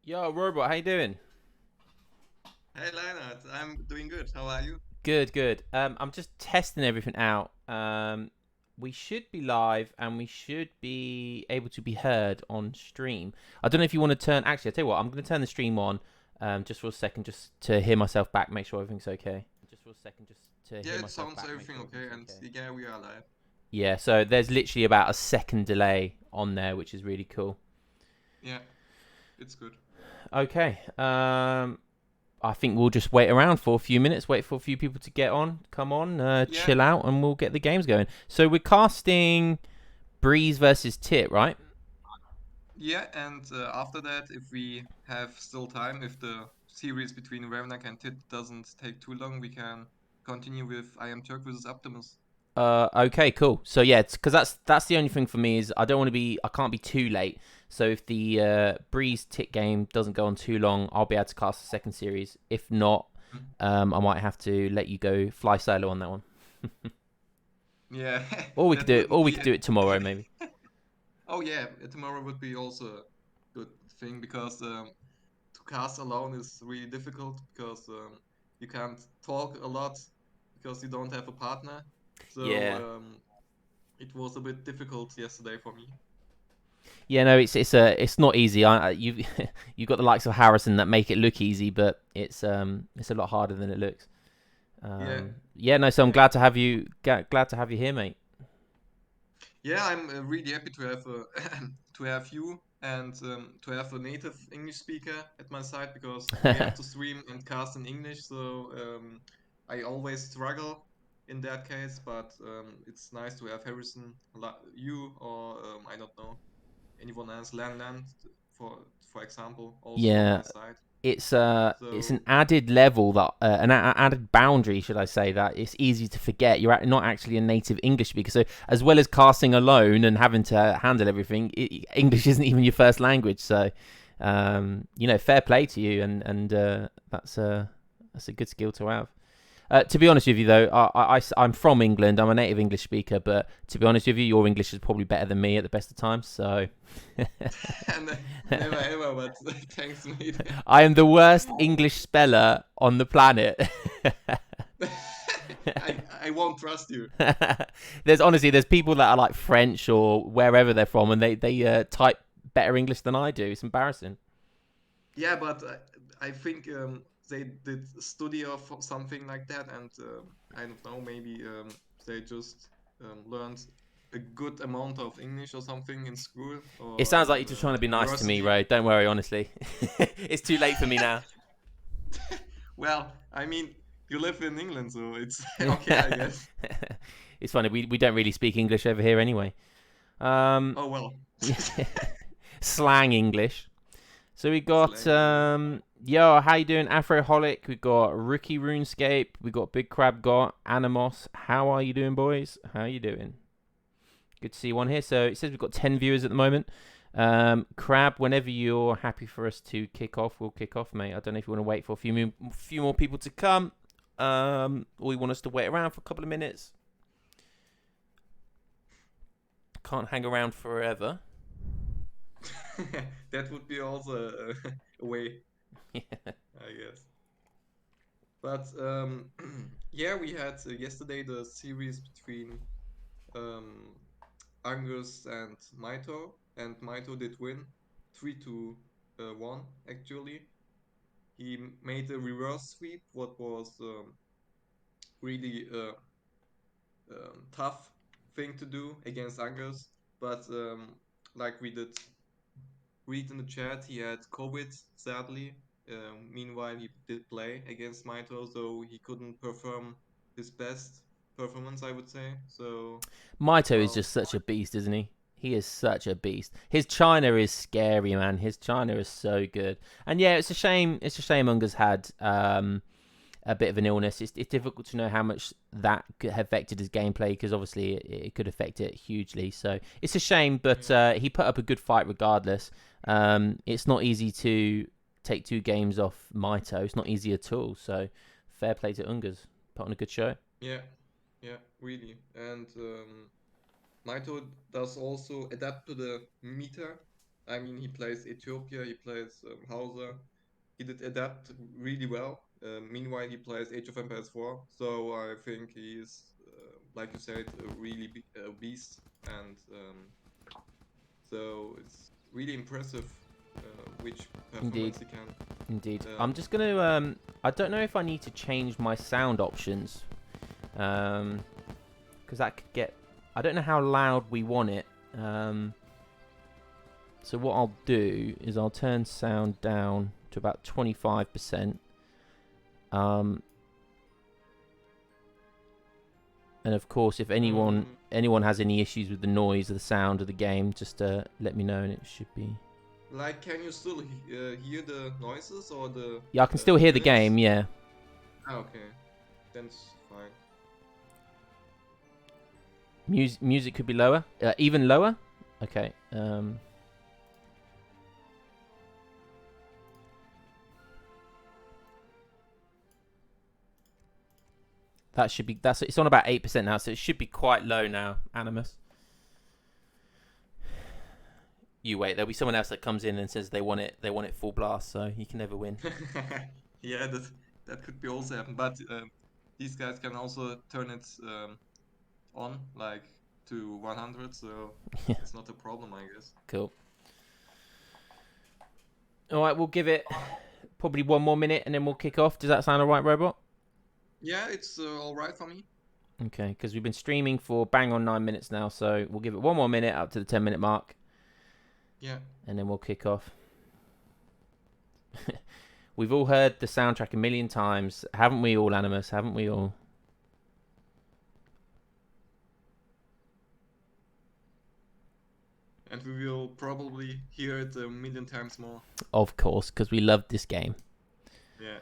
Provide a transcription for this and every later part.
Yo, Robot, how you doing? Hey Leonard, I'm doing good. How are you? Good, good. I'm just testing everything out. We should be live and we should be able to be heard on stream. I don't know if you want to turn. Actually, I tell you what, I'm going to turn the stream on, just for a second, just to hear myself back, make sure everything's okay. Just for a second, just to hear Yeah, it myself sounds back, make everything sure okay, everything's and okay. yeah, we are live. Yeah, so there's literally about a second delay on there, which is really cool. Yeah, it's good. Okay. I think we'll just wait around for a few minutes, wait for a few people to get on, come on, Yeah, chill out, and we'll get the games going. So we're casting Breeze versus Tit, right? yeah, and after that, if we have still time, if the series between Revnak and Tit doesn't take too long, we can continue with I Am Turk versus Optimus. Okay, cool. So yeah, because that's the only thing for me is I can't be too late. So if the Breeze Tit game doesn't go on too long, I'll be able to cast the second series. If not, Mm. I might have to let you go fly solo on that one. Yeah, Or we could that do it, wouldn't or we be. could do it tomorrow, maybe. Oh yeah, tomorrow would be also a good thing because to cast alone is really difficult because you can't talk a lot because you don't have a partner. So Yeah. it was a bit difficult yesterday for me. Yeah, no, it's not easy. You you've got the likes of Harrison that make it look easy, but it's a lot harder than it looks. Yeah, Yeah, no. So I'm yeah, glad to have you glad to have you here, mate. yeah. I'm really happy to have to have you and to have a native English speaker at my side because I have to stream and cast in English. So I always struggle in that case, but it's nice to have Harrison, you, or I don't know, anyone else, Land for for example, also on Yeah, my side. it's an So added level that added boundary, should I say, that it's easy to forget you're not actually a native English speaker. So as well as casting alone and having to handle everything, English isn't even your first language. So fair play to you, and that's a good skill to have. To be honest with you, though, I'm from England. I'm a native English speaker, but to be honest with you, your English is probably better than me at the best of times. So and never ever, but thanks, mate. I am the worst English speller on the planet. I won't trust you. There's people that are like French or wherever they're from, and they type better English than I do. It's embarrassing. Yeah, but I think they did a study of something like that, and I don't know, maybe they just learned a good amount of English or something in school It or sounds like you're in just trying to be nice to me, university. Ray. Don't worry, honestly. It's too late for me now. Well, I mean, you live in England, so it's okay, I guess. It's funny. We don't really speak English over here anyway. Um, Oh well, slang English. So we got slang English. yo, how you doing, Afroholic? We got Rookie RuneScape. We got Big Crab. Got Animos. How are you doing, boys? How you doing? Good to see one here. So it says we've got 10 viewers at the moment. Crab, whenever you're happy for us to kick off, we'll kick off, mate. I don't know if you want to wait for a few more people to come, or you want us to wait around for a couple of minutes. Can't hang around forever. That would be also a way, I guess. But yeah, we had yesterday the series between um, Angus and Maito, and Maito did win 3 to 1 actually. He made a reverse sweep, what was really tough thing to do against Angus, but like we did read in the chat, he had COVID sadly. Meanwhile, he did play against Maito, so he couldn't perform his best performance, I would say. So, Maito is well, just such a beast, isn't he? He is such a beast. His China is scary, man. His China is so good. And yeah, it's a shame. It's a shame Unger's had a bit of an illness. It's difficult to know how much that could have affected his gameplay because obviously it could affect it hugely. So it's a shame, but yeah, he put up a good fight regardless. It's not easy to take two games off Maito. It's not easy at all. So fair play to Ungers. Put on a good show. yeah, yeah, really. And Maito does also adapt to the meta. I mean, he plays Ethiopia, he plays Hausa. He did adapt really well. Meanwhile, he plays Age of Empires 4, so I think he's, like you said, a really beast, and so it's really impressive which Indeed. performance he can. Indeed. I'm just going to... I don't know if I need to change my sound options. Because that could get... I don't know how loud we want it. So what I'll do is I'll turn sound down to about 25%. And of course, if anyone has any issues with the noise or the sound of the game, just let me know and it should be... Like, can you still hear the noises or the... Yeah, I can still hear the units? game, yeah. Ah, okay. Then it's fine. Music could be lower? Even lower? Okay. That should be... It's on about 8% now, so it should be quite low now, Animus. You wait, there'll be someone else that comes in and says they want it full blast, so you can never win. Yeah, that could be also happen, but these guys can also turn it on like to 100, so it's not a problem, I guess. Cool. All right, we'll give it probably one more minute and then we'll kick off. Does that sound all right, Robot? Yeah, it's all right for me. Okay, because we've been streaming for bang on 9 minutes now, so we'll give it one more minute up to the 10-minute mark. Yeah. And then we'll kick off. We've all heard the soundtrack a million times. Haven't we all, Animus? Haven't we all? And we will probably hear it a million times more. Of course, because we love this game. Yeah.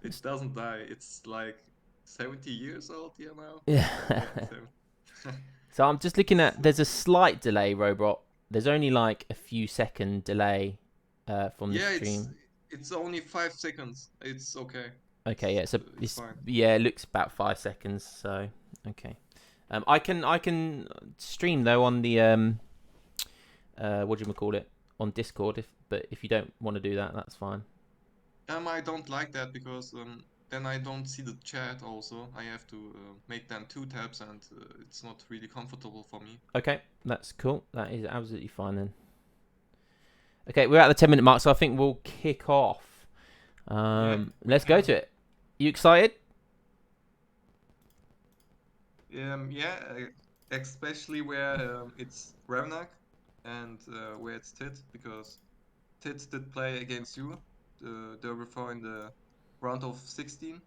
It doesn't die. It's like 70 years old here now. Yeah. Yeah, so I'm just looking at... There's a slight delay, Robot. There's only like a few second delay from the stream. It's only 5 seconds. It's okay. Okay, yeah, it's fine. Yeah, it looks about 5 seconds. So okay, I can stream though on the what do you call it, on Discord. But if you don't want to do that, that's fine. I don't like that because then I don't see the chat. Also, I have to make then 2 tabs, and it's not really comfortable for me. Okay, that's cool. That is absolutely fine then. Okay, we're at the 10-minute mark, so I think we'll kick off. Let's go to it. You excited? Yeah, especially where it's Revnak and where it's Tit, because Tit did play against you the before in the round of 16.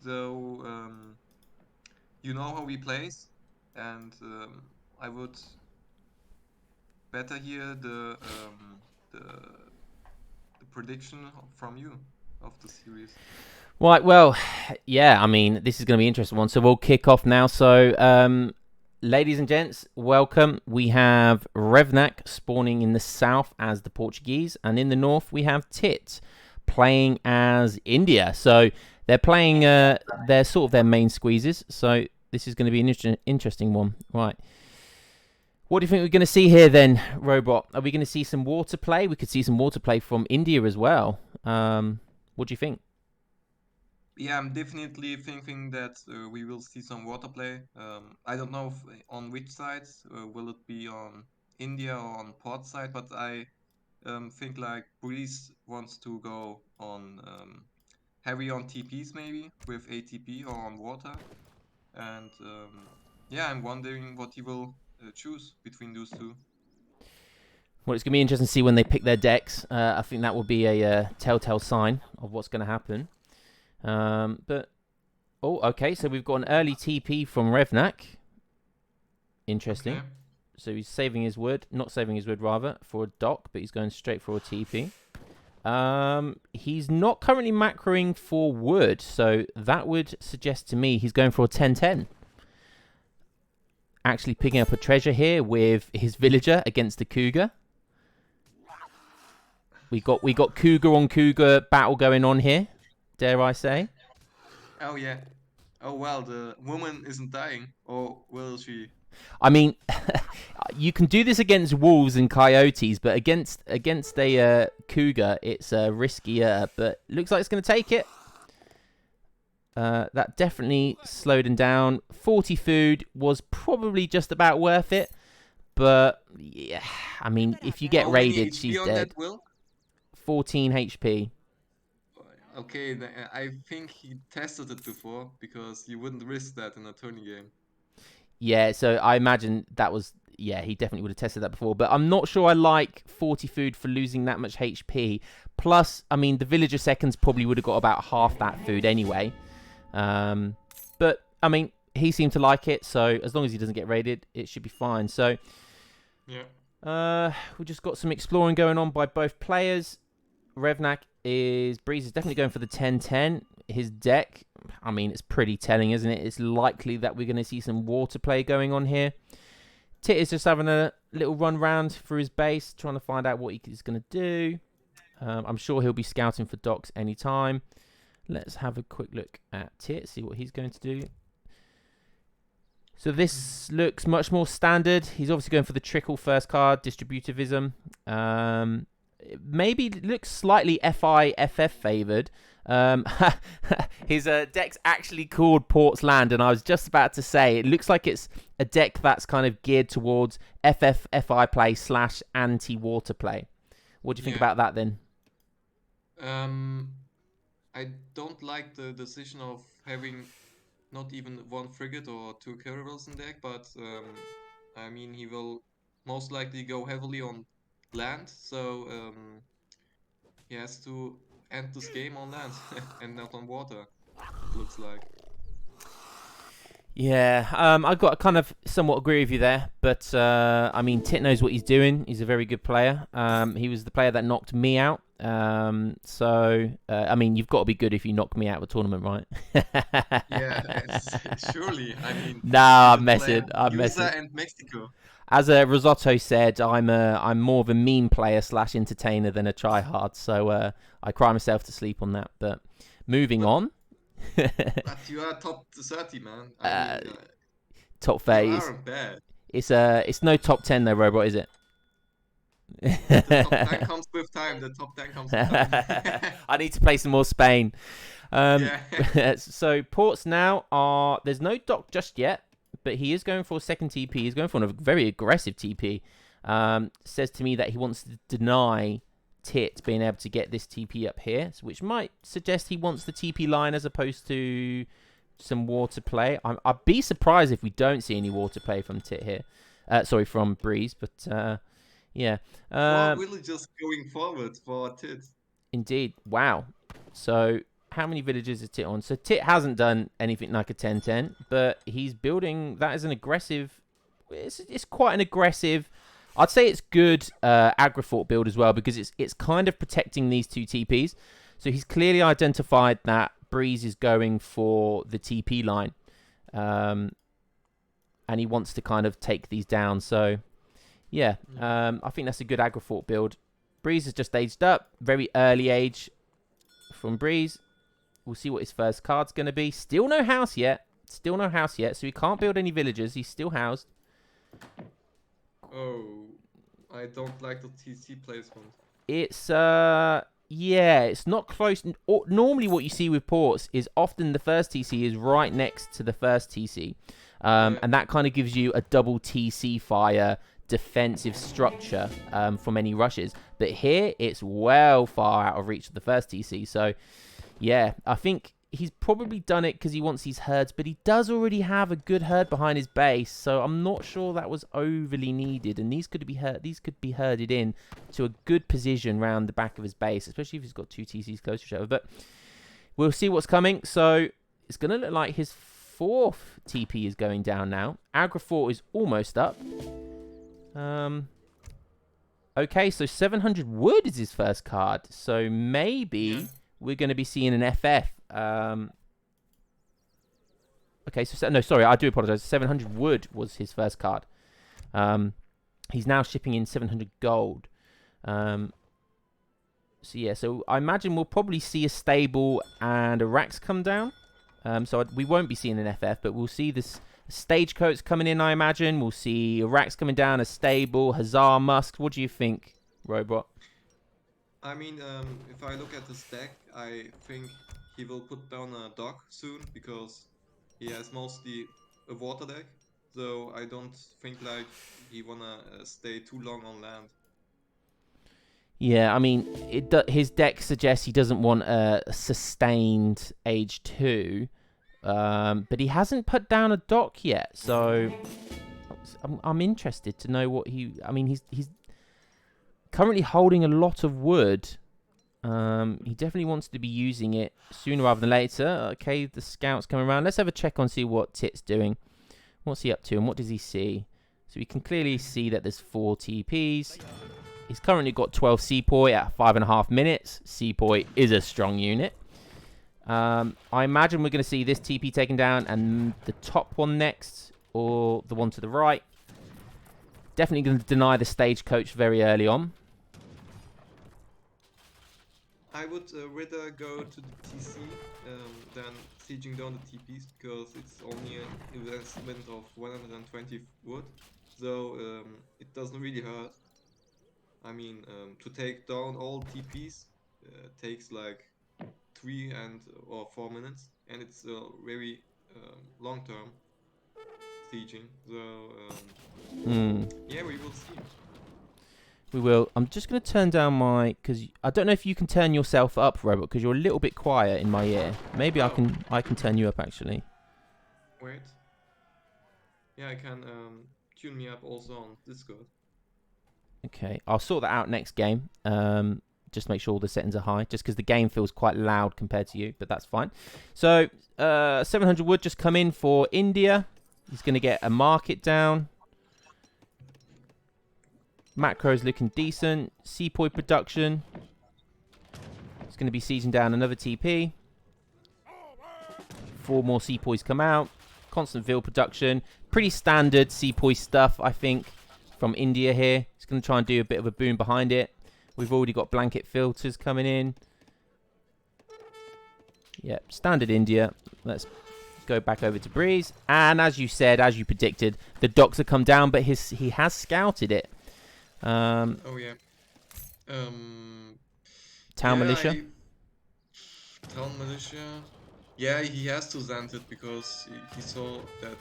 So you know how he plays, and I would better hear the prediction from you of the series. Right, well, yeah, I mean, this is going to be an interesting one. So we'll kick off now. So, ladies and gents, welcome. We have Revnak spawning in the south as the Portuguese, and in the north we have Tit playing as India. So they're playing they're sort of their main squeezes. So this is going to be an interesting one. Right. What do you think we're going to see here then, Robot? Are we going to see some water play? We could see some water play from India as well. What do you think? Yeah, I'm definitely thinking that we will see some water play. I don't know on which sides. Will it be on India or on Port side? But I think like Breeze wants to go on heavy on TPs maybe with ATP or on water. And yeah, I'm wondering what he will choose between those two. Well, it's going to be interesting to see when they pick their decks. I think that will be a telltale sign of what's going to happen. But, oh, okay, so we've got an early TP from Revnak. Interesting. Okay. So he's saving his wood, not saving his wood rather, for a dock, but he's going straight for a TP. He's not currently macroing for wood, so that would suggest to me he's going for a 10-10. Actually picking up a treasure here with his villager against the cougar. We got cougar on cougar battle going on here, dare I say. Oh yeah. Oh well, the woman isn't dying, or will she I mean, you can do this against wolves and coyotes, but against a cougar, it's riskier. But looks like it's going to take it. That definitely slowed him down. 40 food was probably just about worth it. But, yeah, I mean, if you get How raided, many she's HP on dead. that Will? 14 HP. Okay, I think he tested it before, because you wouldn't risk that in a tourney game. Yeah, so I imagine that was... Yeah, he definitely would have tested that before. But I'm not sure I like 40 food for losing that much HP. Plus, I mean, the villager seconds probably would have got about half that food anyway. But, I mean, he seemed to like it. So, as long as he doesn't get raided, it should be fine. So, yeah. we just got some exploring going on by both players. Revnak Breeze is definitely going for the 10-10. His deck, I mean, it's pretty telling, isn't it? It's likely that we're going to see some water play going on here. Tit is just having a little run round through his base, trying to find out what he's going to do. I'm sure he'll be scouting for docks anytime. Let's have a quick look at Tit, see what he's going to do. So this looks much more standard. He's obviously going for the trickle first card, distributivism. Maybe looks slightly FF favoured. His deck's actually called Port's Land, and I was just about to say it looks like it's a deck that's kind of geared towards FI play / anti-water play. What do you think about that then? I don't like the decision of having not even one frigate or 2 caravels in deck, but I mean, he will most likely go heavily on land, so he has to end this game on land and not on water, it looks like. Yeah, I got kind of somewhat agree with you there, but I mean, Tit knows what he's doing. He's a very good player. He was the player that knocked me out. So I mean, you've got to be good if you knock me out of a tournament, right? Yeah, surely. I mean, nah, I'm messing. And Mexico. As Risotto said, I'm more of a meme player / entertainer than a tryhard. So I cry myself to sleep on that. But moving on. But you are top 30, man. I mean, top 30. You aren't bad. It's no top 10 though, Robot, is it? The top 10 comes with time. The top 10 comes with time. I need to play some more Spain. Yeah. So ports now are... There's no dock just yet, but he is going for a second TP. He's going for a very aggressive TP. Says to me that he wants to deny Tit being able to get this TP up here, which might suggest he wants the TP line as opposed to some water play. I'd be surprised if we don't see any water play from Tit here. Sorry, from Breeze, but yeah. Really just going forward for Tit. Indeed. Wow. So how many villages is Tit on? So Tit hasn't done anything like a 10-10, but he's building... That is an aggressive... It's quite an aggressive... I'd say it's good Agrifort build as well, because it's kind of protecting these 2 TPs. So he's clearly identified that Breeze is going for the TP line. And he wants to kind of take these down. So, yeah, I think that's a good Agrifort build. Breeze has just aged up. Very early age from Breeze. We'll see what his first card's going to be. Still no house yet. So he can't build any villagers. He's still housed. Oh, I don't like the TC placement. It's, yeah, it's not close. Normally what you see with ports is often the first TC is right next to the first TC. And that kind of gives you a double TC fire defensive structure from any rushes. But here, it's well far out of reach of the first TC. So, yeah, I think he's probably done it because he wants these herds, but he does already have a good herd behind his base, so I'm not sure that was overly needed. And these could be herded in to a good position round the back of his base, especially if he's got 2 TCs close to each other. But we'll see what's coming. So it's going to look like his 4th TP is going down now. Agrifort is almost up. Okay, so 700 wood is his first card. So maybe we're going to be seeing an FF. Okay, so no, sorry, I do apologize. 700 wood was his first card. He's now shipping in 700 gold. So yeah, so I imagine we'll probably see a stable and a Rax come down. So we won't be seeing an FF, but we'll see this Stagecoach coming in, I imagine. We'll see Rax coming down, a stable, Hazard, Musk. What do you think, Robot? I mean, if I look at his deck, I think he will put down a dock soon because he has mostly a water deck. So I don't think like he wanna stay too long on land. Yeah, I mean, his deck suggests he doesn't want a sustained age 2, but he hasn't put down a dock yet, so I'm interested to know what he. I mean, he's currently holding a lot of wood. He definitely wants to be using it sooner rather than later. Okay, the scout's coming around. Let's have a check on see what Tit's doing. What's he up to and what does he see? So we can clearly see that there's 4 TPs. He's currently got 12 Sepoy at 5.5 minutes. Sepoy is a strong unit. I imagine we're going to see this TP taken down and the top one next, or the one to the right. Definitely going to deny the stagecoach very early on. I would rather go to the TC than sieging down the TPs because it's only an investment of 120 wood, so it doesn't really hurt. I mean, to take down all TPs takes like 3 or 4 minutes, and it's very long-term sieging. So yeah, we will see. We will. I'm just going to turn down my, because I don't know if you can turn yourself up, Robert, because you're a little bit quiet in my ear. Maybe I can turn you up actually. Wait. Yeah, I can tune me up also on Discord. Okay, I'll sort that out next game. Just make sure all the settings are high, just because the game feels quite loud compared to you, but that's fine. So 700 wood just come in for India. He's going to get a market down. Macro's looking decent. Sepoy production. It's going to be sieging down another TP. 4 more Sepoys come out. Constant Ville production. Pretty standard Sepoy stuff, I think, from India here. It's going to try and do a bit of a boom behind it. We've already got blanket filters coming in. Yep, standard India. Let's go back over to Breeze. And as you said, as you predicted, the docks have come down, but he has scouted it. Oh yeah. Town militia. Town militia. Yeah, he has to send it because he saw that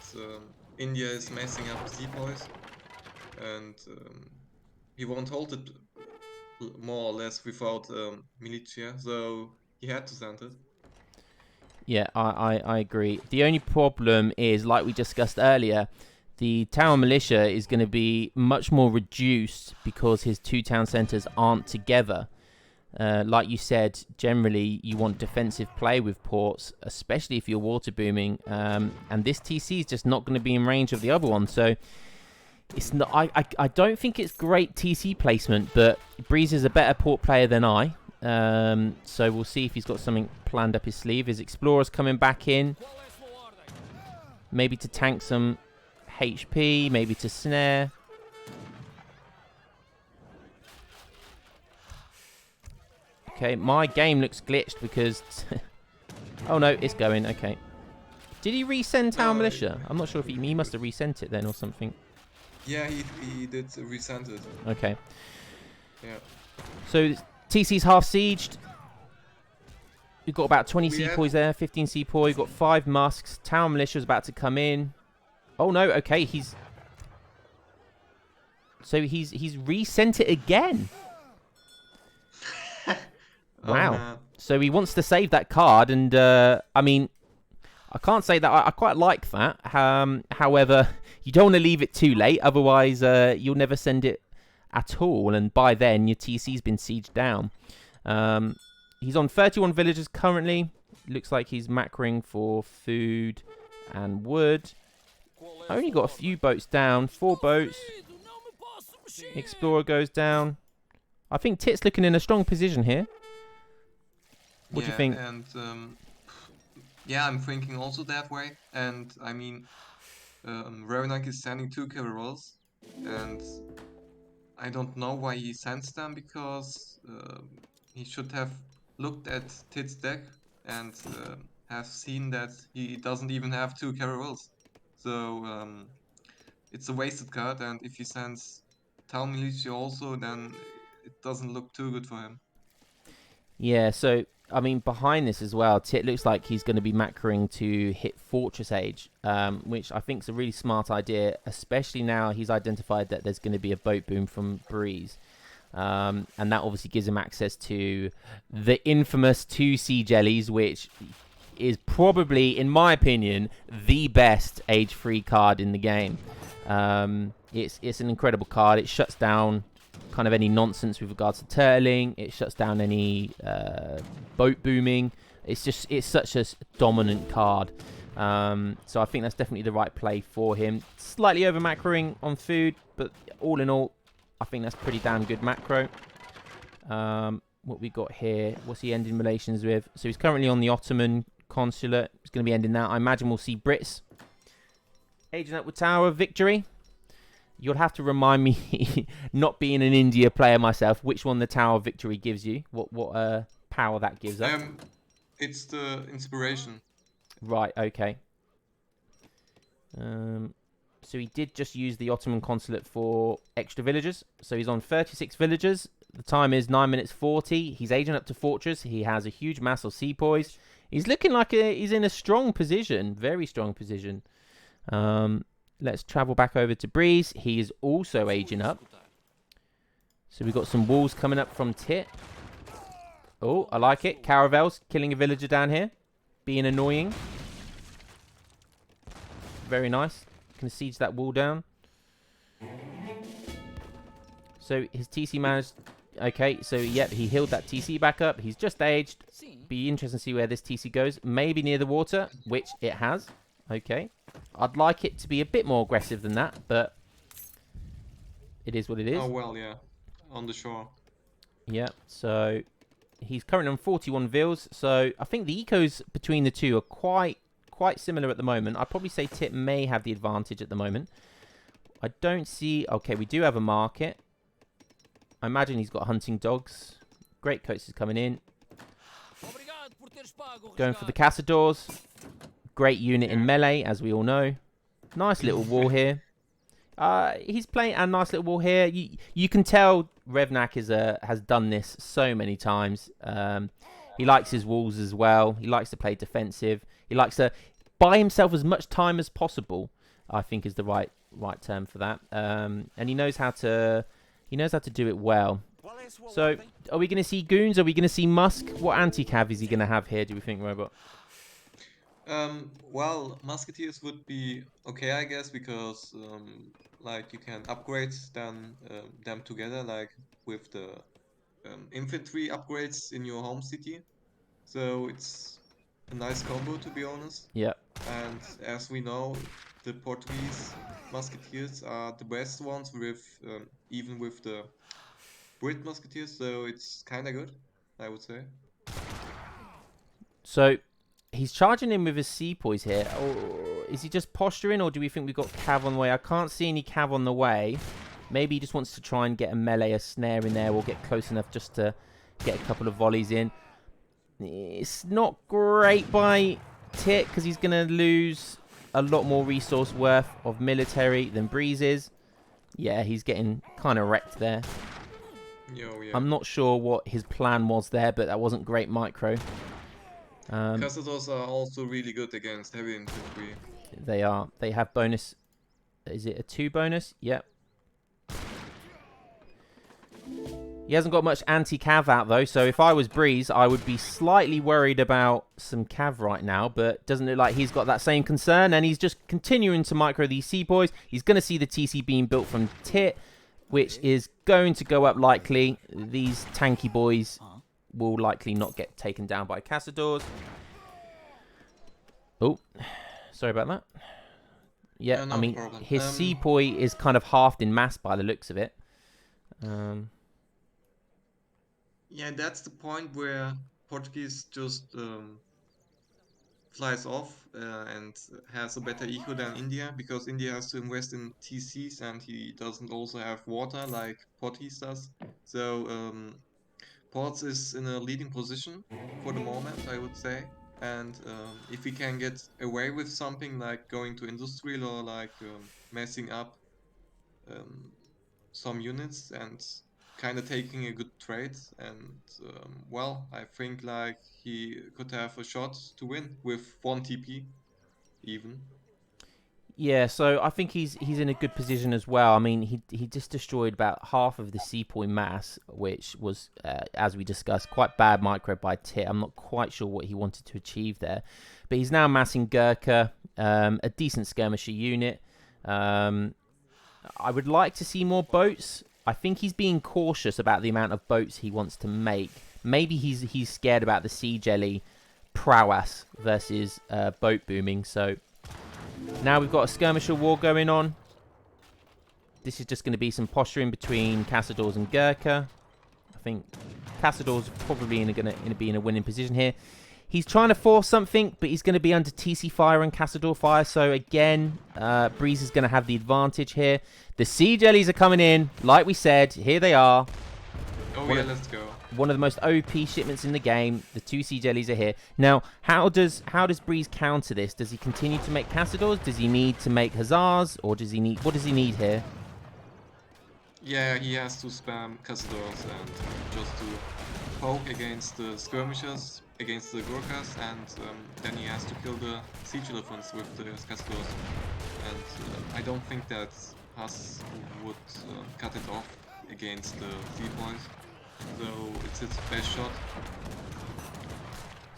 India is messing up sepoys, and he won't hold it more or less without militia, so he had to send it. Yeah, I agree. The only problem is, like we discussed earlier, the town militia is going to be much more reduced because his 2 town centres aren't together. Like you said, generally you want defensive play with ports, especially if you're water booming. And this TC is just not going to be in range of the other one. So it's not. I don't think it's great TC placement, but Breeze is a better port player than I. So we'll see if he's got something planned up his sleeve. His Explorer's coming back in. Maybe to tank some HP, maybe to snare. Okay, my game looks glitched because... oh no, it's going, okay. Did he resend Town Militia? I'm not sure if he must have resent it then or something. Yeah, he did resend it. Okay. Yeah. So TC's half sieged. We've got about 20 Sepoys there, 15 Sepoy. We've got 5 Musks. Town Militia's about to come in. Oh no, okay, So he's resent it again. Wow. So he wants to save that card, and I mean, I can't say that I quite like that. However, you don't want to leave it too late, otherwise you'll never send it at all, and by then your TC's been sieged down. He's on 31 villagers currently. Looks like he's macroing for food and wood. Only got a few boats down. 4 boats. Explorer goes down. I think Tit's looking in a strong position here. What do you think? And yeah, I'm thinking also that way. And I mean, Revnak is sending 2 caravels, and I don't know why he sends them, because he should have looked at Tit's deck and have seen that he doesn't even have 2 caravels. So it's a wasted card, and if he sends Town Militia also, then it doesn't look too good for him. Yeah, so I mean, behind this as well, Tit looks like he's going to be macroing to hit Fortress Age, which I think is a really smart idea, especially now he's identified that there's going to be a boat boom from Breeze. And that obviously gives him access to the infamous 2C jellies, which is probably, in my opinion, the best age 3 card in the game. It's an incredible card. It shuts down kind of any nonsense with regards to turtling. It shuts down any boat booming. It's such a dominant card. So I think that's definitely the right play for him. Slightly over macroing on food, but all in all, I think that's pretty damn good macro. What we got here? What's he ending relations with? So he's currently on the Ottoman consulate. He's going to be ending that. I imagine we'll see Brits aging up with Tower of Victory. You'll have to remind me, not being an India player myself, which one the Tower of Victory gives you. What power that gives up. It's the inspiration. Right, okay. So he did just use the Ottoman consulate for extra villagers. So he's on 36 villagers. The time is 9 minutes 40. He's aging up to Fortress. He has a huge mass of sepoys. He's looking like he's in a strong position. Very strong position. Let's travel back over to Breeze. He is also aging up. So we've got some walls coming up from Tit. Oh, I like it. Caravels killing a villager down here. Being annoying. Very nice. Can siege that wall down. So his TC managed... Okay, so yep, he healed that TC back up. He's just aged. Be interesting to see where this TC goes. Maybe near the water, which it has. Okay. I'd like it to be a bit more aggressive than that, but it is what it is. Oh, well, yeah. On the shore. Yeah, so he's currently on 41 vils. So I think the ecos between the two are quite similar at the moment. I'd probably say Tit may have the advantage at the moment. I don't see... Okay, we do have a market. I imagine he's got hunting dogs. Great coats is coming in. Going for the Cassadors. Great unit in melee, as we all know. Nice little wall here. He's playing a nice little wall here. You can tell Revnak has done this so many times. He likes his walls as well. He likes to play defensive. He likes to buy himself as much time as possible, I think is the right term for that. And he knows how to do it well. So, are we going to see goons? Are we going to see Musk? What anti-cav is he going to have here, do we think, Robot? Well, musketeers would be okay, I guess, because like you can upgrade them together, like with the infantry upgrades in your home city. So it's a nice combo, to be honest. Yeah. And as we know, the Portuguese musketeers are the best ones, with even with the Brit musketeers. So it's kind of good, I would say. So he's charging in with his sepoys here. Or is he just posturing, or do we think we've got cav on the way? I can't see any cav on the way. Maybe he just wants to try and get a melee, a snare in there, or get close enough just to get a couple of volleys in. It's not great by Tit, because he's going to lose a lot more resource worth of military than Breeze is. Yeah, he's getting kind of wrecked there. Yeah. I'm not sure what his plan was there, but that wasn't great micro. Cassadors are also really good against heavy infantry. They are. They have bonus. Is it a 2 bonus? Yep. He hasn't got much anti-cav out, though, so if I was Breeze, I would be slightly worried about some cav right now, but doesn't look like he's got that same concern, and he's just continuing to micro these sepoys. He's going to see the TC being built from Tit, which is going to go up likely. These tanky boys will likely not get taken down by Cassadors. Oh, sorry about that. Yeah, No I mean, problem. his sepoy is kind of halved in mass by the looks of it. Yeah, that's the point where Portuguese just flies off and has a better eco than India, because India has to invest in TCs and he doesn't also have water like Portuguese does. So Ports is in a leading position for the moment, I would say. and if he can get away with something like going to industrial or like messing up um, some units and kind of taking a good trade, and well, I think like he could have a shot to win with 1 TP even. Yeah, so I think he's in a good position as well. I mean, he just destroyed about half of the sepoy mass, which was, as we discussed, quite bad micro by Tit. I'm not quite sure what he wanted to achieve there, but he's now massing Gurkha, a decent skirmisher unit. I would like to see more boats. I think he's being cautious about the amount of boats he wants to make. Maybe he's scared about the sea jelly prowess versus boat booming. So now we've got a skirmisher war going on. This is just going to be some posturing between Cassadors and Gurkha. I think Cassadors probably going to be in a winning position here. He's trying to force something, but he's going to be under TC fire and Cassador fire. So again, Breeze is going to have the advantage here. The sea jellies are coming in. Like we said, here they are. Oh yeah, let's go. One of the most OP shipments in the game. The 2 sea jellies are here. Now, how does Breeze counter this? Does he continue to make Cassadors? Does he need to make Hussars? Or does he need... What does he need here? Yeah, he has to spam Cassadors and just to poke against the skirmishers, against the Gurkhas, and then he has to kill the siege elephants with the Cassadors. And I don't think that Huss would cut it off against the sepoys, so it's his best shot.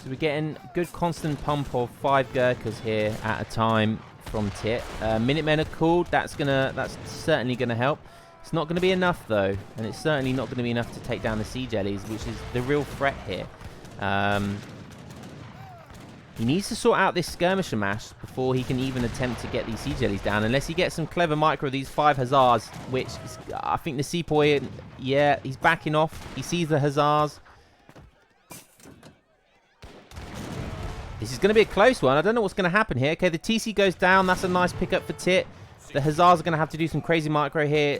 So we're getting good constant pump of 5 Gurkhas here at a time from Tit. Minutemen are called. That's certainly gonna help. It's not going to be enough though, and it's certainly not going to be enough to take down the sea jellies, which is the real threat here. He needs to sort out this skirmisher mash before he can even attempt to get these sea jellies down, unless he gets some clever micro of these 5 Hussars, which is, I think the sepoy, yeah, he's backing off. He sees the Hussars. This is going to be a close one. I don't know what's going to happen here. Okay, the TC goes down. That's a nice pickup for Tit. The Hussars are going to have to do some crazy micro here.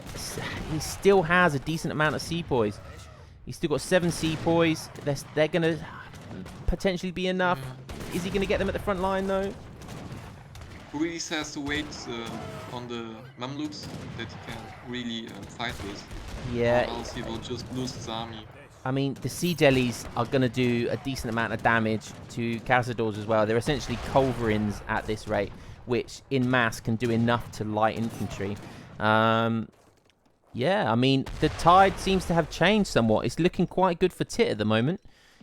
He still has a decent amount of sepoys. He's still got 7 sepoys. They're going to potentially be enough. Is he going to get them at the front line, though? Breeze has to wait on the Mamluks that he can really fight with. Yeah. Or else he will just lose his army. I mean, the sea jellies are going to do a decent amount of damage to Cassadors as well. They're essentially culverins at this rate, which in mass can do enough to light infantry. Yeah, I mean, the tide seems to have changed somewhat. It's looking quite good for Tit at the moment.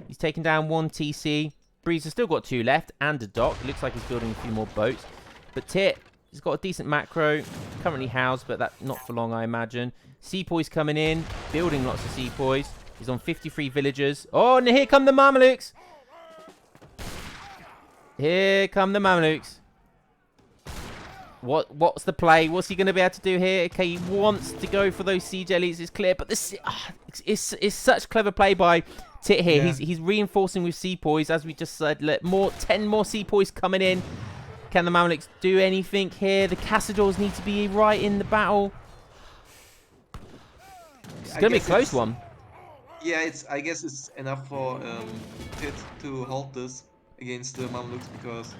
He's taken down 1 TC. Breeze has still got 2 left and a dock. Looks like he's building a few more boats. But Tit has got a decent macro. Currently housed, but that's not for long, I imagine. Sepoys coming in, building lots of sepoys. He's on 53 villagers. Oh, and here come the Mamelukes. Here come the Mamelukes. What's the play? What's he going to be able to do here? Okay, he wants to go for those sea jellies. It's clear, but this it's such clever play by Tit here. Yeah. He's reinforcing with sepoys, as we just said. 10 more sepoys coming in. Can the Mamelukes do anything here? The Cassadors need to be right in the battle. It's going to be a close one. Yeah, I guess it's enough for Tit to hold this against the Mamelukes, because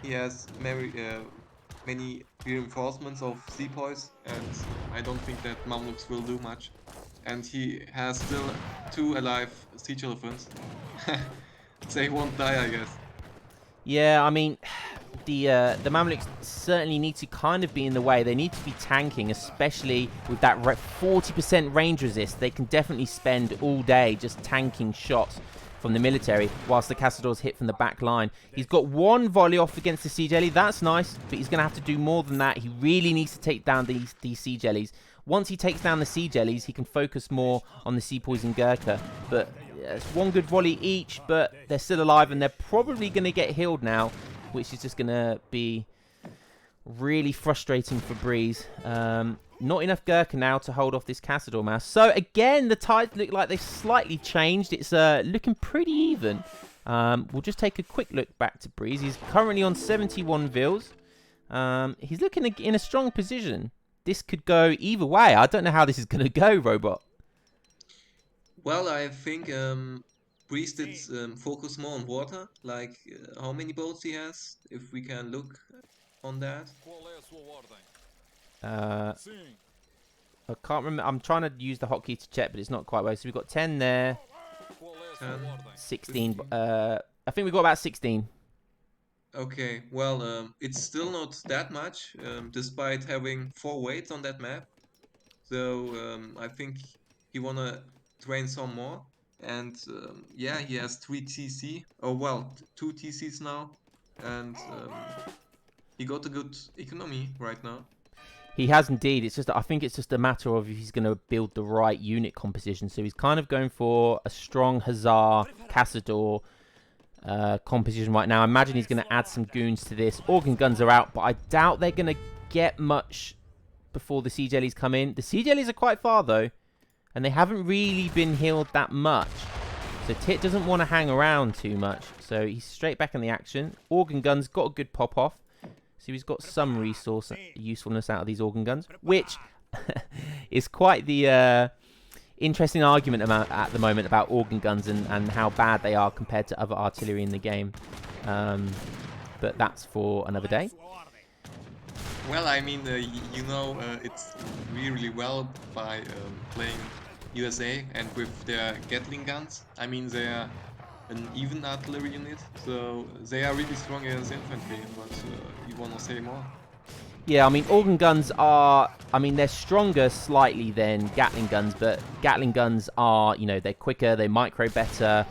he has many reinforcements of sepoys, and I don't think that Mamluks will do much. And he has still 2 alive siege elephants. They won't die, I guess. Yeah, I mean, the Mamluks certainly need to kind of be in the way. They need to be tanking, especially with that 40% range resist. They can definitely spend all day just tanking shots from the military, whilst the Cassadors hit from the back line. He's got 1 volley off against the sea jelly. That's nice, but he's going to have to do more than that. He really needs to take down these sea jellies. Once he takes down the sea jellies, he can focus more on the sepoys and Gurkha. But yeah, it's 1 good volley each, but they're still alive, and they're probably going to get healed now, which is just going to be really frustrating for Breeze. Not enough Gurkha now to hold off this Cassador mass. So again, the tides look like they've slightly changed. It's looking pretty even. We'll just take a quick look back to Breeze. He's currently on 71 vils. He's looking in a strong position. This could go either way. I don't know how this is going to go, Robot. Well, I think Breeze did focus more on water, like how many boats he has, if we can look on that. I can't remember. I'm trying to use the hotkey to check, but it's not quite well. So we've got 10 there. 10, 16. 15. I think we've got about 16. Okay, well, it's still not that much, despite having 4 weights on that map. So I think he wanna train some more. And yeah, he has 3 TC. Oh well, 2 TCs now. And he got a good economy right now. He has indeed. It's just I think it's just a matter of if he's going to build the right unit composition. So he's kind of going for a strong Hussar, Cassador composition right now. I imagine he's going to add some goons to this. Organ guns are out, but I doubt they're going to get much before the Sea Jellies come in. The Sea Jellies are quite far though, and they haven't really been healed that much. So Tit doesn't want to hang around too much. So he's straight back in the action. Organ guns got a good pop off. So he's got some resource usefulness out of these organ guns, which is quite the interesting argument at the moment about organ guns and how bad they are compared to other artillery in the game. But that's for another day. Well, I mean, you know, it's really well by playing USA and with their Gatling guns. I mean, they're an even artillery unit, so they are really strong as infantry, but you want to say more? Yeah, I mean, organ guns are, I mean, they're stronger slightly than Gatling guns, but Gatling guns are, you know, they're quicker, they micro better,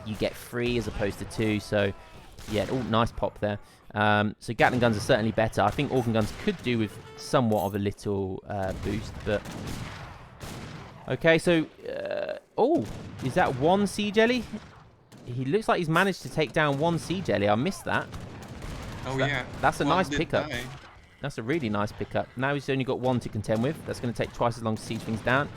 you get 3 as opposed to 2, so, yeah, oh, nice pop there. So Gatling guns are certainly better. I think organ guns could do with somewhat of a little boost, but... Okay, so, oh, is that 1 Sea Jelly? He looks like he's managed to take down 1 Sea Jelly. I missed that. Oh, yeah. That's a nice pickup. Die. That's a really nice pickup. Now he's only got 1 to contend with. That's going to take twice as long to siege things down.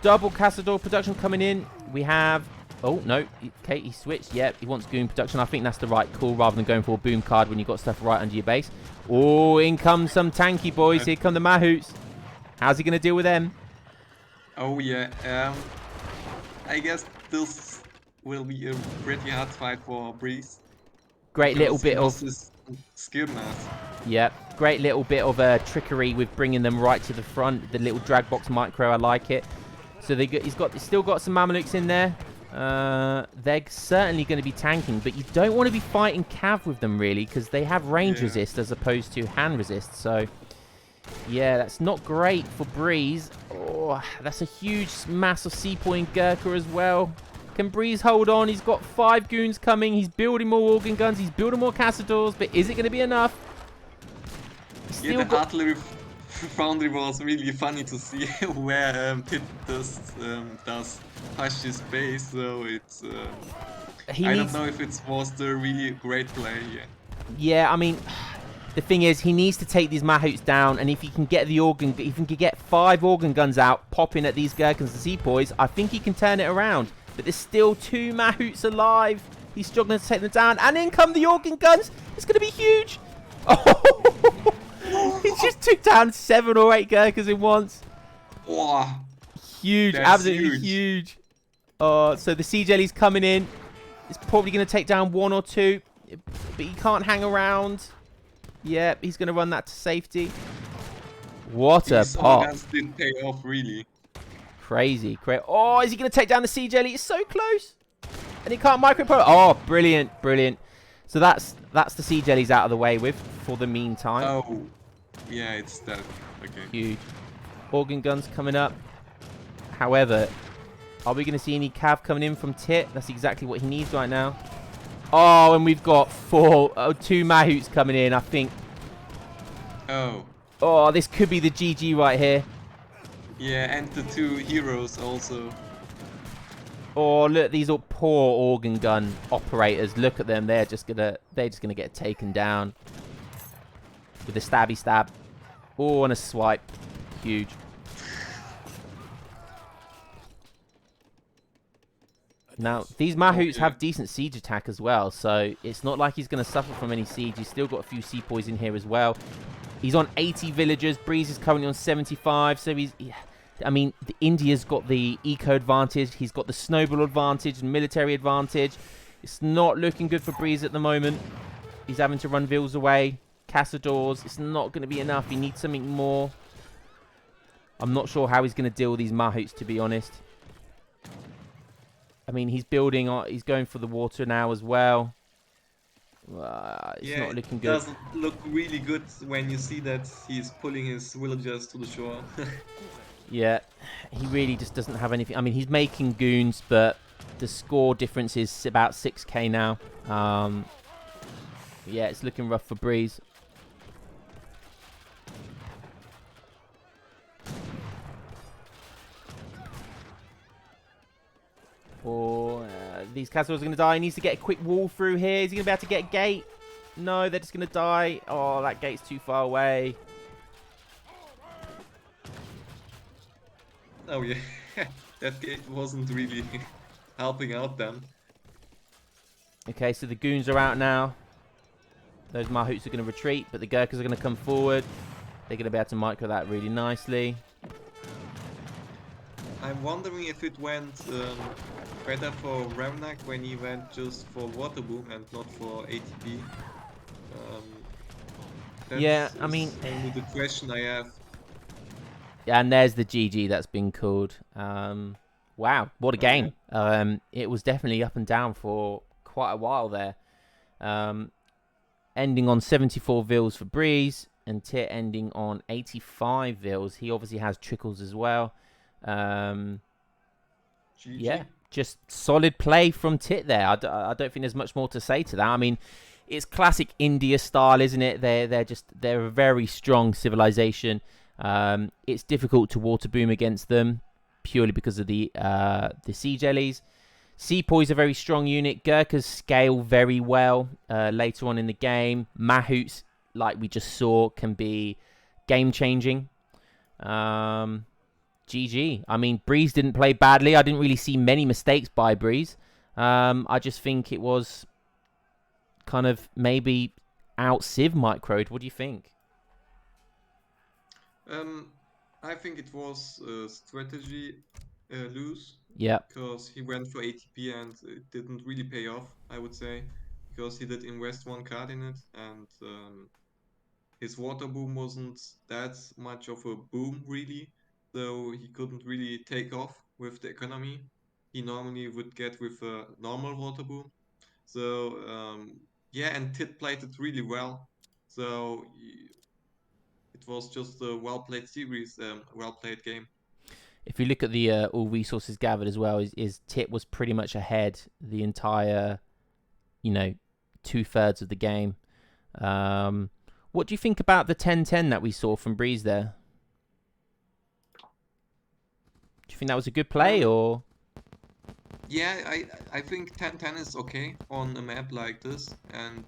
Double Cassador production coming in. We have... Oh, no. Okay, he switched. Yep, he wants Goon production. I think that's the right call rather than going for a boom card when you've got stuff right under your base. Oh, in comes some tanky boys. Here come the Mahouts. How's he going to deal with them? Oh, yeah. I guess this will be a pretty hard fight for Breeze. Great little bit of... skill mass. Yep, great little bit of trickery with bringing them right to the front. The little drag box micro, I like it. So he's still got some Mamelukes in there. They're certainly going to be tanking, but you don't want to be fighting cav with them really because they have range resist as opposed to hand resist. So yeah, that's not great for Breeze. Oh, that's a huge mass of Seapoint Gurkha as well. Can Breeze hold on? He's got 5 goons coming. He's building more organ guns. He's building more Cassadors. But is it going to be enough? Yeah, the artillery foundry was really funny to see where Pit does touch his base. So it's... I don't know if it was the really great play. Yeah, I mean... The thing is, he needs to take these Mahouts down, and if he can get if he can get 5 organ guns out, popping at these Gherkins and Sepoys, I think he can turn it around. But there's still 2 Mahouts alive. He's struggling to take them down, and in come the organ guns. It's going to be huge. Oh, he just took down 7 or 8 Gherkins in once. Wow. Huge, absolutely huge. So the Sea Jelly's coming in. It's probably going to take down 1 or 2, but he can't hang around. Yep, he's going to run that to safety. What a pop. These didn't pay off, really. Crazy. Oh, is he going to take down the Sea Jelly? It's so close. And he can't micro. Oh, brilliant, brilliant. So that's the Sea Jellies out of the way with for the meantime. Oh, yeah, it's that. Okay. Huge. Organ guns coming up. However, are we going to see any cav coming in from Tit? That's exactly what he needs right now. Oh, and we've got 2 Mahouts coming in, I think. Oh, this could be the GG right here. Yeah, and the 2 heroes also. Oh, look, these are poor organ gun operators. Look at them. They're just gonna get taken down with a stabby stab. Oh, and a swipe. Huge. Now, these Mahouts have decent siege attack as well, so it's not like he's going to suffer from any siege. He's still got a few Sepoys in here as well. He's on 80 villagers. Breeze is currently on 75, so I mean, India's got the eco advantage. He's got the snowball advantage and military advantage. It's not looking good for Breeze at the moment. He's having to run Vils away. Cassadors. It's not going to be enough. He needs something more. I'm not sure how he's going to deal with these Mahouts, to be honest. I mean, he's building. He's going for the water now as well. It's not looking it good. doesn't look really good when you see that he's pulling his villagers to the shore. Yeah, he really just doesn't have anything. I mean, he's making goons, but the score difference is about 6k now. Yeah, it's looking rough for Breeze. These castles are going to die. He needs to get a quick wall through here. Is he going to be able to get a gate? No, they're just going to die. Oh, that gate's too far away. Oh yeah, that gate wasn't really helping out then. Okay, so the goons are out now. Those Mahouts are going to retreat, but the Gurkhas are going to come forward. They're going to be able to micro that really nicely. I'm wondering if it went better for Revnak when he went just for water boom and not for ATP. Yeah, I mean, only the question I have. Yeah, and there's the GG that's been called. Wow, what a game. It was definitely up and down for quite a while there. Ending on 74 Vils for Breeze, and Tit ending on 85 Vils. He obviously has trickles as well. Yeah, just solid play from Tit there. I don't think there's much more to say to that. I mean, it's classic India style, isn't it? They're a very strong civilization. It's difficult to water boom against them purely because of the sea jellies. Sepoy's a very strong unit. Gurkhas scale very well later on in the game. Mahouts, like we just saw, can be game changing. GG. I mean, Breeze didn't play badly. I didn't really see many mistakes by Breeze. I just think it was kind of maybe out Civ microed. What do you think? I think it was a strategy lose. Yeah. Because he went for ATP and it didn't really pay off, I would say. Because he did invest one card in it and his water boom wasn't that much of a boom, really. So he couldn't really take off with the economy he normally would get with a normal water boom. So, yeah, and Tit played it really well. So it was just a well-played series, well-played game. If you look at the all resources gathered as well, is Tit was pretty much ahead the entire, 2/3 of the game. What do you think about the 10-10 that we saw from Breeze there? Do you think that was a good play or? Yeah, I think 10-10 is okay on a map like this, and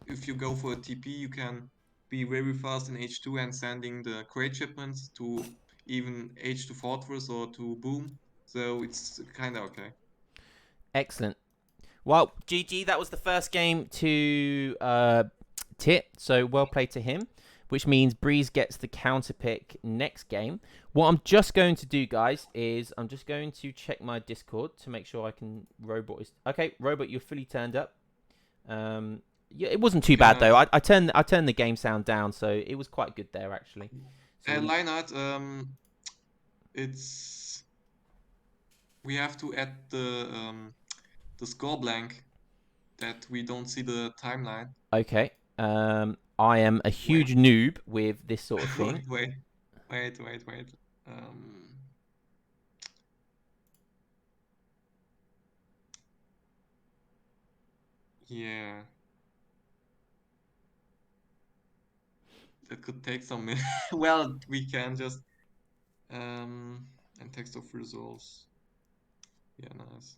if you go for a TP, you can be very fast in H2 and sending the crate shipments to even H2 Fortress or to Boom, so it's kind of okay. Excellent. Well, GG, that was the first game to Tit, so well played to him, which means Breeze gets the counter pick next game. What I'm just going to do, guys, is I'm just going to check my Discord to make sure I can... Robot is... Okay, Robot, you're fully turned up. Yeah, it wasn't too bad, though. I turned the game sound down, so it was quite good there, actually. So LionHeart, we have to add the score blank that we don't see the timeline. Okay. I am a huge noob with this sort of thing. Wait. Yeah. That could take some minutes. Well, we can just and text of results. Yeah, nice.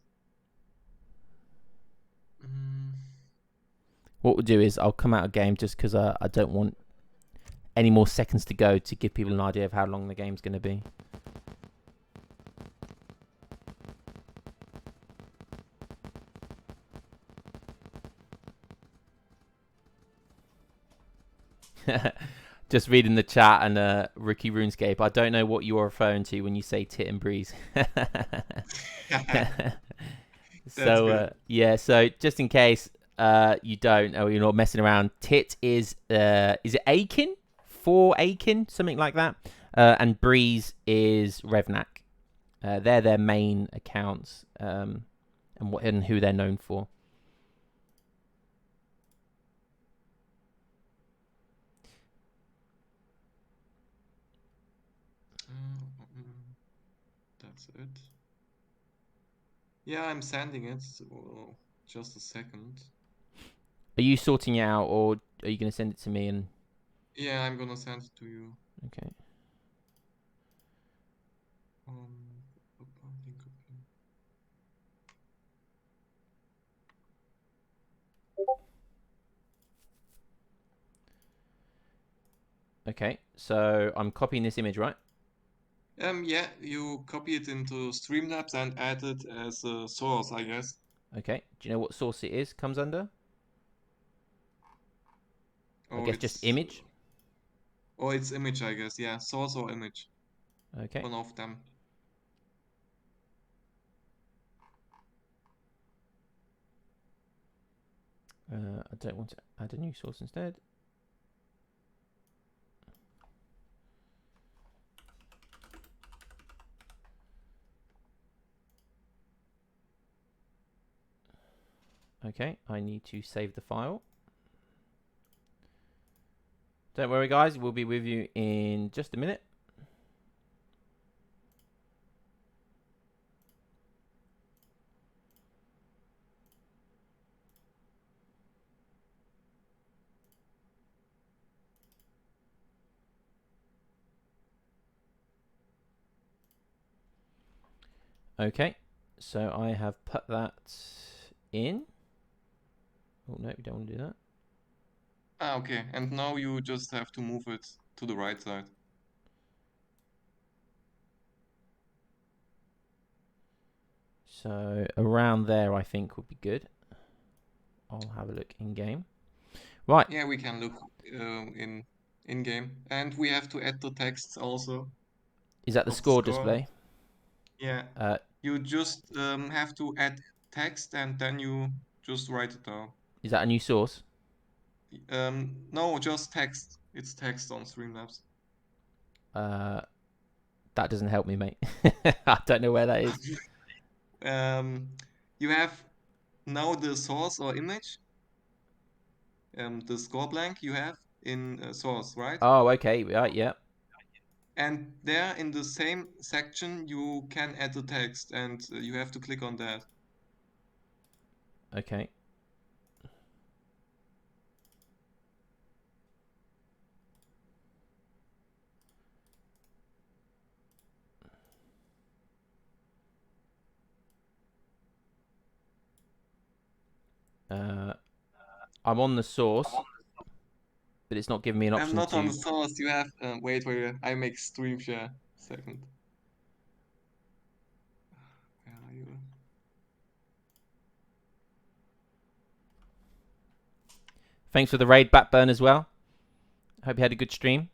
What we'll do is I'll come out of game just because I don't want any more seconds to go to give people an idea of how long the game's going to be. Just reading the chat and Rookie RuneScape. I don't know what you are referring to when you say tit and breeze. That's good. Yeah. So just in case you don't, or you're not messing around, tit is it Aykin? For Aykin, something like that. And breeze is Revnak. They're their main accounts, and who they're known for. That's it. Yeah, I'm sending it. So just a second. Are you sorting it out, or are you going to send it to me? And yeah, I'm gonna send it to you. Okay. Okay, so I'm copying this image, right? Yeah, you copy it into Streamlabs and add it as a source, I guess. Okay. Do you know what source it is? Comes under? I guess just image. It's image, I guess. Yeah, source or image. Okay. One of them. I don't want to add a new source instead. Okay, I need to save the file. Don't worry, guys. We'll be with you in just a minute. Okay, so I have put that in. Oh, no, we don't want to do that. Okay. And now you just have to move it to the right side. So around there, I think would be good. I'll have a look in game. Right. Yeah, we can look in game, and we have to add the text also Is that the of the score score. display? Yeah, you just have to add text and then you just write it down. Is that a new source? No, just text. It's text on Streamlabs. That doesn't help me, mate. I don't know where that is. You have now the source or image. The score blank you have in source, right? Oh, okay. Right, yeah. And there in the same section you can add the text, and you have to click on that. Okay. I'm on the source, but it's not giving me an I'm option not on the to. source. You have wait, I make stream share. Second. Where are you? Thanks for the raid, Batburn, as well. Hope you had a good stream.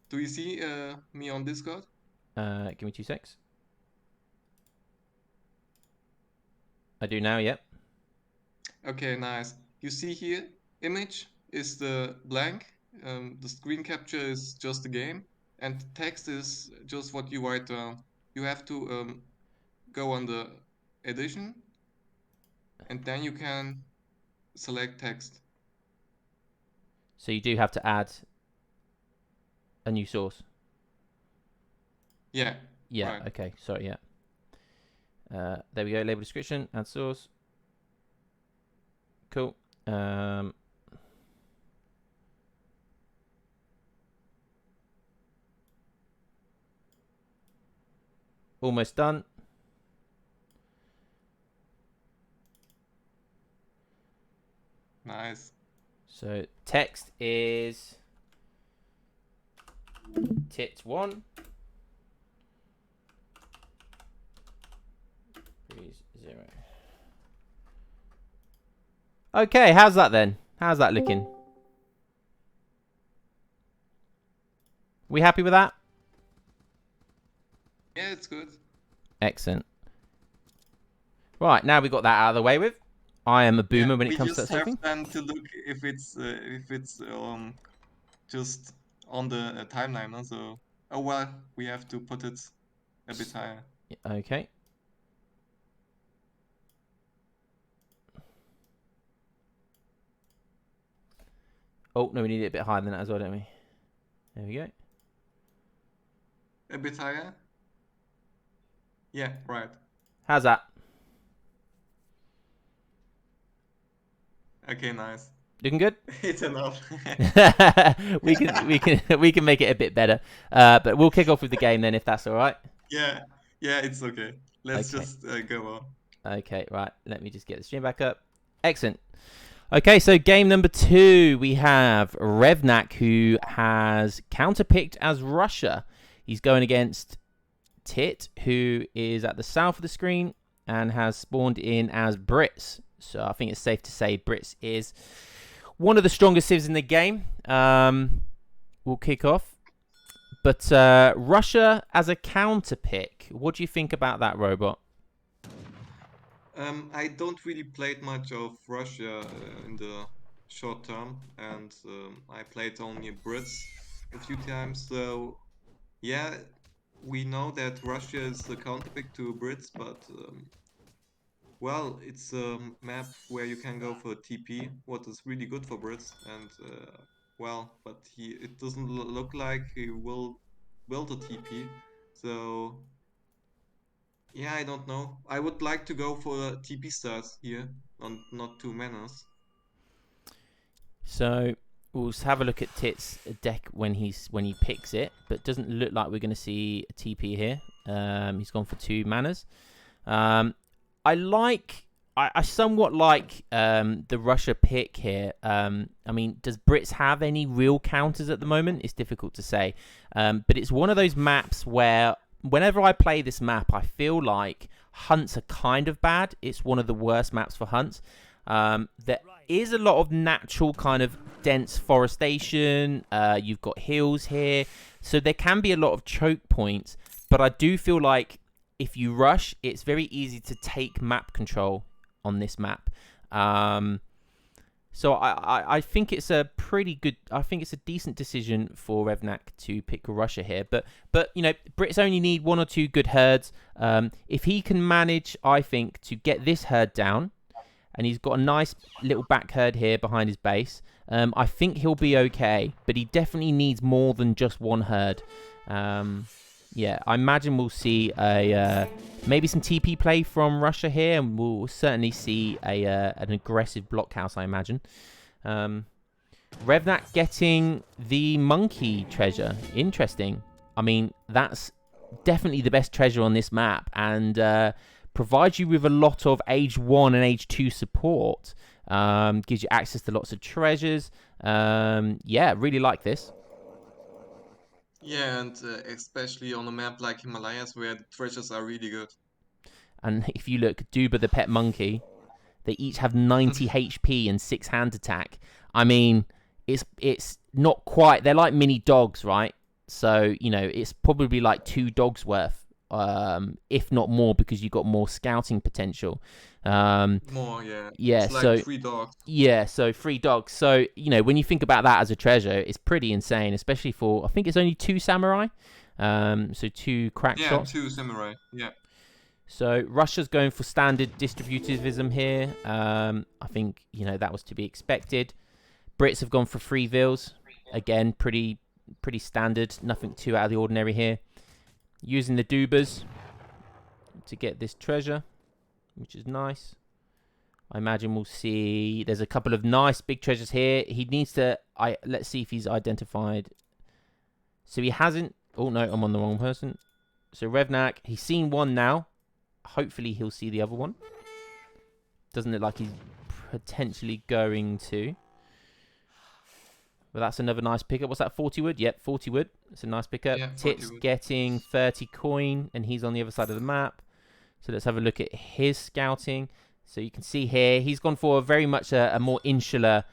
Do you see me on Discord? Give me 2 secs. I do now, yep. Okay, nice. You see here, image is the blank, the screen capture is just the game, and text is just what you write down. You have to go on the edition, and then you can select text. So you do have to add a new source. Yeah. Yeah, Right. okay. Sorry, yeah. There we go. Label description, add source. Cool. Almost done. Nice. So text is tit1. Breeze 0. Okay, how's that then? How's that looking? We happy with that? Yeah, it's good. Excellent. Right, now we got that out of the way with. I am a boomer when it comes to that sort of thing. We just have then to look if it's just on the timeline. No? So, oh well, we have to put it a bit higher. Okay. Oh, no, we need it a bit higher than that as well, don't we? There we go. A bit higher? Yeah, right. How's that? Okay, nice. Looking good? It's enough. we can make it a bit better. But we'll kick off with the game then, if that's all right. Yeah, it's okay. Let's just go on. Okay, right. Let me just get the stream back up. Excellent. Okay, so game number 2, we have Revnak, who has counterpicked as Russia. He's going against Tit, who is at the south of the screen and has spawned in as Brits. So I think it's safe to say Brits is one of the strongest civs in the game. We'll kick off. But Russia as a counter pick, what do you think about that, Robot? I don't really played much of Russia in the short term, and I played only Brits a few times. So yeah, we know that Russia is the counterpick to Brits, but well, it's a map where you can go for TP, what is really good for Brits, and well, but it doesn't look like he will build a TP. So yeah, I don't know. I would like to go for TP stars here, not 2 manas. So we'll have a look at Tit's deck when he picks it, but it doesn't look like we're going to see a TP here. He's gone for 2 manas. I somewhat like the Russia pick here. I mean, does Brits have any real counters at the moment? It's difficult to say. But it's one of those maps where whenever I play this map, I feel like hunts are kind of bad. It's one of the worst maps for hunts. There is a lot of natural kind of dense forestation. You've got hills here. So there can be a lot of choke points. But I do feel like if you rush, it's very easy to take map control on this map. So I think it's a pretty good. I think it's a decent decision for Revnak to pick Russia here. But you know, Brits only need 1 or 2 good herds. If he can manage, I think, to get this herd down, and he's got a nice little back herd here behind his base, I think he'll be okay. But he definitely needs more than just 1 herd. Yeah, I imagine we'll see maybe some TP play from Russia here, and we'll certainly see an aggressive blockhouse, I imagine. Revnak getting the monkey treasure. Interesting. I mean, that's definitely the best treasure on this map, and provides you with a lot of Age 1 and Age 2 support. Gives you access to lots of treasures. Yeah, really like this. Yeah, and especially on a map like Himalayas where the treasures are really good. And if you look, Duba the pet monkey, they each have 90 HP and 6 hand attack. I mean, it's not quite. They're like mini dogs, right? So, you know, it's probably like 2 dogs worth, if not more, because you've got more scouting potential. More, yeah. Yeah, it's like so 3 dogs. Yeah, so 3 dogs. So, you know, when you think about that as a treasure, it's pretty insane, especially for, I think it's only 2 samurai. So 2 crack shots. Yeah, 2 samurai, yeah. So Russia's going for standard distributivism here. I think, you know, that was to be expected. Brits have gone for 3 vills. Again, pretty standard. Nothing too out of the ordinary here. Using the Dubas to get this treasure, which is nice. I imagine we'll see. There's a couple of nice big treasures here. He needs to. Let's see if he's identified. So he hasn't. Oh no, I'm on the wrong person. So Revnak, he's seen 1 now. Hopefully he'll see the other one. Doesn't look like he's potentially going to. But that's another nice pickup. What's that? 40 wood. Yep, 40 wood. It's a nice pickup. Yeah, Tit's getting 30 coin, and he's on the other side of the map. So let's have a look at his scouting. So you can see here, he's gone for very much a more insular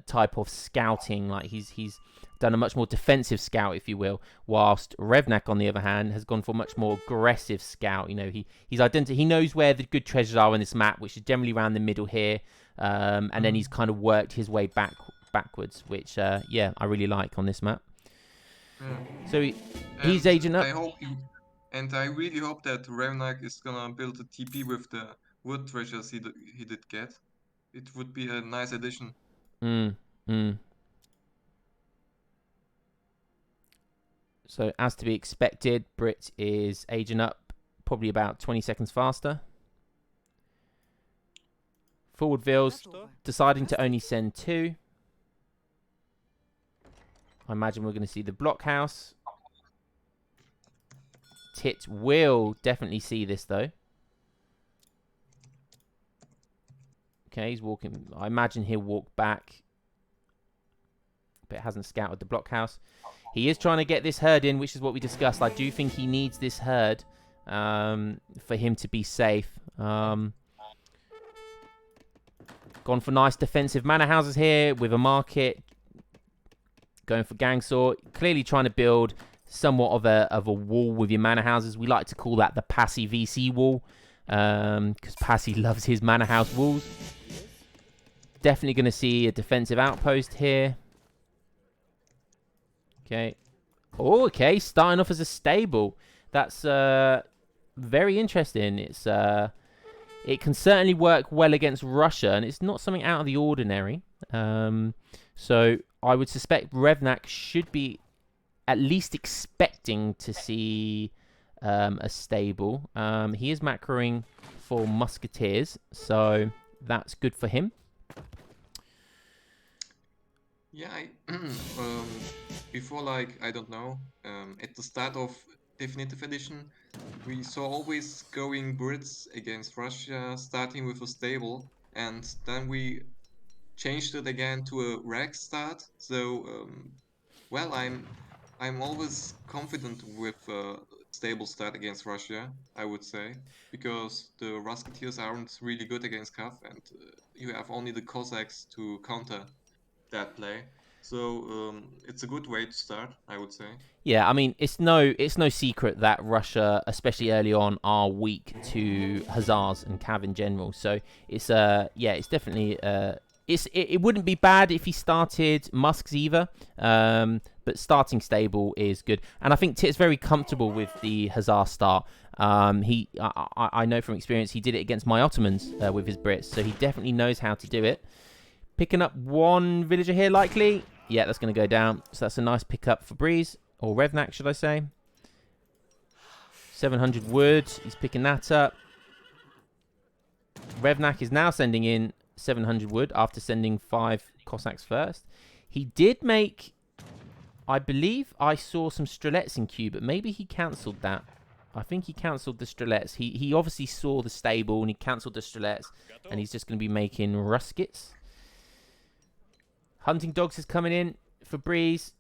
type of scouting. Like he's done a much more defensive scout, if you will, whilst Revnak, on the other hand, has gone for a much more aggressive scout. He knows where the good treasures are on this map, which is generally around the middle here, and then he's kind of worked his way backwards, which I really like on this map. So he's aging up. I really hope that Revnak is gonna build a TP with the wood treasures he did get. It would be a nice addition. So, as to be expected, Brit is aging up probably about 20 seconds faster. Forward Vils deciding to only send 2. I imagine we're going to see the blockhouse. Tit will definitely see this, though. Okay, he's walking. I imagine he'll walk back. But hasn't scouted the blockhouse. He is trying to get this herd in, which is what we discussed. I do think he needs this herd for him to be safe. Gone for nice defensive manor houses here with a market. Going for Gangsaw. Clearly trying to build somewhat of a wall with your manor houses. We like to call that the Passy VC wall. Because Passy loves his manor house walls. Definitely going to see a defensive outpost here. Okay. Oh, okay. Starting off as a stable. That's very interesting. It can certainly work well against Russia, and it's not something out of the ordinary. So I would suspect Revnak should be at least expecting to see a stable. He is macroing for musketeers, so that's good for him. Yeah, before, I don't know, at the start of Definitive Edition, we saw always going Brits against Russia, starting with a stable, and then we changed it again to a rag start. So, well, I'm always confident with a stable start against Russia, I would say, because the Musketeers aren't really good against Cav, and you have only the Cossacks to counter that play. So it's a good way to start, I would say. Yeah, I mean, it's no secret that Russia, especially early on, are weak to Hussars and Cav in general. So it's it's definitely it wouldn't be bad if he started Musks either. But starting stable is good, and I think Tit's very comfortable with the Hussar start. I know from experience he did it against my Ottomans with his Brits, so he definitely knows how to do it. Picking up one villager here, likely. Yeah, that's going to go down. So that's a nice pickup for Breeze. Or Revnak, should I say. 700 wood. He's picking that up. Revnak is now sending in 700 wood after sending 5 Cossacks first. He did make... I believe I saw some Strelets in queue, but maybe he cancelled that. I think he cancelled the Strelets. He obviously saw the stable and he cancelled the Strelets. And he's just going to be making Ruskets. Hunting Dogs is coming in for Breeze.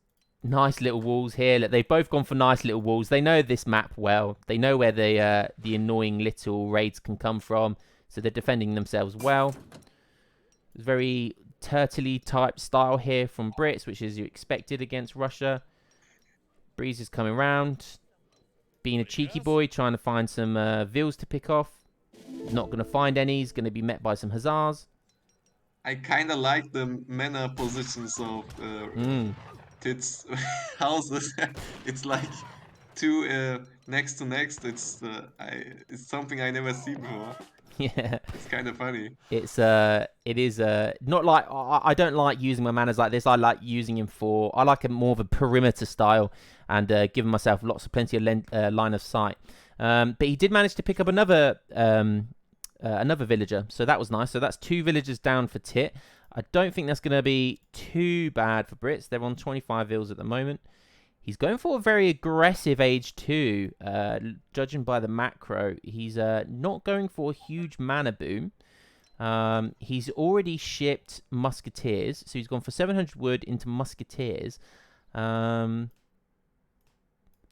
Nice little walls here. Look, they've both gone for nice little walls. They know this map well. They know where the annoying little raids can come from. So they're defending themselves well. Very turtley type style here from Brits, which is you expected against Russia. Breeze is coming round. Being a cheeky boy, trying to find some Vils to pick off. Not going to find any. He's going to be met by some Hussars. I kind of like the manor positions of Tit's houses. It's like 2 next to next. It's something I never seen before. Yeah, it's kind of funny. It is not like I don't like using my manors like this. I like using him for I like a more of a perimeter style and giving myself plenty of line of sight. But he did manage to pick up another villager, so that was nice. So that's 2 villagers down for Tit. I don't think that's going to be too bad for Brits. They're on 25 vils at the moment. He's going for a very aggressive age 2, judging by the macro. He's not going for a huge mana boom. He's already shipped Musketeers, so he's gone for 700 wood into Musketeers.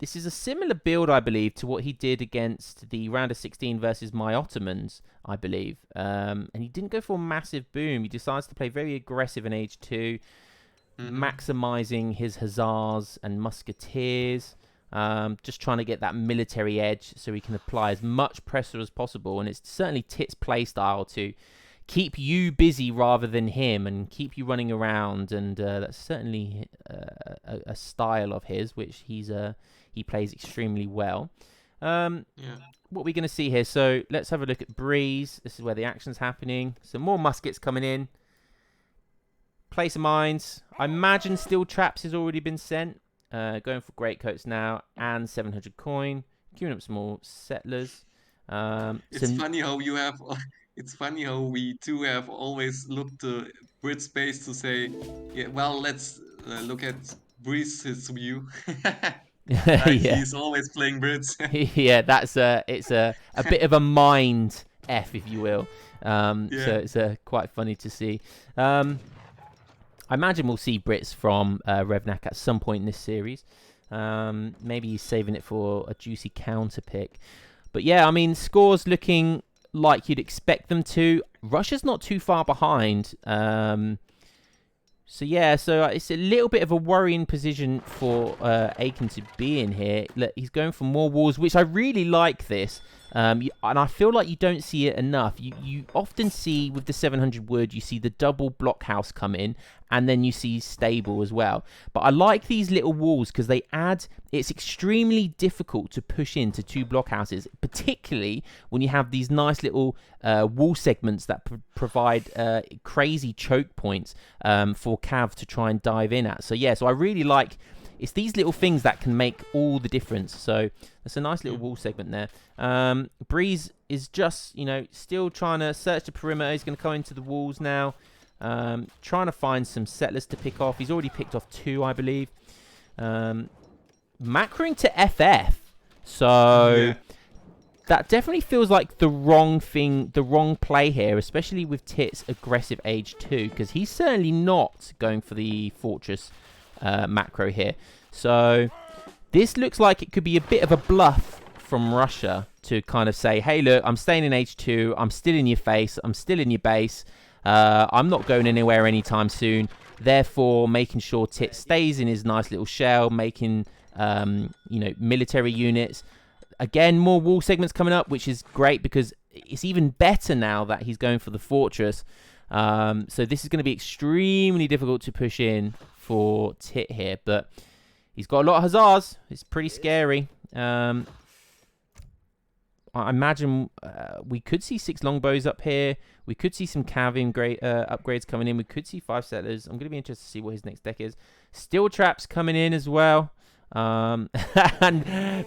This is a similar build, I believe, to what he did against the round of 16 versus my Ottomans, I believe. And he didn't go for a massive boom. He decides to play very aggressive in age 2, maximizing his hussars and musketeers, just trying to get that military edge so he can apply as much pressure as possible. And it's certainly Tit's play style to keep you busy rather than him and keep you running around. And that's certainly a style of his, which he plays extremely well. What are we going to see here? So let's have a look at Breeze. This is where the action's happening. Some more muskets coming in. Place of mines. I imagine steel traps has already been sent. Going for greatcoats now and 700 coin. Queuing up some more settlers. It's funny how you have. It's funny how we too have always looked to Brit space to say, yeah, well, let's look at Breeze's view. He's always playing Brits. Yeah, it's a bit of a mind F, if you will. So it's quite funny to see. I imagine we'll see Brits from Revnak at some point in this series. Maybe he's saving it for a juicy counter pick. But yeah, I mean, scores looking like you'd expect them to. Russia's not too far behind. So it's a little bit of a worrying position for Aykin to be in here. Look, he's going for more walls, which I really like this. And I feel like you don't see it enough. You often see with the 700 wood, you see the double blockhouse come in, and then you see stable as well. But I like these little walls because they add. It's extremely difficult to push into 2 blockhouses, particularly when you have these nice little wall segments that provide crazy choke points for Cav to try and dive in at. So I really like. It's these little things that can make all the difference. So that's a nice little wall segment there. Breeze is just, still trying to search the perimeter. He's going to come into the walls now. Trying to find some settlers to pick off. He's already picked off 2, I believe. Macroing to FF. So that definitely feels like the wrong thing, the wrong play here, especially with Tit's aggressive age 2, because he's certainly not going for the fortress macro here. So this looks like it could be a bit of a bluff from Russia to kind of say, hey, look, I'm staying in H2. I'm still in your face. I'm still in your base. I'm not going anywhere anytime soon. Therefore, making sure Tit stays in his nice little shell, making, military units. Again, more wall segments coming up, which is great because it's even better now that he's going for the fortress. So this is going to be extremely difficult to push in for Tit here, but he's got a lot of hussars. It's pretty scary. I imagine we could see 6 longbows up here. We could see some cav upgrades coming in. We could see 5 settlers. I'm going to be interested to see what his next deck is. Steel traps coming in as well. And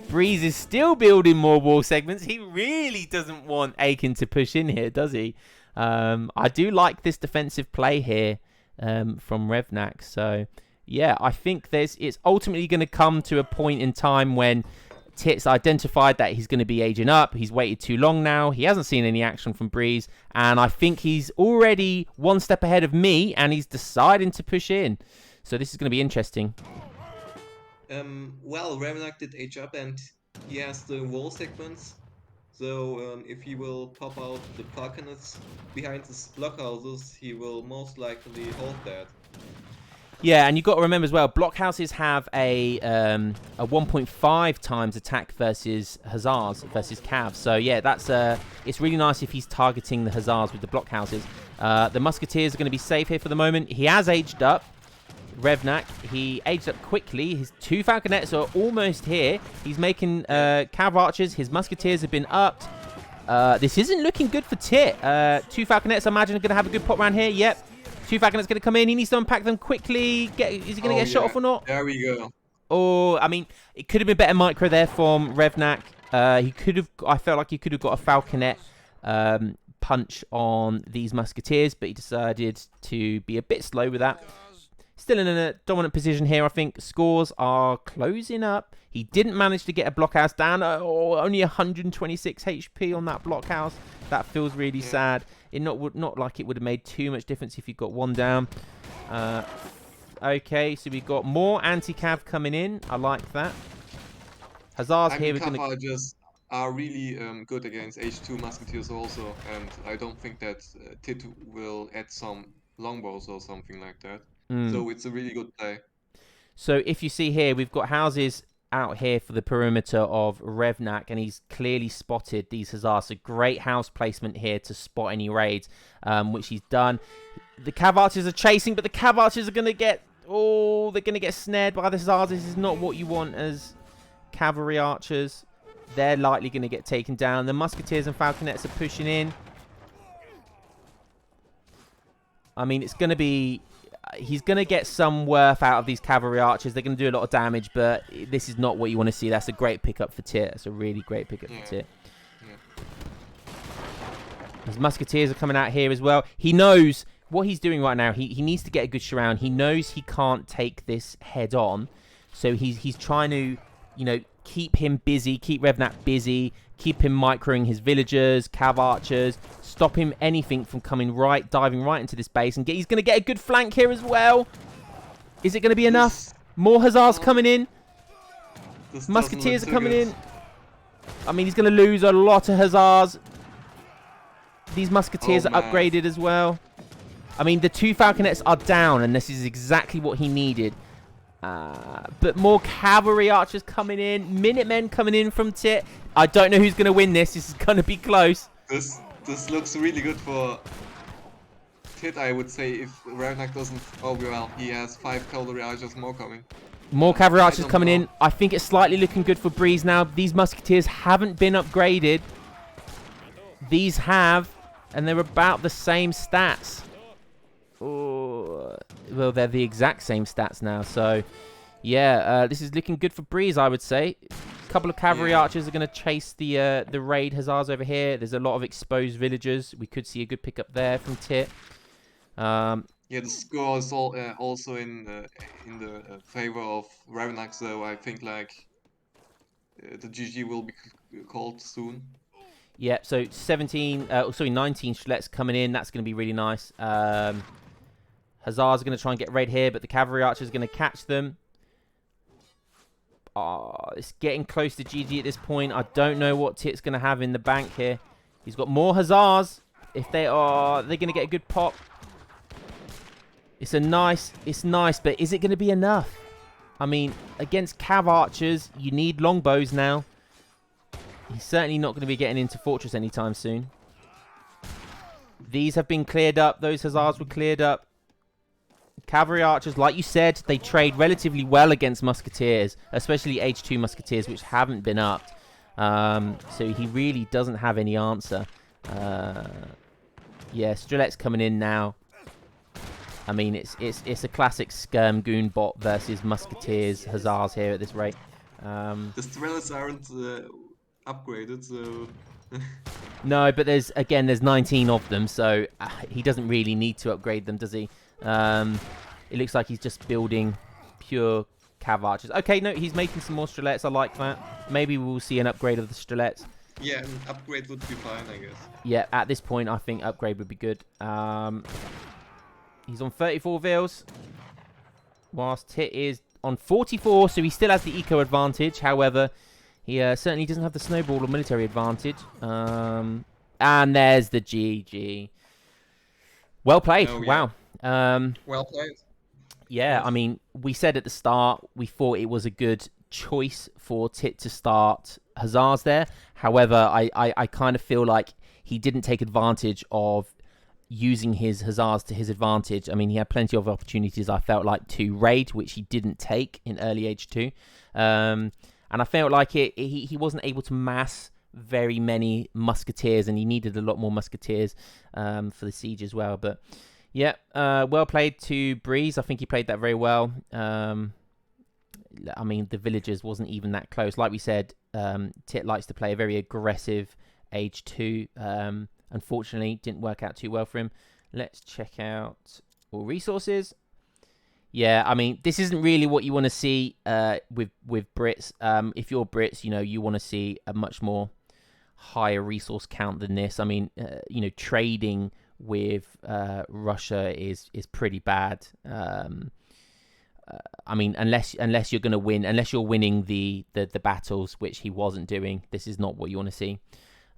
Breeze is still building more wall segments. He really doesn't want Aykin to push in here, does he? I do like this defensive play here from Revnak. So, yeah, I think it's ultimately going to come to a point in time when Tit's identified that he's going to be aging up. He's waited too long now. He hasn't seen any action from Breeze. And I think he's already one step ahead of me, and he's deciding to push in. So this is going to be interesting. Well, Revnak did age up, and he has the wall segments. So if he will pop out the Falconets behind his blockhouses, he will most likely hold that. Yeah, and you've got to remember as well, blockhouses have a 1.5 times attack versus hussars versus cav. So yeah, it's really nice if he's targeting the hussars with the blockhouses. The musketeers are going to be safe here for the moment. He has aged up. Revnak, he aged up quickly. His 2 falconets are almost here. He's making cav archers. His musketeers have been upped. This isn't looking good for Tit. 2 falconets, I imagine, are going to have a good pop round here. Yep. 2 falconets going to come in. He needs to unpack them quickly. Is he going to get shot off or not? There we go. Oh, I mean, it could have been better micro there from Revnak. I felt like he could have got a falconet punch on these musketeers, but he decided to be a bit slow with that. Still in a dominant position here, I think. Scores are closing up. He didn't manage to get a blockhouse down. Only 126 HP on that blockhouse. That feels really sad. It not like it would have made too much difference if you got 1 down. Okay, so we've got more anti-cav coming in. I like that. Hussars I here, mean, we're going to... Cavalgers are really good against H2 musketeers also, and I don't think that Tit will add some longbows or something like that. So it's a really good play. So if you see here, we've got houses out here for the perimeter of Revnak, and he's clearly spotted these Hussars. So great house placement here to spot any raids, which he's done. The Cav Archers are chasing, but the Cav Archers are going to get... Oh, they're going to get snared by the Hussars. This is not what you want as cavalry archers. They're likely going to get taken down. The Musketeers and Falconets are pushing in. I mean, it's going to be... He's going to get some worth out of these cavalry archers. They're going to do a lot of damage, but this is not what you want to see. That's a great pickup for Tit. That's a really great pickup for Tit. His musketeers are coming out here as well. He knows what he's doing right now. He needs to get a good surround. He knows he can't take this head on. So he's trying to, you know, keep him busy, keep Revnak busy, keep him microing his villagers, cav archers, stop him anything from coming right, diving right into this base. And he's going to get a good flank here as well. Is it going to be enough? More Hussars coming in. Musketeers are coming in. I mean, he's going to lose a lot of Hussars. These Musketeers are upgraded as well. I mean, the 2 Falconets are down, and this is exactly what he needed. But more cavalry archers coming in. Minutemen coming in from Tit. I don't know who's going to win this. This is going to be close. This looks really good for Tit, I would say, if Revnak doesn't... Oh, well, he has 5 cavalry archers more coming. More cavalry archers coming in. I think it's slightly looking good for Breeze now. These Musketeers haven't been upgraded. These have, and they're about the same stats. Oh, well, they're the exact same stats now. So, yeah, this is looking good for Breeze, I would say. A couple of cavalry archers are going to chase the raid Hussars over here. There's a lot of exposed villagers. We could see a good pickup there from Tit. Yeah, the score is also in the favor of Revnak, so I think like the GG will be called soon. Yeah, so 19 Shlets coming in. That's going to be really nice. Hussars are going to try and get raid here, but the cavalry archers are going to catch them. Oh, it's getting close to GG at this point. I don't know what Tit's going to have in the bank here. He's got more Hussars. If they are, they're going to get a good pop. It's nice, but is it going to be enough? I mean, against cav archers, you need longbows now. He's certainly not going to be getting into Fortress anytime soon. These have been cleared up. Those Hussars were cleared up. Cavalry archers, like you said, they trade relatively well against Musketeers, especially H2 Musketeers, which haven't been upped. So he really doesn't have any answer. Yeah, Strelets coming in now. I mean, it's a classic Skirm Goon bot versus Musketeers, Hussars here at this rate. The Strelets aren't upgraded, so... No, but there's 19 of them, so he doesn't really need to upgrade them, does he? It looks like he's just building pure cav archers. Okay, no, he's making some more Strelets. I like that. Maybe we'll see an upgrade of the Strelets. Yeah, an upgrade would be fine, I guess. Yeah, at this point, I think upgrade would be good. He's on 34 vils, whilst Tit is on 44, so he still has the eco advantage. However, he certainly doesn't have the snowball or military advantage. And there's the GG. Well played. Oh, yeah. Wow. Well played. Yeah, I mean, we said at the start, we thought it was a good choice for Tit to start Hussars there. However, I kind of feel like he didn't take advantage of using his Hussars to his advantage. I mean, he had plenty of opportunities, I felt like, to raid, which he didn't take in early H2. And I felt like he wasn't able to mass very many Musketeers, and he needed a lot more Musketeers for the siege as well. But yeah, well played to Breeze. I think he played that very well. I mean, the villagers wasn't even that close. Like we said, Tit likes to play a very aggressive H2. Unfortunately, didn't work out too well for him. Let's check out all resources. Yeah, I mean, this isn't really what you want to see with Brits. If you're Brits, you know, you want to see a much more higher resource count than this. I mean, you know, trading with Russia is pretty bad. I mean, unless you're going to win, unless you're winning the battles, which he wasn't doing, this is not what you want to see.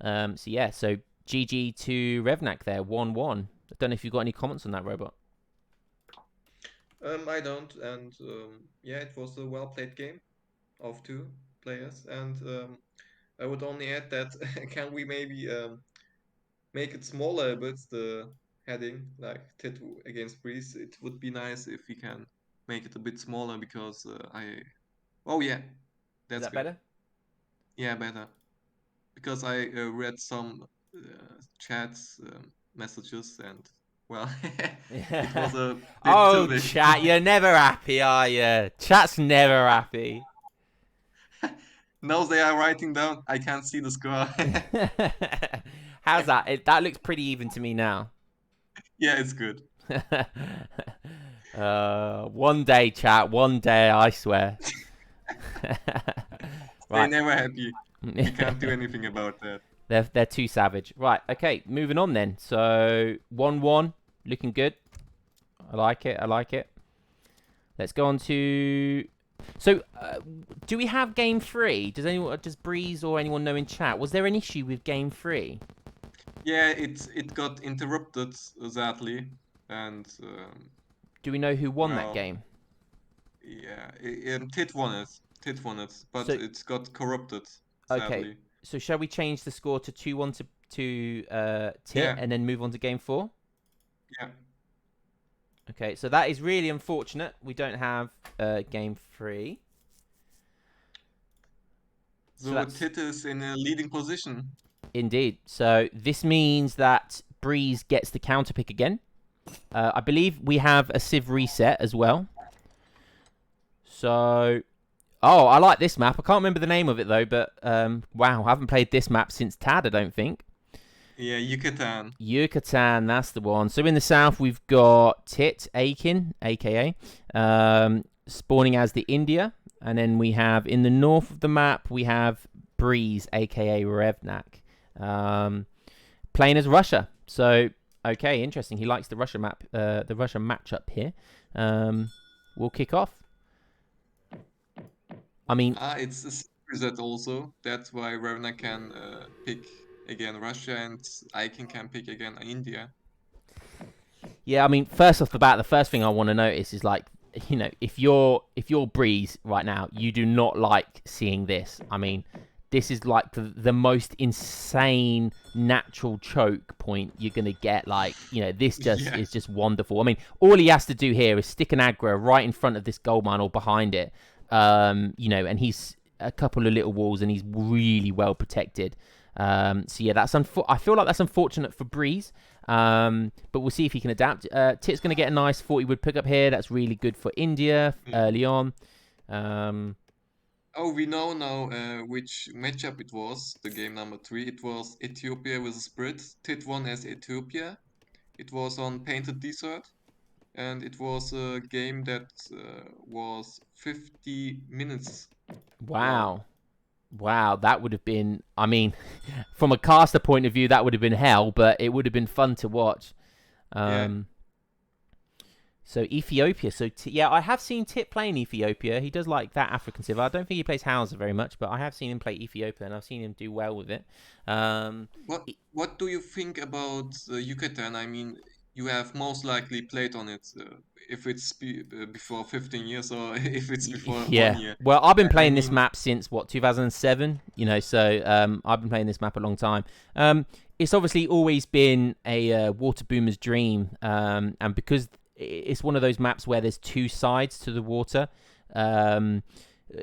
So yeah, so GG to Revnak there, 1-1. I don't know if you've got any comments on that, Robot. I don't, and yeah, it was a well-played game of two players, and I would only add that can we maybe make it smaller a bit, the heading, like Tit against Breeze? It would be nice if we can make it a bit smaller because Oh yeah, Is that's that good. better? Yeah, better. Because I read some chats, messages, and well, it was a Oh, bit. chat, you're never happy, are you? Chat's never happy. Now they are writing down. I can't see the score. How's that? That looks pretty even to me now. Yeah, it's good. One day, chat. One day, I swear. They're never happy. We can't do anything about that. They're too savage. Right. Okay. Moving on then. So 1-1, looking good. I like it. I like it. Let's go on to. So, do we have game 3? Does Breeze or anyone know in chat? Was there an issue with game 3? Yeah, it got interrupted sadly, and do we know who won that game? Yeah, Tit won it. Tit won it, but it's got corrupted. Sadly. Okay, so shall we change the score to 2-1 to Tit and then move on to game 4? Yeah. Okay, so that is really unfortunate. We don't have game 3. So Tit is in a leading position. Indeed. So this means that Breeze gets the counter pick again. I believe we have a Civ reset as well. So, I like this map. I can't remember the name of it though, but wow, I haven't played this map since Tad, I don't think. Yeah, Yucatan. Yucatan, that's the one. So in the south, we've got Tit, Aykin, aka, spawning as the India. And then we have, in the north of the map, we have Breeze, aka Revnak, playing as Russia. So, okay, interesting. He likes the Russia map, the Russia matchup here. We'll kick off. I mean, it's a reset also. That's why Revnak can pick again Russia and Aykin can pick again India. Yeah, I mean, first off the bat, the first thing I want to notice is like, you know, if you're Breeze right now, you do not like seeing this. I mean, this is like the most insane natural choke point you're gonna get. Like, you know, this just is just wonderful. I mean, all he has to do here is stick an aggro right in front of this gold mine or behind it. You know, and he's a couple of little walls and he's really well protected. So yeah, I feel like that's unfortunate for Breeze. But we'll see if he can adapt. Tit's going to get a nice 40 wood pick up here. That's really good for India early on. We know now which matchup it was, the game number 3. It was Ethiopia versus Brit. Tit won as Ethiopia. It was on Painted Desert. And it was a game that was 50 minutes. Wow. Wow, that would have been, I mean, from a caster point of view, that would have been hell, but it would have been fun to watch. So Ethiopia. So yeah, I have seen Tit playing Ethiopia. He does like that African Civ. I don't think he plays Hausa very much, but I have seen him play Ethiopia, and I've seen him do well with it. What do you think about Yucatan? I mean, you have most likely played on it if it's before 15 years or if it's before 1 year. Well, I've been playing this map since, 2007? You know, so I've been playing this map a long time. It's obviously always been a water boomer's dream, and because it's one of those maps where there's two sides to the water,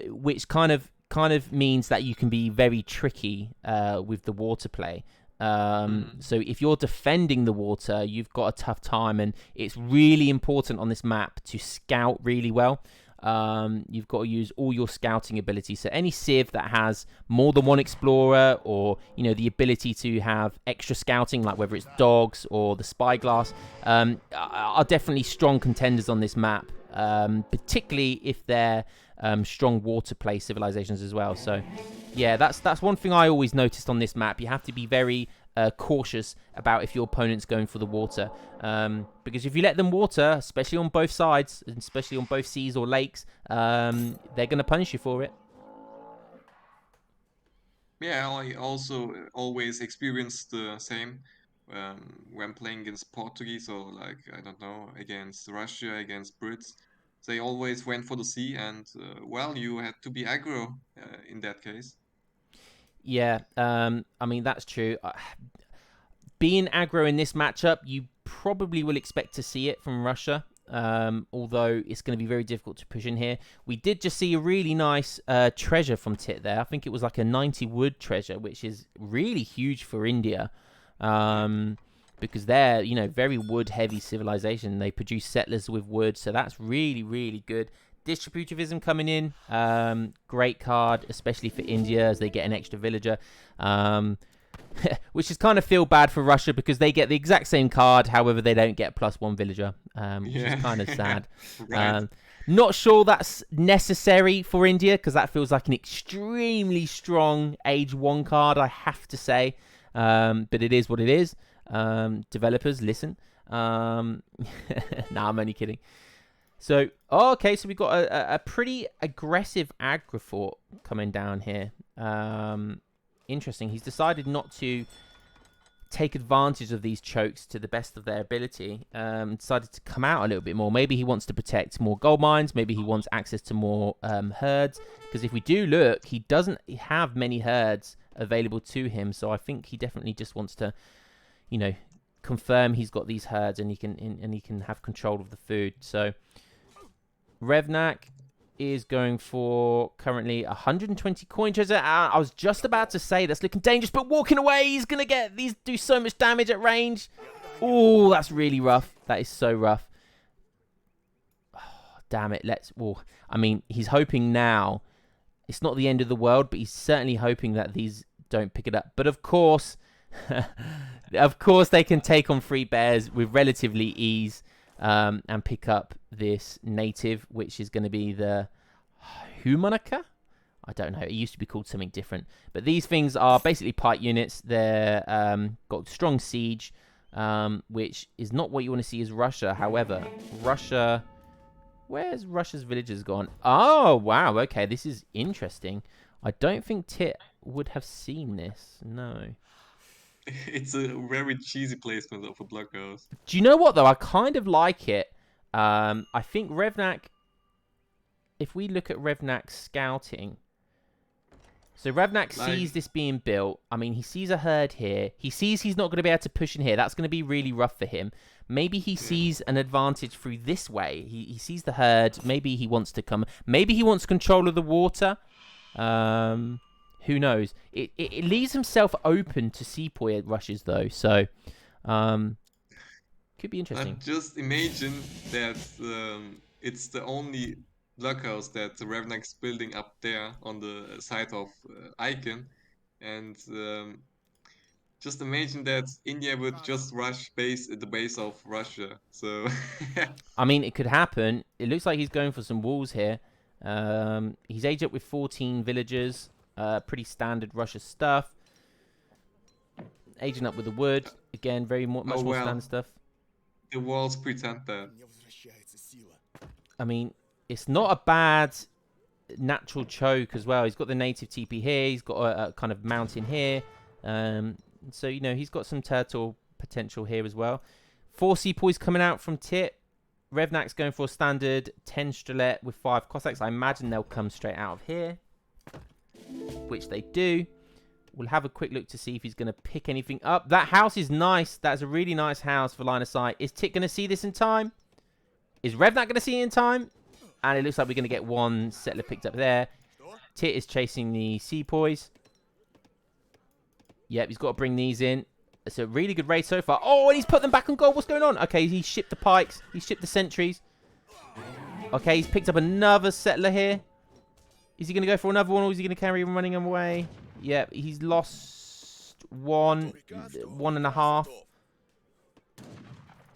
which kind of means that you can be very tricky with the water play. So if you're defending the water, you've got a tough time, and it's really important on this map to scout really well. You've got to use all your scouting ability. So any Civ that has more than one explorer, or you know, the ability to have extra scouting, like whether it's dogs or the spyglass, are definitely strong contenders on this map. Particularly if they're strong water play civilizations as well. So yeah, that's one thing I always noticed on this map. You have to be very cautious about if your opponent's going for the water. Because if you let them water, especially on both sides, and especially on both seas or lakes, they're going to punish you for it. Yeah, I also always experienced the same when playing against Portuguese or like, I don't know, against Russia, against Brits. They always went for the sea, and well, you had to be aggro in that case. Yeah, I mean, that's true. Being aggro in this matchup, you probably will expect to see it from Russia. Although it's going to be very difficult to push in here. We did just see a really nice treasure from Tit there. I think it was like a 90 wood treasure, which is really huge for India. Because they're, very wood-heavy civilization. They produce settlers with wood, so that's really, really good. Distributivism coming in. Great card, especially for India, as they get an extra villager. Which is kind of feel bad for Russia because they get the exact same card, however they don't get +1 villager, which is kind of sad. Right. Not sure that's necessary for India because that feels like an extremely strong Age 1 card, I have to say. But it is what it is. Developers, listen. Nah, I'm only kidding. So, okay, so we've got a pretty aggressive aggro fort coming down here. Interesting. He's decided not to take advantage of these chokes to the best of their ability. Decided to come out a little bit more. Maybe he wants to protect more gold mines. Maybe he wants access to more herds. Because if we do look, he doesn't have many herds available to him. So I think he definitely just wants to, confirm he's got these herds and he can have control of the food. So Revnak is going for currently 120 coin treasure. I was just about to say that's looking dangerous, but walking away, he's going to get these, do so much damage at range. Oh, that's really rough. That is so rough. Oh, damn it. I mean, he's hoping now. It's not the end of the world, but he's certainly hoping that these don't pick it up. But of course, they can take on 3 bears with relatively ease. And pick up this native, which is going to be the Humanica? I don't know. It used to be called something different. But these things are basically pike units. They're got strong siege, which is not what you want to see as Russia. However, Russia... Where's Russia's villagers gone? Oh, wow. Okay, this is interesting. I don't think Tit would have seen this. No. It's a very cheesy placement of a blockhouse. Do you know what, though? I kind of like it. I think Revnak... If we look at Revnak's scouting... So Revnak sees this being built. I mean, he sees a herd here. He sees he's not going to be able to push in here. That's going to be really rough for him. Maybe he sees an advantage through this way. He sees the herd. Maybe he wants to come... Maybe he wants control of the water. Who knows? It leaves himself open to sepoy rushes, though. So, could be interesting. Just imagine that it's the only blockhouse that the Revnak's building up there on the side of Aykin. And just imagine that India would just rush at the base of Russia. So, I mean, it could happen. It looks like he's going for some walls here. He's aged up with 14 villagers. Pretty standard Russia stuff. Aging up with the wood. Again, much more standard stuff. The walls pretend that. I mean, it's not a bad natural choke as well. He's got the native TP here. He's got a kind of mountain here. So, he's got some turtle potential here as well. 4 sepoys coming out from Tit. Revnak's going for a standard 10 Strelet with 5 Cossacks. I imagine they'll come straight out of here, which they do. We'll have a quick look to see if he's going to pick anything up. That house is nice. That's a really nice house for line of sight. Is Tit going to see this in time? Is Revnak going to see it in time? And it looks like we're going to get 1 settler picked up there. Tit is chasing the sepoys. Yep, he's got to bring these in. It's a really good raid so far. Oh, and he's put them back on gold. What's going on? Okay, he's shipped the pikes. He's shipped the sentries. Okay, he's picked up another settler here. Is he going to go for another one, or is he going to carry him running away? Yeah, he's lost 1.5.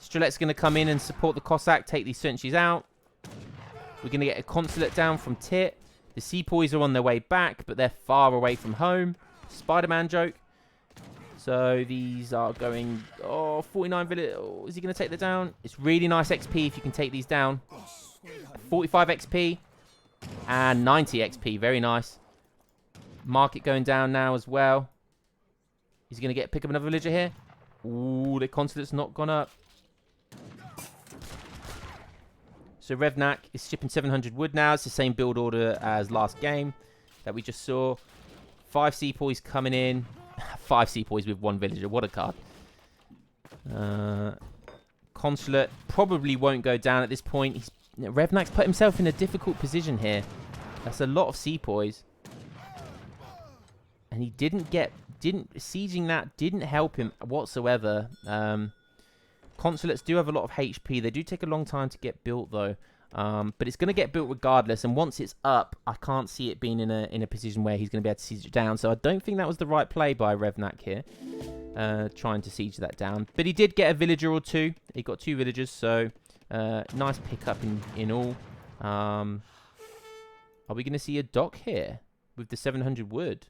Strelet's going to come in and support the Cossack, take these sentries out. We're going to get a consulate down from Tit. The sepoys are on their way back, but they're far away from home. Spider-Man joke. So these are going... Oh, 49 village. Oh, is he going to take that down? It's really nice XP if you can take these down. 45 XP and 90 XP. Very nice. Market going down now as well. Is he going to pick up another villager here? Ooh, the consulate's not gone up. So Revnak is shipping 700 wood now. It's the same build order as last game that we just saw. 5 sepoys coming in. 5 sepoys with 1 villager. What a card. Consulate probably won't go down at this point. Revnak's put himself in a difficult position here. That's a lot of sepoys. And he sieging that didn't help him whatsoever. Consulates do have a lot of HP. They do take a long time to get built though. But it's going to get built regardless. And once it's up, I can't see it being in a position where he's going to be able to siege it down. So I don't think that was the right play by Revnak here. Trying to siege that down. But he did get a villager or 2. He got 2 villagers. So nice pickup in all. Are we going to see a dock here with the 700 wood?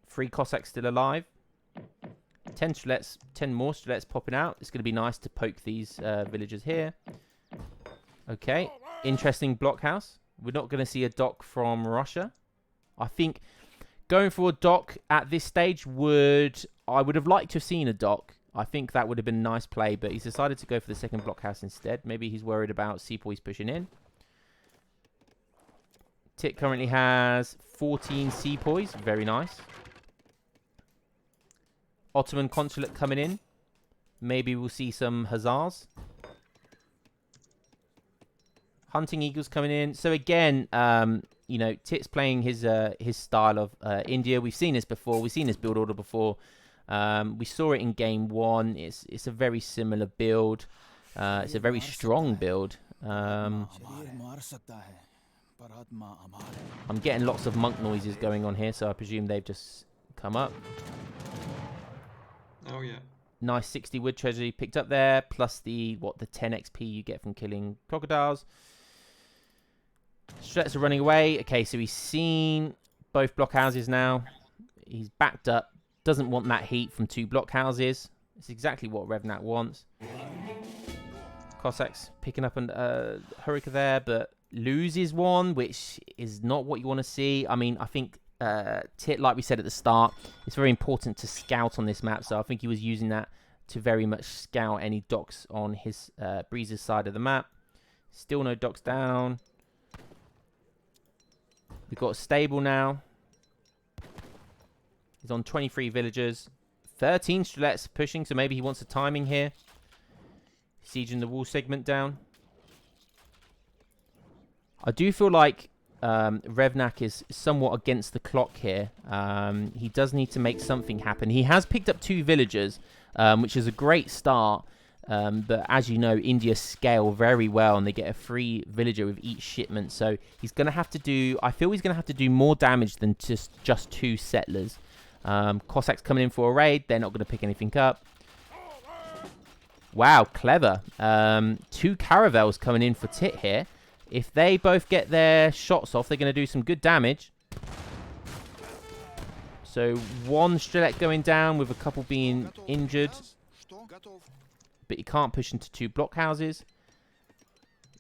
Three Cossacks still alive. 10 Strelets, 10 more Strelets popping out. It's going to be nice to poke these villagers here. Okay, interesting blockhouse. We're not going to see a dock from Russia. I think going for a dock at this stage I would have liked to have seen a dock. I think that would have been a nice play, but he's decided to go for the second blockhouse instead. Maybe he's worried about sepoys pushing in. Tit currently has 14 sepoys. Very nice. Ottoman consulate coming in. Maybe we'll see some hussars. Hunting eagles coming in. So again, you know, Tit's playing his style of India. We've seen this before. We've seen this build order before. We saw it in game 1. It's a very similar build. It's a very strong build. I'm getting lots of monk noises going on here, so I presume they've just come up. Oh yeah. Nice 60 wood treasury picked up there, plus the 10 XP you get from killing crocodiles. Strets are running away. Okay, so he's seen both blockhouses now. He's backed up. Doesn't want that heat from 2 blockhouses. It's exactly what Revnak wants. Cossacks picking up a Hurricane there, but loses one, which is not what you want to see. I mean, I think Tit, like we said at the start, it's very important to scout on this map, so I think he was using that to very much scout any docks on his Breeze's side of the map. Still no docks down. We've got a stable now. He's on 23 villagers. 13 Strelets pushing, so maybe he wants a timing here. Sieging the wall segment down. I do feel like Revnak is somewhat against the clock here. He does need to make something happen. He has picked up 2 villagers, which is a great start. But as you know, India scale very well, and they get a free villager with each shipment. So he's going to have to do... I feel he's going to have to do more damage than just 2 settlers. Cossacks coming in for a raid. They're not going to pick anything up. Wow, clever. 2 caravels coming in for Tit here. If they both get their shots off, they're going to do some good damage. So 1 Strelet going down with a couple being injured. But he can't push into 2 blockhouses.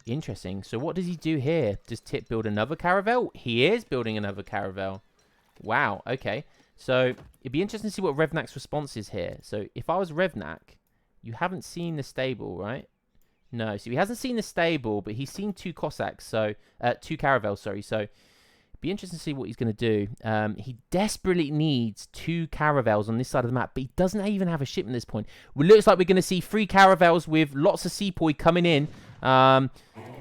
Interesting. So what does he do here? Does Tit build another caravel? He is building another caravel. Wow, okay. So it'd be interesting to see what Revnak's response is here. So if I was Revnak, you haven't seen the stable, right? No, so he hasn't seen the stable, but he's seen 2 Cossacks, so 2 caravels, sorry. So it'd be interesting to see what he's going to do. He desperately needs 2 caravels on this side of the map, but he doesn't even have a ship at this point. Well, looks like we're going to see 3 caravels with lots of sepoy coming in.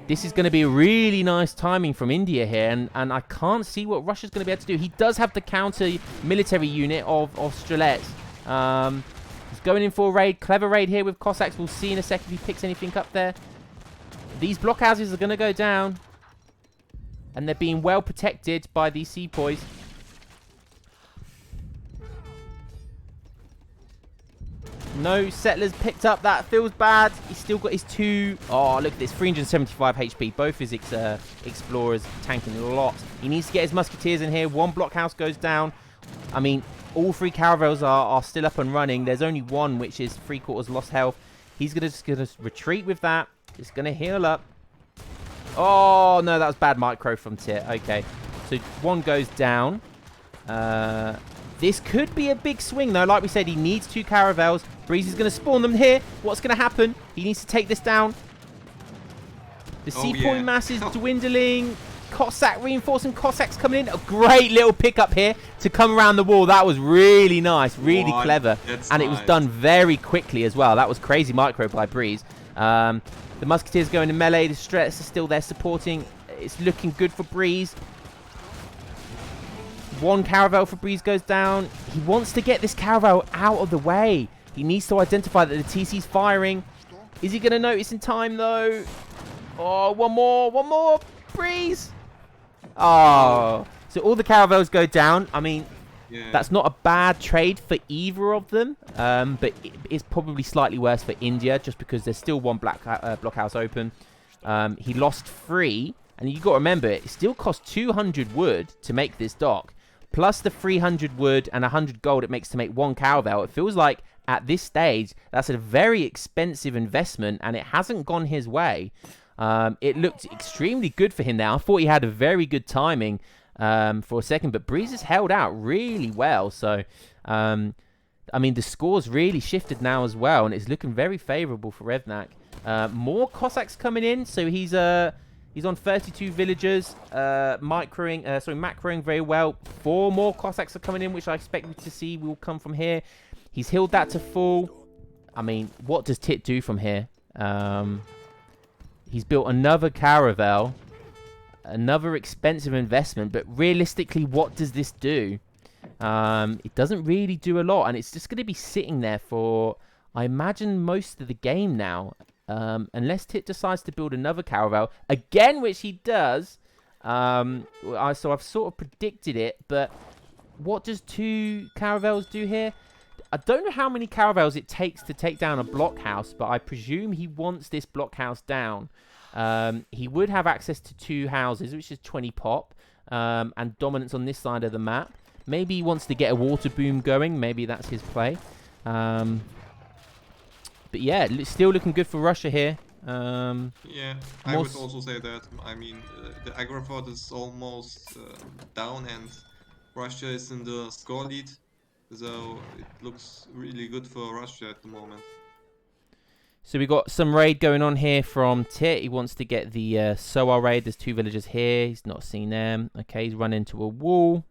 This is going to be a really nice timing from India here, and I can't see what Russia's going to be able to do. He does have the counter military unit of Strelets. He's going in for a raid. Clever raid here with Cossacks. We'll see in a second if he picks anything up there. These blockhouses are going to go down. And they're being well protected by these sepoys. No settlers picked up. That feels bad. He's still got his 2... Oh, look at this. 375 HP. Both his explorers tanking a lot. He needs to get his musketeers in here. 1 blockhouse goes down. I mean, all 3 caravels are still up and running. There's only 1 which is 3/4 lost health. He's just going to retreat with that. Just going to heal up. Oh, no, that was bad micro from Tit. Okay. So 1 goes down. This could be a big swing, though. Like we said, he needs 2 caravels. Breeze is going to spawn them here. What's going to happen? He needs to take this down. The seapoint mass is dwindling. Cossack reinforcing. Cossacks coming in. A great little pickup here to come around the wall. That was really nice. Really clever. And it was done very quickly as well. That was crazy micro by Breeze. The musketeers going in melee. The Strats are still there supporting. It's looking good for Breeze. 1 caravel for Breeze goes down. He wants to get this caravel out of the way. He needs to identify that the TC's firing. Is he going to notice in time, though? Oh, 1 more. 1 more. Breeze. Oh. So all the caravels go down. I mean, that's not a bad trade for either of them. But it's probably slightly worse for India just because there's still 1 blockhouse open. He lost 3. And you've got to remember, it still costs 200 wood to make this dock. Plus the 300 wood and 100 gold it makes to make 1 caravel. It feels like at this stage, that's a very expensive investment, and it hasn't gone his way. It looked extremely good for him now. I thought he had a very good timing for a second, but Breeze has held out really well. So, I mean, the score's really shifted now as well, and it's looking very favourable for Revnak. More Cossacks coming in, so he's on 32 villagers, macroing very well. 4 more Cossacks are coming in, which I expect to see will come from here. He's healed that to full. I mean, what does Tit do from here? He's built another caravel. Another expensive investment, but realistically, what does this do? It doesn't really do a lot, and it's just going to be sitting there for, I imagine, most of the game now. Unless Tit decides to build another caravel again, which he does. So I've sort of predicted it, but what does 2 caravels do here? I don't know how many caravels it takes to take down a blockhouse, but I presume he wants this blockhouse down. He would have access to 2 houses, which is 20 pop, and dominance on this side of the map. Maybe he wants to get a water boom going. Maybe that's his play. But yeah, still looking good for Russia here. Yeah, I would also say that. I mean, the aggro fort is almost down, and Russia is in the score lead. So it looks really good for Russia at the moment. So we got some raid going on here from Tit. He wants to get the Soar raid. There's 2 villagers here. He's not seen them. Okay, he's run into a wall.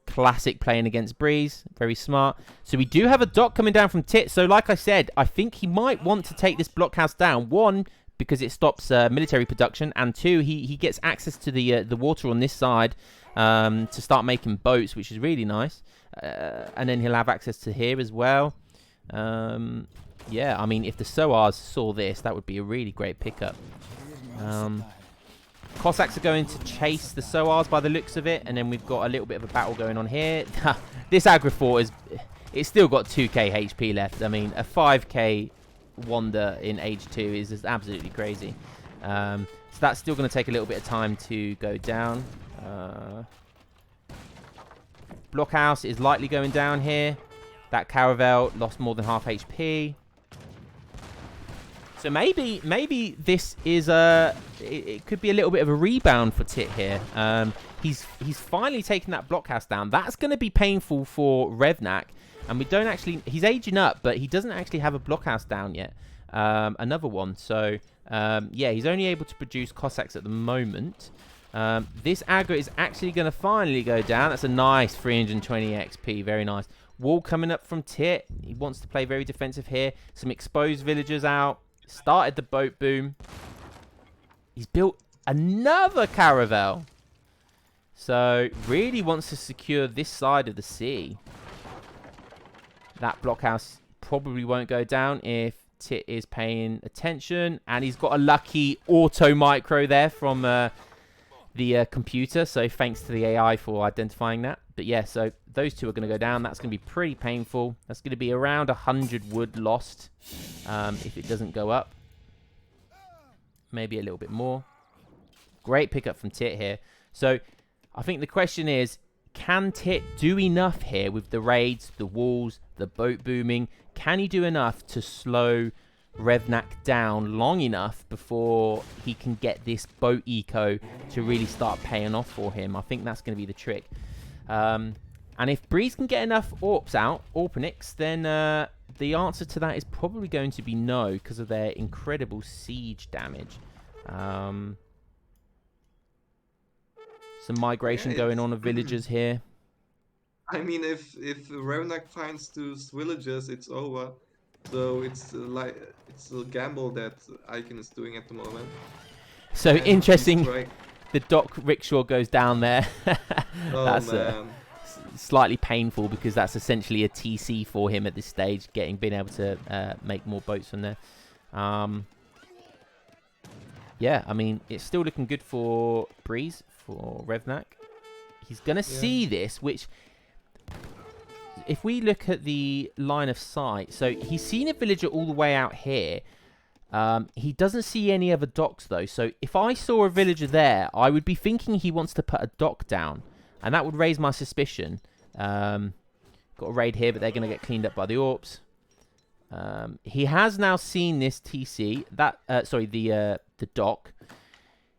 Classic playing against Breeze. Very smart. So we do have a dock coming down from Tit. So like I said, I think he might want to take this blockhouse down. 1, because it stops military production. And 2, he gets access to the water on this side to start making boats, which is really nice. And then he'll have access to here as well. Yeah, I mean, if the Soars saw this, that would be a really great pickup. Cossacks are going to chase the Soars by the looks of it, and then we've got a little bit of a battle going on here. This aggro fort it's still got 2k HP left. I mean, a 5k wonder in age 2 is just absolutely crazy. So that's still going to take a little bit of time to go down. Blockhouse is likely going down here. That caravel lost more than half HP. So maybe this is it could be a little bit of a rebound for Tit here. He's finally taken that blockhouse down. That's going to be painful for Revnak, and we don't actually. He's aging up, but he doesn't actually have a blockhouse down yet. Another one. So yeah, he's only able to produce Cossacks at the moment. This aggro is actually going to finally go down. That's a nice 320 XP. Very nice. Wall coming up from Tit. He wants to play very defensive here. Some exposed villagers out. Started the boat boom. He's built another caravel. So really wants to secure this side of the sea. That blockhouse probably won't go down if Tit is paying attention. And he's got a lucky auto micro there from the computer, so thanks to the AI for identifying that. But yeah, so those two are going to go down. That's going to be pretty painful. That's going to be around 100 wood lost if it doesn't go up. Maybe a little bit more. Great pickup from Tit here. So I think the question is, can Tit do enough here with the raids, the walls, the boat booming? Can he do enough to slow Revnak down long enough before he can get this boat eco to really start paying off for him? I think that's going to be the trick. And if Breeze can get enough AWPs out, AWPniks, then the answer to that is probably going to be no, because of their incredible siege damage. Some migration going on of villagers here. I mean, if Revnak finds those villagers, it's over. So it's it's a gamble that Aykin is doing at the moment. So And interesting. he's The dock rickshaw goes down there. Oh That's man. slightly painful because that's essentially a TC for him at this stage, being able to make more boats from there. Yeah, I mean, it's still looking good for Breeze, for Revnak. He's going to see this, which, if we look at the line of sight, so he's seen a villager all the way out here. He doesn't see any other docks, though. So if I saw a villager there, I would be thinking he wants to put a dock down. And that would raise my suspicion. Got a raid here, but they're going to get cleaned up by the AWPs. He has now seen this TC. The dock.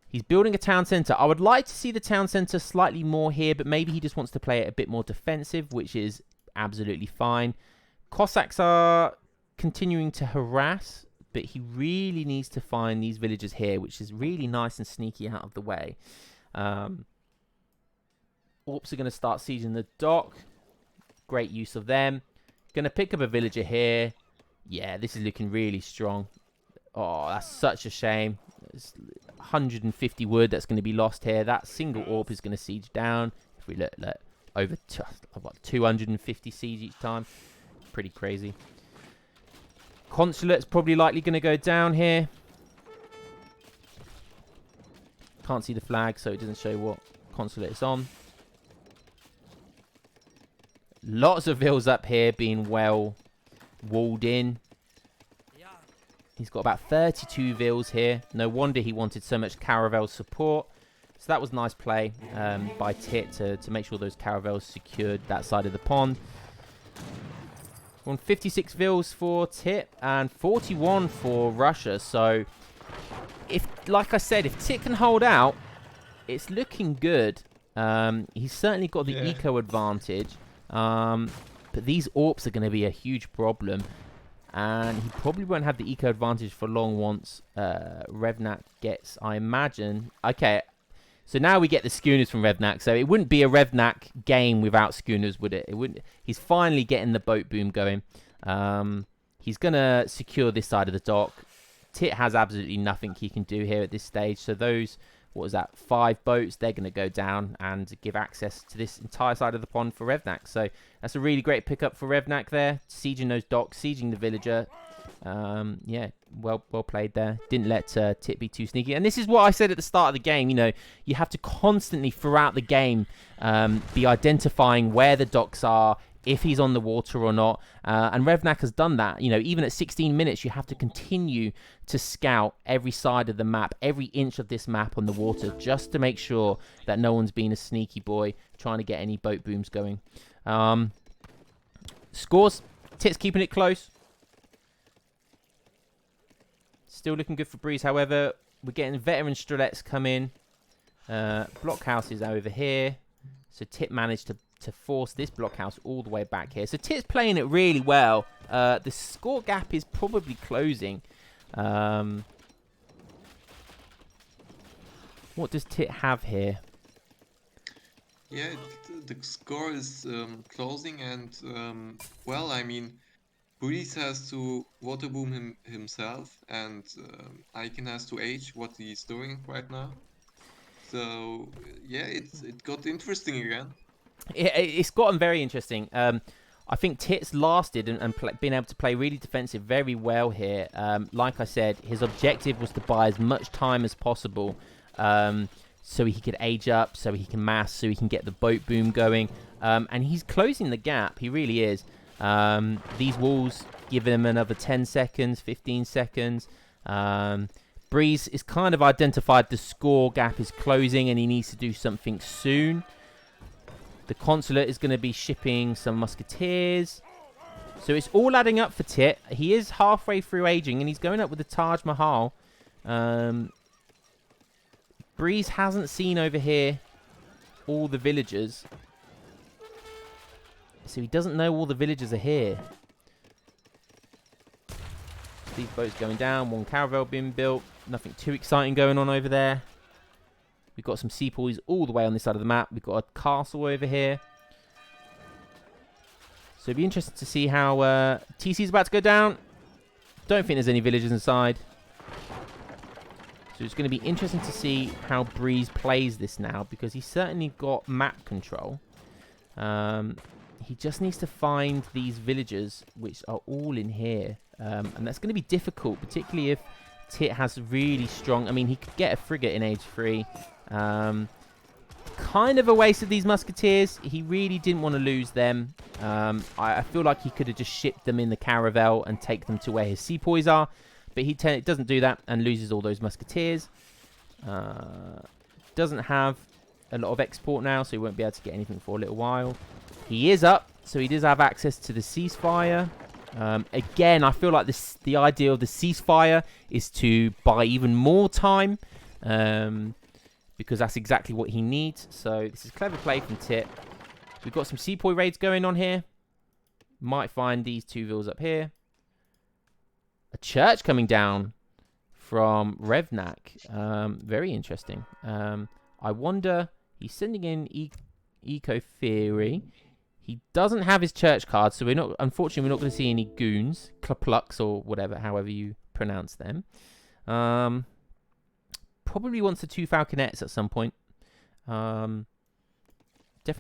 He's building a town centre. I would like to see the town centre slightly more here, but maybe he just wants to play it a bit more defensive, which is absolutely fine. Cossacks are continuing to harass, but he really needs to find these villagers here, which is really nice and sneaky out of the way. AWPs are going to start sieging the dock. Great use of them. Going to pick up a villager here. Yeah, this is looking really strong. Oh, that's such a shame. It's 150 wood that's going to be lost here. That single AWP is going to siege down. If we look over 250 siege each time. Pretty crazy. Consulate's probably likely going to go down here. Can't see the flag, so it doesn't show what consulate it's on. Lots of vills up here being well walled in. He's got about 32 vills here. No wonder he wanted so much caravel support. So that was nice play by Tit to make sure those caravels secured that side of the pond. On 56 vills for Tit and 41 for Russia. So, like I said, if Tit can hold out, it's looking good. He's certainly got the eco advantage. But these AWPs are going to be a huge problem. And he probably won't have the eco advantage for long once Revnak gets, I imagine. Okay, so now we get the schooners from Revnak. So it wouldn't be a Revnak game without schooners, would it? It wouldn't. He's finally getting the boat boom going. He's going to secure this side of the dock. Tit has absolutely nothing he can do here at this stage. So those, what was that, 5 boats, they're going to go down and give access to this entire side of the pond for Revnak. So that's a really great pickup for Revnak there. Sieging those docks, sieging the villager. Yeah, well played there. Didn't let Tit be too sneaky. And this is what I said at the start of the game. You know, you have to constantly throughout the game be identifying where the docks are, if he's on the water or not. And Revnak has done that. You know, even at 16 minutes, you have to continue to scout every side of the map, every inch of this map on the water, just to make sure that no one's being a sneaky boy trying to get any boat booms going. Scores. Tit's keeping it close. Still looking good for Breeze. However, we're getting veteran Strelets come in. Blockhouse is over here. So Tit managed to force this blockhouse all the way back here. So Tit's playing it really well. The score gap is probably closing. What does Tit have here? Yeah, the score is closing, and well, I mean, Breeze has to water boom himself, and Aykin has to H what he's doing right now. So yeah, it got interesting again. It's gotten very interesting. I think Tit's lasted and been able to play really defensive very well here. Like I said, his objective was to buy as much time as possible so he could age up, so he can mass, so he can get the boat boom going. And he's closing the gap. He really is. These walls give him another 10 seconds, 15 seconds. Breeze is kind of identified the score gap is closing and he needs to do something soon. The consulate is going to be shipping some musketeers. So it's all adding up for Tit. He is halfway through aging and he's going up with the Taj Mahal. Breeze hasn't seen over here all the villagers. So he doesn't know all the villagers are here. These boats going down. One caravel being built. Nothing too exciting going on over there. We've got some seapoys all the way on this side of the map. We've got a castle over here. So it'd be interesting to see how TC is about to go down. Don't think there's any villagers inside. So it's going to be interesting to see how Breeze plays this now, because he's certainly got map control. He just needs to find these villagers, which are all in here. And that's going to be difficult, particularly if Tit has really strong... I mean, he could get a frigate in age 3. Kind of a waste of these musketeers. He really didn't want to lose them. I feel like he could have just shipped them in the caravel and take them to where his seapoys are. But he doesn't do that and loses all those musketeers. Doesn't have a lot of export now, so he won't be able to get anything for a little while. He is up, so he does have access to the ceasefire. Again, I feel like the idea of the ceasefire is to buy even more time. Because that's exactly what he needs. So this is clever play from Tit. We've got some seapoy raids going on here. Might find these 2 villas up here. A church coming down from Revnak. Very interesting. I wonder... He's sending in Eco Theory. He doesn't have his church card, so unfortunately we're not going to see any goons. Kluplux or whatever, however you pronounce them. Probably wants the 2 falconets at some point. Definitely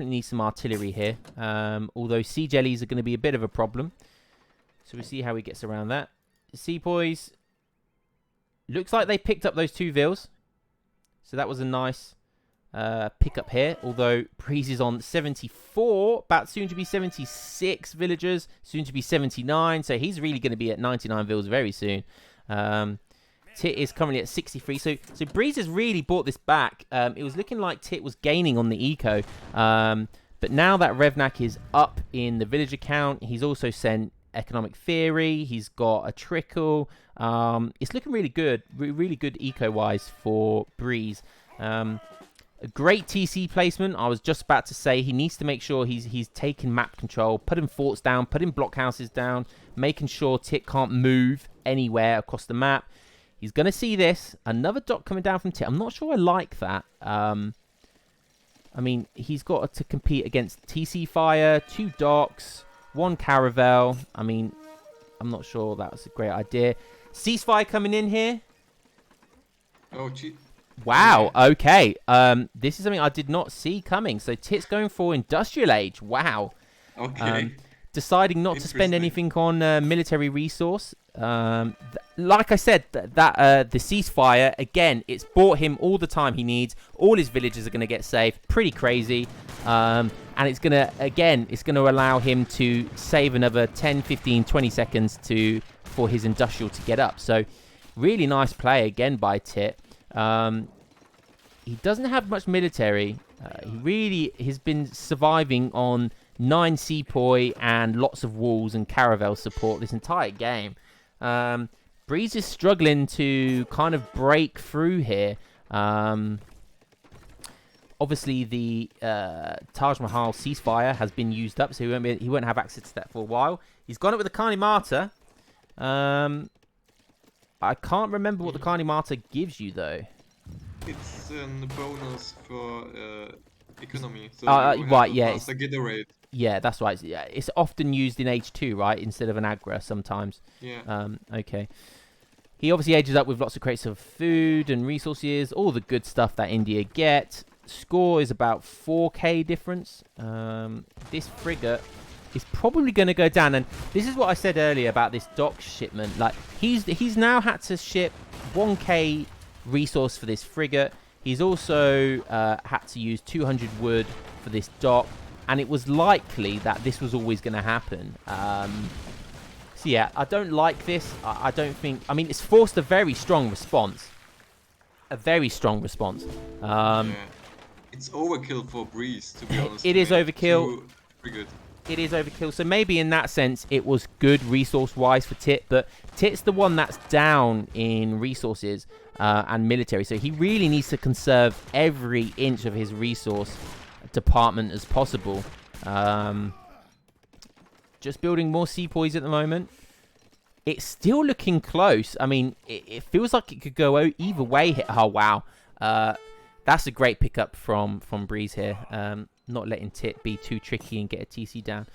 needs some artillery here. Although sea jellies are going to be a bit of a problem. So we'll see how he gets around that. Seapoys. Looks like they picked up those 2 vills. So that was a nice pick up here. Although Breeze is on 74. About soon to be 76 villagers. Soon to be 79. So he's really going to be at 99 vills very soon. Tit is currently at 63. So Breeze has really brought this back. It was looking like Tit was gaining on the eco. But now that Revnak is up in the villager count, he's also sent economic theory. He's got a trickle. It's looking really good. Really good eco-wise for Breeze. A great TC placement. I was just about to say he needs to make sure he's taking map control, putting forts down, putting blockhouses down, making sure Tit can't move anywhere across the map. He's going to see this. Another dock coming down from Tit. I'm not sure I like that. I mean, he's got to compete against TC Fire, 2 docks, 1 caravel. I mean, I'm not sure that was a great idea. Ceasefire coming in here. Oh, gee. Wow, okay. This is something I did not see coming. So Tit's going for industrial age. Wow. Okay. Deciding not to spend anything on military resource. Like I said, the ceasefire, again, it's bought him all the time he needs. All his villages are going to get saved. Pretty crazy. And it's going to allow him to save another 10, 15, 20 seconds for his industrial to get up. So really nice play again by Tit. He doesn't have much military. He really has been surviving on 9 seapoy and lots of walls and caravel support this entire game. Breeze is struggling to kind of break through here. Obviously, the Taj Mahal ceasefire has been used up, so he won't have access to that for a while. He's gone up with the Kani Mata. I can't remember what the Kani Mata gives you, though. It's a bonus for economy. So right, yeah. It's a get rate. Yeah, that's right. Yeah, it's often used in H2, right? Instead of an Agra sometimes. Yeah. Okay. He obviously ages up with lots of crates of food and resources, all the good stuff that India get. Score is about 4k difference. This frigate is probably going to go down. And this is what I said earlier about this dock shipment. Like, he's now had to ship 1k resource for this frigate. He's also had to use 200 wood for this dock, and it was likely that this was always going to happen. So yeah, I don't like this. I don't think... I mean, it's forced a very strong response. A very strong response. Yeah. It's overkill for Breeze, to be honest. It is overkill. Pretty good. It is overkill. So maybe in that sense, it was good resource-wise for Tit, but Tit's the one that's down in resources and military. So he really needs to conserve every inch of his resource department as possible. Just building more sepoys at the moment. It's still looking close. I mean, it feels like it could go either way. Oh, wow. That's a great pickup from Breeze here. Not letting Tit be too tricky and get a TC down.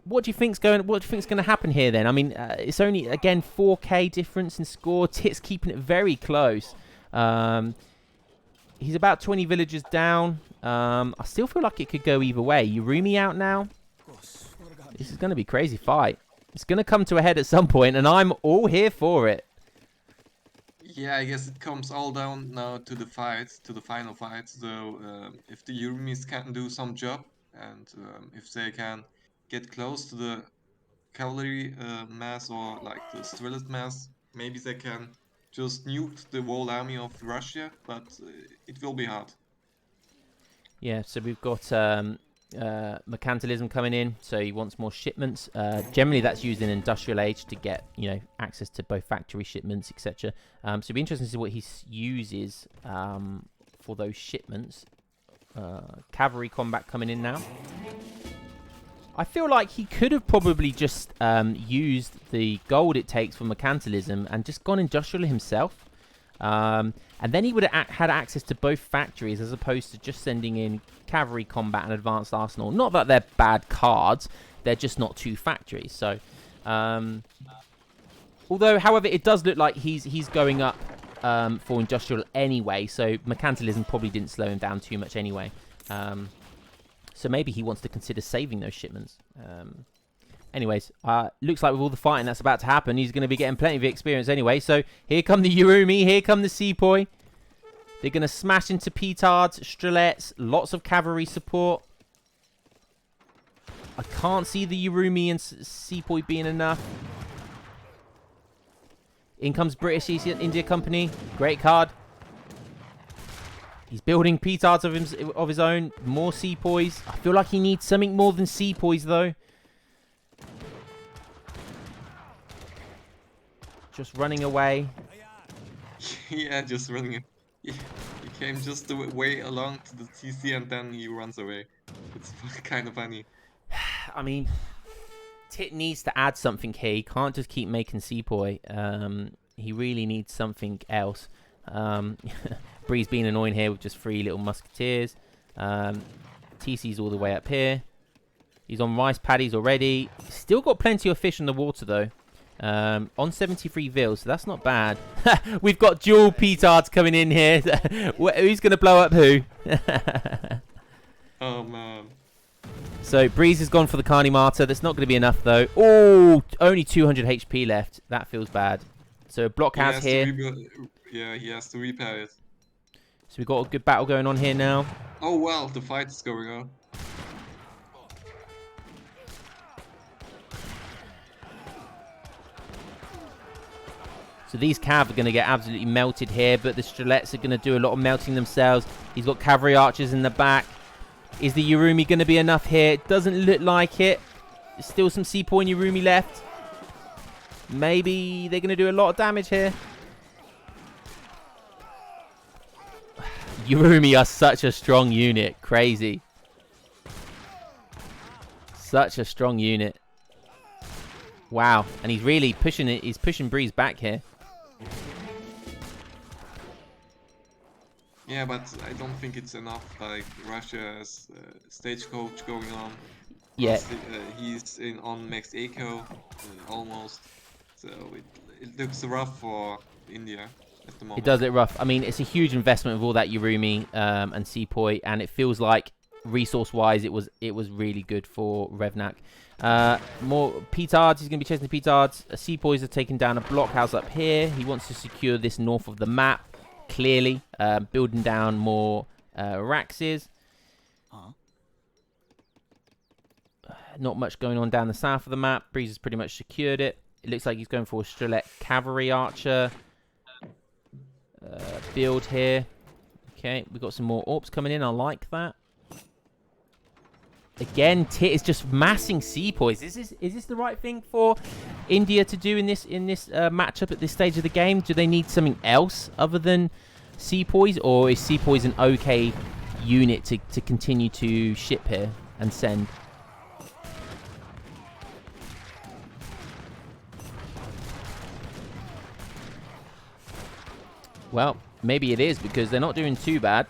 What do you think's going to happen here then? I mean, it's only again 4k difference in score. Tit's keeping it very close. He's about 20 villagers down. I still feel like it could go either way. Yurumi out now. This is going to be a crazy fight. It's going to come to a head at some point, and I'm all here for it. Yeah, I guess it comes all down now to the fight, to the final fight. So if the Yurumis can do some job, and if they can get close to the cavalry mass or like the Strelist mass, maybe they can just nuke the whole army of Russia, but it will be hard. Yeah, so we've got mercantilism coming in, so he wants more shipments. Generally, that's used in industrial age to get access to both factory shipments, etc. So it'll be interesting to see what he uses for those shipments. Cavalry combat coming in now. I feel like he could have probably just used the gold it takes for mercantilism and just gone industrial himself. And then he would have had access to both factories as opposed to just sending in cavalry combat and advanced arsenal. Not that they're bad cards, they're just not two factories. So, although, however, it does look like he's going up for industrial anyway. So mercantilism probably didn't slow him down too much anyway. So maybe he wants to consider saving those shipments. Anyways, looks like with all the fighting that's about to happen, he's going to be getting plenty of experience anyway. So here come the Yurumi, here come the Sepoy. They're going to smash into petards, strelets, lots of cavalry support. I can't see the Yurumi and Sepoy being enough. In comes British East India Company. Great card. He's building petards of his own. More Sepoys. I feel like he needs something more than Sepoys, though. Just running away. Yeah, just running. He came just the way along to the TC and then he runs away. It's kind of funny. I mean, Tit needs to add something here. He can't just keep making Sepoy. He really needs something else. Bree's being annoying here with just 3 little musketeers. TC's all the way up here. He's on rice paddies already. Still got plenty of fish in the water, though. On 73 vils, so that's not bad. We've got dual petards coming in here. Who's going to blow up who? Oh, man. So, Breeze has gone for the Carney Martyr. That's not going to be enough, though. Oh, only 200 HP left. That feels bad. So, blockhouse here. Yeah, he has to repair it. So, we've got a good battle going on here now. Oh, well, the fight is going on. So these cav are going to get absolutely melted here, but the Strelets are going to do a lot of melting themselves. He's got cavalry archers in the back. Is the Yurumi going to be enough here? It doesn't look like it. There's still some Sepoy and Yurumi left. Maybe they're going to do a lot of damage here. Yurumi are such a strong unit. Crazy. Such a strong unit. Wow. And he's really pushing it. He's pushing Breeze back here. Yeah, but I don't think it's enough. Like, Russia has stagecoach going on. Yeah. Plus, he's on max eco, almost. So it looks rough for India at the moment. It does look rough. I mean, it's a huge investment with all that Yurumi and Sepoy, and it feels like resource-wise, it was really good for Revnak. More petards. He's going to be chasing the petards. Sepoys are taking down a blockhouse up here. He wants to secure this north of the map. Clearly, building down more Raxes. Not much going on down the south of the map. Breeze has pretty much secured it. It looks like he's going for a Strelette Cavalry Archer build here. Okay, we've got some more AWPs coming in. I like that. Again, Tit is just massing sepoys. Is this the right thing for India to do in this matchup at this stage of the game? Do they need something else other than sepoys, or is sepoys an okay unit to continue to ship here and send? Well, maybe it is, because they're not doing too bad.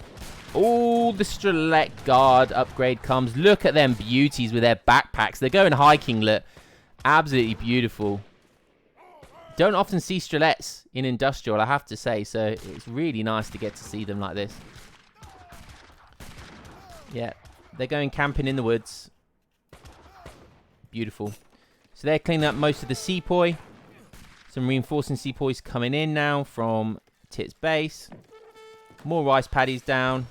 Oh, the Strelette Guard upgrade comes. Look at them beauties with their backpacks. They're going hiking, look. Absolutely beautiful. Don't often see Strelettes in Industrial, I have to say. So it's really nice to get to see them like this. Yeah, they're going camping in the woods. Beautiful. So they're cleaning up most of the sepoy. Some reinforcing sepoys coming in now from Tit's base. More rice paddies down.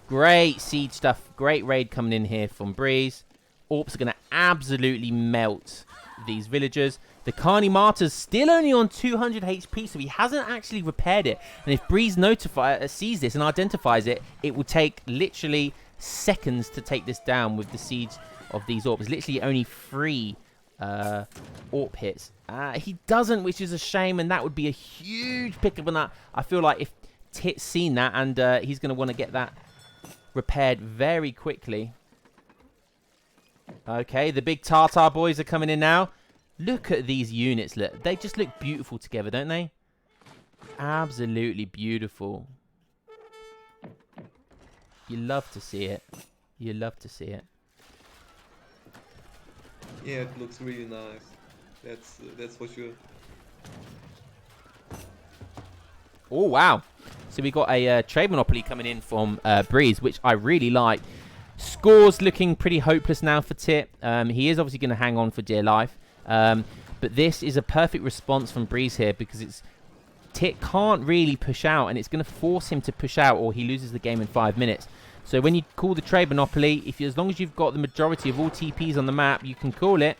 Great siege stuff. Great raid coming in here from Breeze. AWPs are going to absolutely melt these villagers. The Carney Martyr's still only on 200 HP, so he hasn't actually repaired it. And if Breeze sees this and identifies it, it will take literally seconds to take this down with the siege of these AWPs. Literally only 3 AWP hits. He doesn't, which is a shame, and that would be a huge pickup on that. I feel like if Tit's seen that, and he's going to want to get that repaired very quickly. Okay, the big Tartar boys are coming in now. Look at these units. Look, they just look beautiful together, don't they? Absolutely beautiful. You love to see it. You love to see it. Yeah, it looks really nice. That's for sure. Oh, wow. So we got a trade monopoly coming in from Breeze, which I really like. Scores looking pretty hopeless now for Tit. He is obviously going to hang on for dear life. But this is a perfect response from Breeze here, because Tit can't really push out, and it's going to force him to push out, or he loses the game in 5 minutes. So when you call the trade monopoly, as long as you've got the majority of all TPs on the map, you can call it.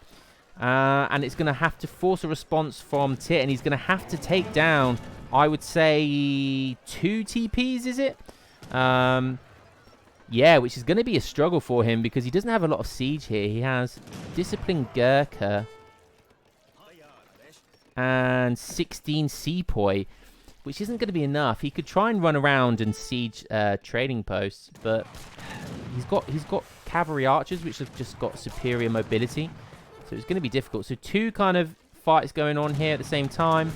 And it's going to have to force a response from Tit, and he's going to have to take down, I would say, 2 TPs, is it? Yeah, which is going to be a struggle for him, because he doesn't have a lot of siege here. He has Disciplined Gurkha and 16 Sepoy, which isn't going to be enough. He could try and run around and siege trading posts, but he's got cavalry archers, which have just got superior mobility. So it's going to be difficult. So 2 kind of fights going on here at the same time.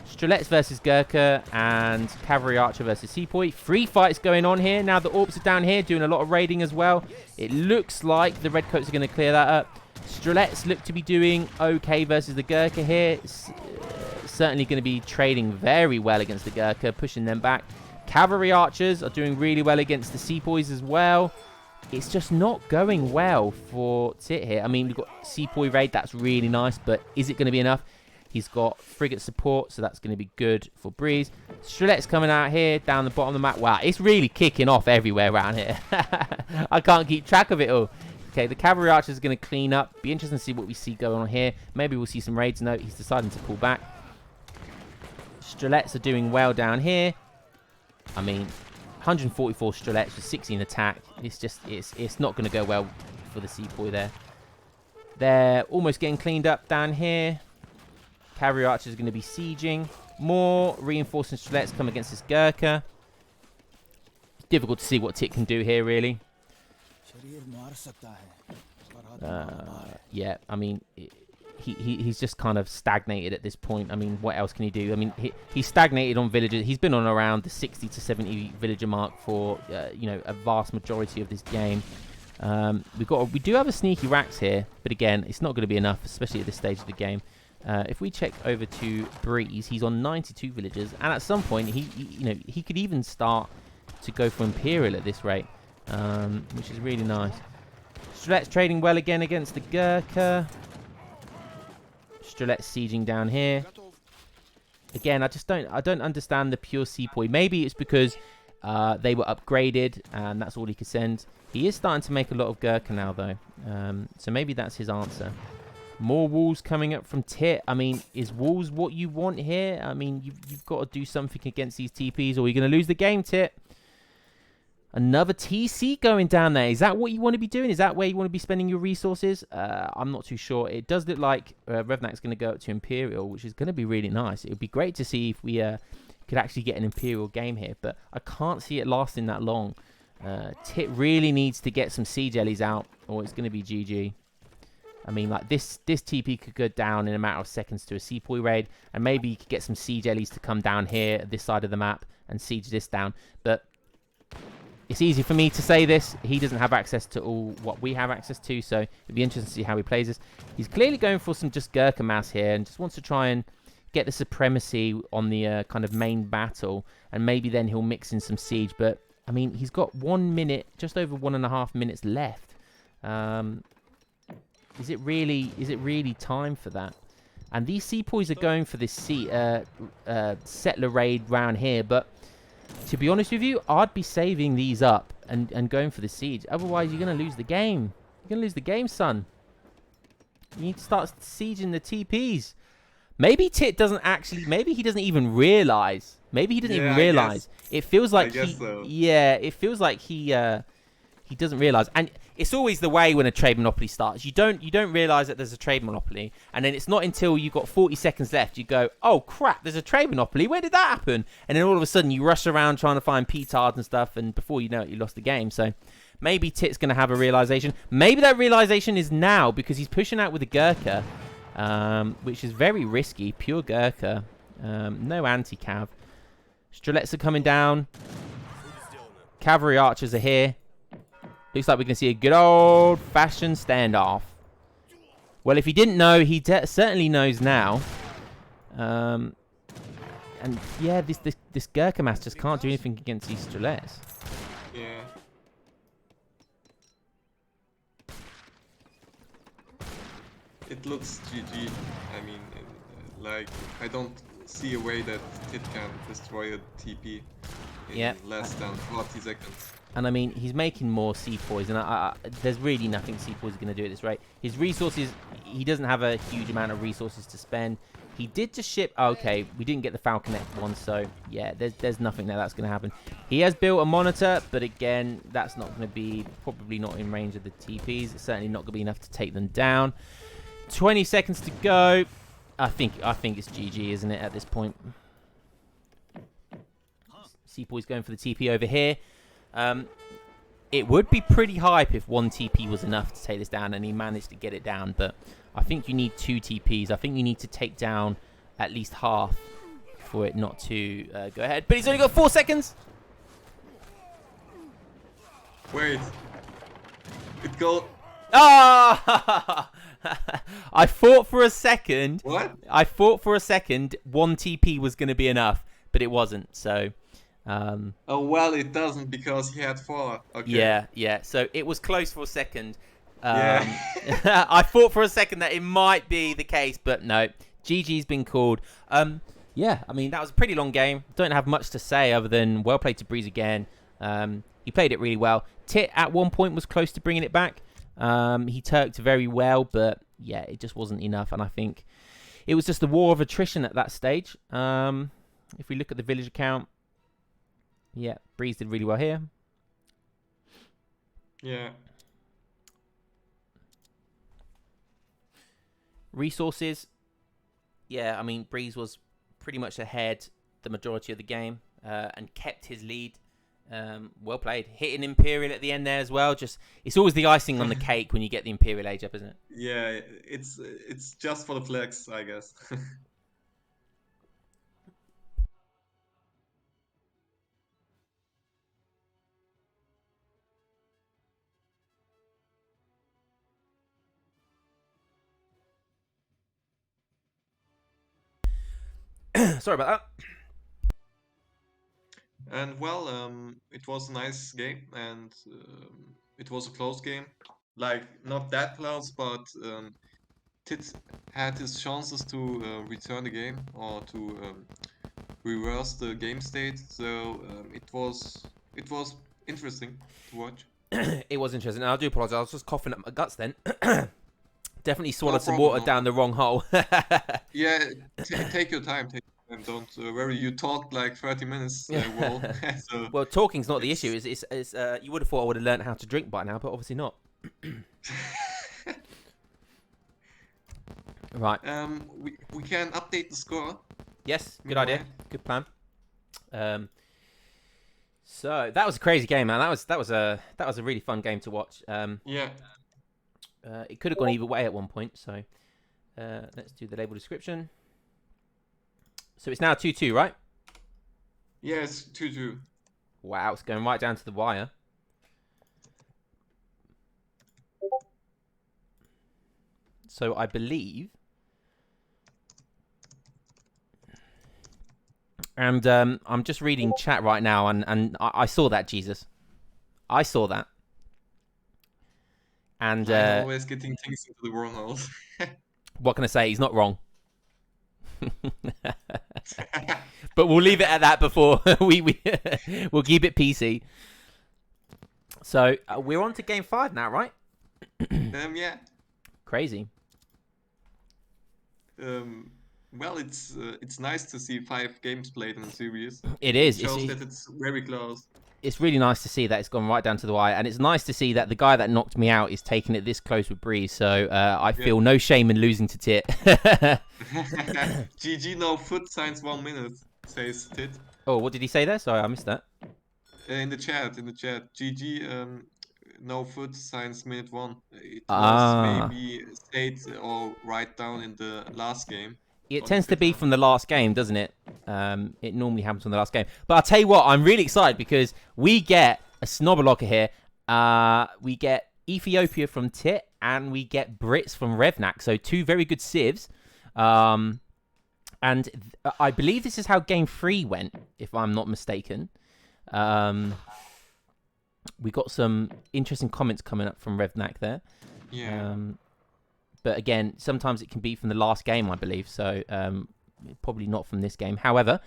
Strelettes versus Gurkha and Cavalry Archer versus Sepoy. 3 fights going on here. Now the AWPs are down here doing a lot of raiding as well. It looks like the Redcoats are going to clear that up. Strelettes look to be doing okay versus the Gurkha here. It's, certainly going to be trading very well against the Gurkha, pushing them back. Cavalry Archers are doing really well against the Sepoys as well. It's just not going well for Tit here. I mean, we've got Sepoy raid. That's really nice, but is it going to be enough? He's got frigate support, so that's going to be good for Breeze. Strelette's coming out here, down the bottom of the map. Wow, it's really kicking off everywhere around here. I can't keep track of it all. Okay, the Cavalry Archer is going to clean up. Be interesting to see what we see going on here. Maybe we'll see some raids. No, he's deciding to pull back. Strelettes are doing well down here. I mean, 144 Strelettes with 16 attack. It's just, it's not going to go well for the Sepoy there. They're almost getting cleaned up down here. Cavalry Archers are going to be sieging. More reinforcing Strelettes come against this Gurkha. It's difficult to see what Tit can do here, really. Yeah, I mean, he's just kind of stagnated at this point. I mean, what else can he do? I mean, he's stagnated on villagers. He's been on around the 60 to 70 villager mark for, you know, a vast majority of this game. We do have a sneaky Rax here, but again, it's not going to be enough, especially at this stage of the game. If we check over to Breeze, he's on 92 villagers, and at some point, he could even start to go for Imperial at this rate, which is really nice. Strelette's trading well again against the Gurkha. Strelette's sieging down here. again, I don't understand the pure Sepoy. Maybe it's because they were upgraded and that's all he could send. He is starting to make a lot of Gurkha now, though. So maybe that's his answer. More walls coming up from Tit. I mean, is walls what you want here? I mean, you've got to do something against these TPs or you're going to lose the game, Tit. Another TC going down there. Is that what you want to be doing? Is that where you want to be spending your resources? I'm not too sure. It does look like Revnak's going to go up to Imperial, which is going to be really nice. It would be great to see if we could actually get an Imperial game here, but I can't see it lasting that long. Tit really needs to get some Siege Ellies out, or it's going to be GG. I mean, like, this TP could go down in a matter of seconds to a Sepoy raid, and maybe you could get some Siege Ellies to come down here at this side of the map and siege this down, but it's easy for me to say this. He doesn't have access to all what we have access to, so it'd be interesting to see how he plays this. He's clearly going for some just Gurkha mass here and just wants to try and get the supremacy on the kind of main battle, and maybe then he'll mix in some siege. But, I mean, he's got 1 minute, just over 1.5 minutes left. Is it really time for that? And these Sepoys are going for this settler raid round here, but to be honest with you, I'd be saving these up and going for the siege. Otherwise, you're going to lose the game. You're going to lose the game, son. You need to start sieging the TPs. Maybe Tit doesn't actually... Maybe he doesn't even realise. Maybe he doesn't even realise. It feels like it feels like he doesn't realise. And it's always the way when a trade monopoly starts. You don't realise that there's a trade monopoly, and then it's not until you've got 40 seconds left you go, oh crap, there's a trade monopoly. Where did that happen? And then all of a sudden you rush around trying to find petards and stuff, and before you know it, you lost the game. So maybe Tit's going to have a realisation. Maybe that realisation is now because he's pushing out with the Gurkha, which is very risky. Pure Gurkha. No anti-cav. Strelets are coming down. Cavalry archers are here. Looks like we're going to see a good old-fashioned standoff. Well, if he didn't know, he certainly knows now. And yeah, this Gurkha mass just can't do anything against these Strelets. Yeah. It looks GG. I mean, like, I don't see a way that Tit can destroy a TP in less than 40 seconds. And I mean, he's making more Sepoys, and there's really nothing Sepoys are going to do at this rate. His resources, he doesn't have a huge amount of resources to spend. He did just ship... Okay, we didn't get the Falcon F1, so yeah, there's nothing there that's going to happen. He has built a monitor, but again, that's not going to be... Probably not in range of the TPs. It's certainly not going to be enough to take them down. 20 seconds to go. I think it's GG, isn't it, at this point? Sepoy's going for the TP over here. It would be pretty hype if 1 TP was enough to take this down, and he managed to get it down, but I think you need 2 TPs. I think you need to take down at least half for it not to go ahead. But he's only got 4 seconds. Wait. It go... Ah! I thought for a second... What? I thought for a second 1 TP was going to be enough, but it wasn't, so... oh, well, it doesn't because he had 4. Okay. Yeah. So it was close for a second. Yeah. I thought for a second that it might be the case, but no. GG's been called. Yeah, I mean, that was a pretty long game. Don't have much to say other than well played to Breeze again. He played it really well. Tit at one point was close to bringing it back. He turked very well, but yeah, it just wasn't enough. And I think it was just the war of attrition at that stage. If we look at the village account, yeah, Breeze did really well here. Yeah. Resources. Yeah, I mean, Breeze was pretty much ahead the majority of the game and kept his lead. Well played. Hitting Imperial at the end there as well. Just it's always the icing on the cake when you get the Imperial age up, isn't it? Yeah, it's just for the flex, I guess. Sorry about that. And well, it was a nice game, and it was a close game. Like, not that close, but Tit had his chances to return the game or to reverse the game state. So it was interesting to watch. It was interesting. I do apologize. I was just coughing up my guts then. Definitely No swallowed some problem. water No down the problem. wrong hole. Yeah, take your time. Take your time. Don't worry. You talked like 30 minutes. Well, so Well, talking's not the issue. it's. It's you would have thought I would have learned how to drink by now, but obviously not. Right. We can update the score. Yes. Good idea. Meanwhile. Good plan. So that was a crazy game, man. That was a really fun game to watch. Yeah. It could have gone either way at one point. So let's do the label description. So it's now 2-2, right? Yes, 2-2. Wow, it's going right down to the wire. So I believe, and I'm just reading chat right now, and I saw that, Jesus. I saw that. And I'm always getting things into the wormholes. what can I say? He's not wrong. But we'll leave it at that before we'll keep it PC. So we're on to game 5 now, right? Yeah. Crazy. Well, it's nice to see 5 games played in a series. It is. It shows that it's very close. It's really nice to see that it's gone right down to the wire, and it's nice to see that the guy that knocked me out is taking it this close with Breeze. So I feel no shame in losing to Tit. GG no foot signs 1 minute, says Tit. Oh, what did he say there? Sorry, I missed that. In the chat. GG no foot signs minute 1. It was maybe stayed or right down in the last game. It tends to be from the last game, doesn't it? It normally happens from the last game. But I'll tell you what, I'm really excited because we get a Snobberlocker here. We get Ethiopia from Tit, and we get Brits from Revnak. So 2 very good civs. And I believe this is how game 3 went, if I'm not mistaken. We got some interesting comments coming up from Revnak there. Yeah. But again, sometimes it can be from the last game, I believe. So probably not from this game. However,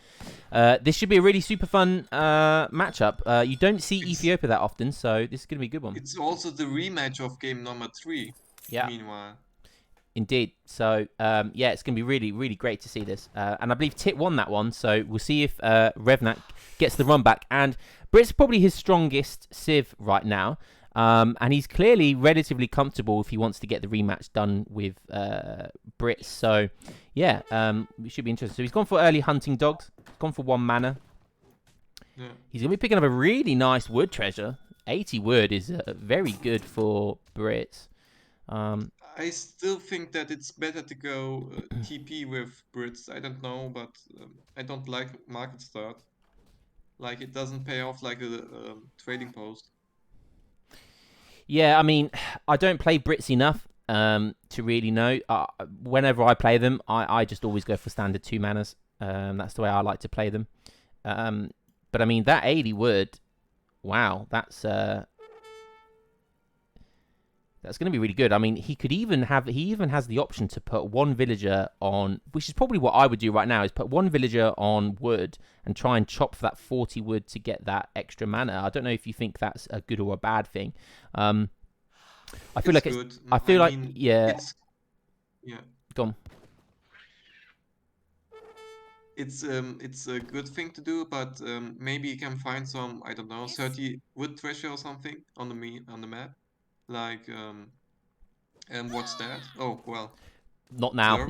this should be a really super fun matchup. You don't see Ethiopia that often, so this is going to be a good one. It's also the rematch of game number 3. Yeah. Meanwhile. Indeed. So, yeah, it's going to be really, really great to see this. And I believe Tit won that one, so we'll see if Revnak gets the run back. And Brit's probably his strongest civ right now. And he's clearly relatively comfortable if he wants to get the rematch done with Brits. So, yeah, it should be interesting. So he's gone for early hunting dogs. He's gone for 1 mana. Yeah. He's going to be picking up a really nice wood treasure. 80 wood is very good for Brits. I still think that it's better to go TP with Brits. I don't know, but I don't like market start. Like, it doesn't pay off like a trading post. Yeah, I mean, I don't play Brits enough to really know. Whenever I play them, I just always go for standard 2 manas. That's the way I like to play them. But I mean, that 80 wood, wow, that's going to be really good. I mean, he even has the option to put 1 villager on, which is probably what I would do right now, is put 1 villager on wood and try and chop for that 40 wood to get that extra mana. I don't know if you think that's a good or a bad thing. I feel like good. Yeah. Go on. It's a good thing to do, but maybe you can find some, I don't know, 30 wood treasure or something on the map. Like, what's that? Oh, well. Not now.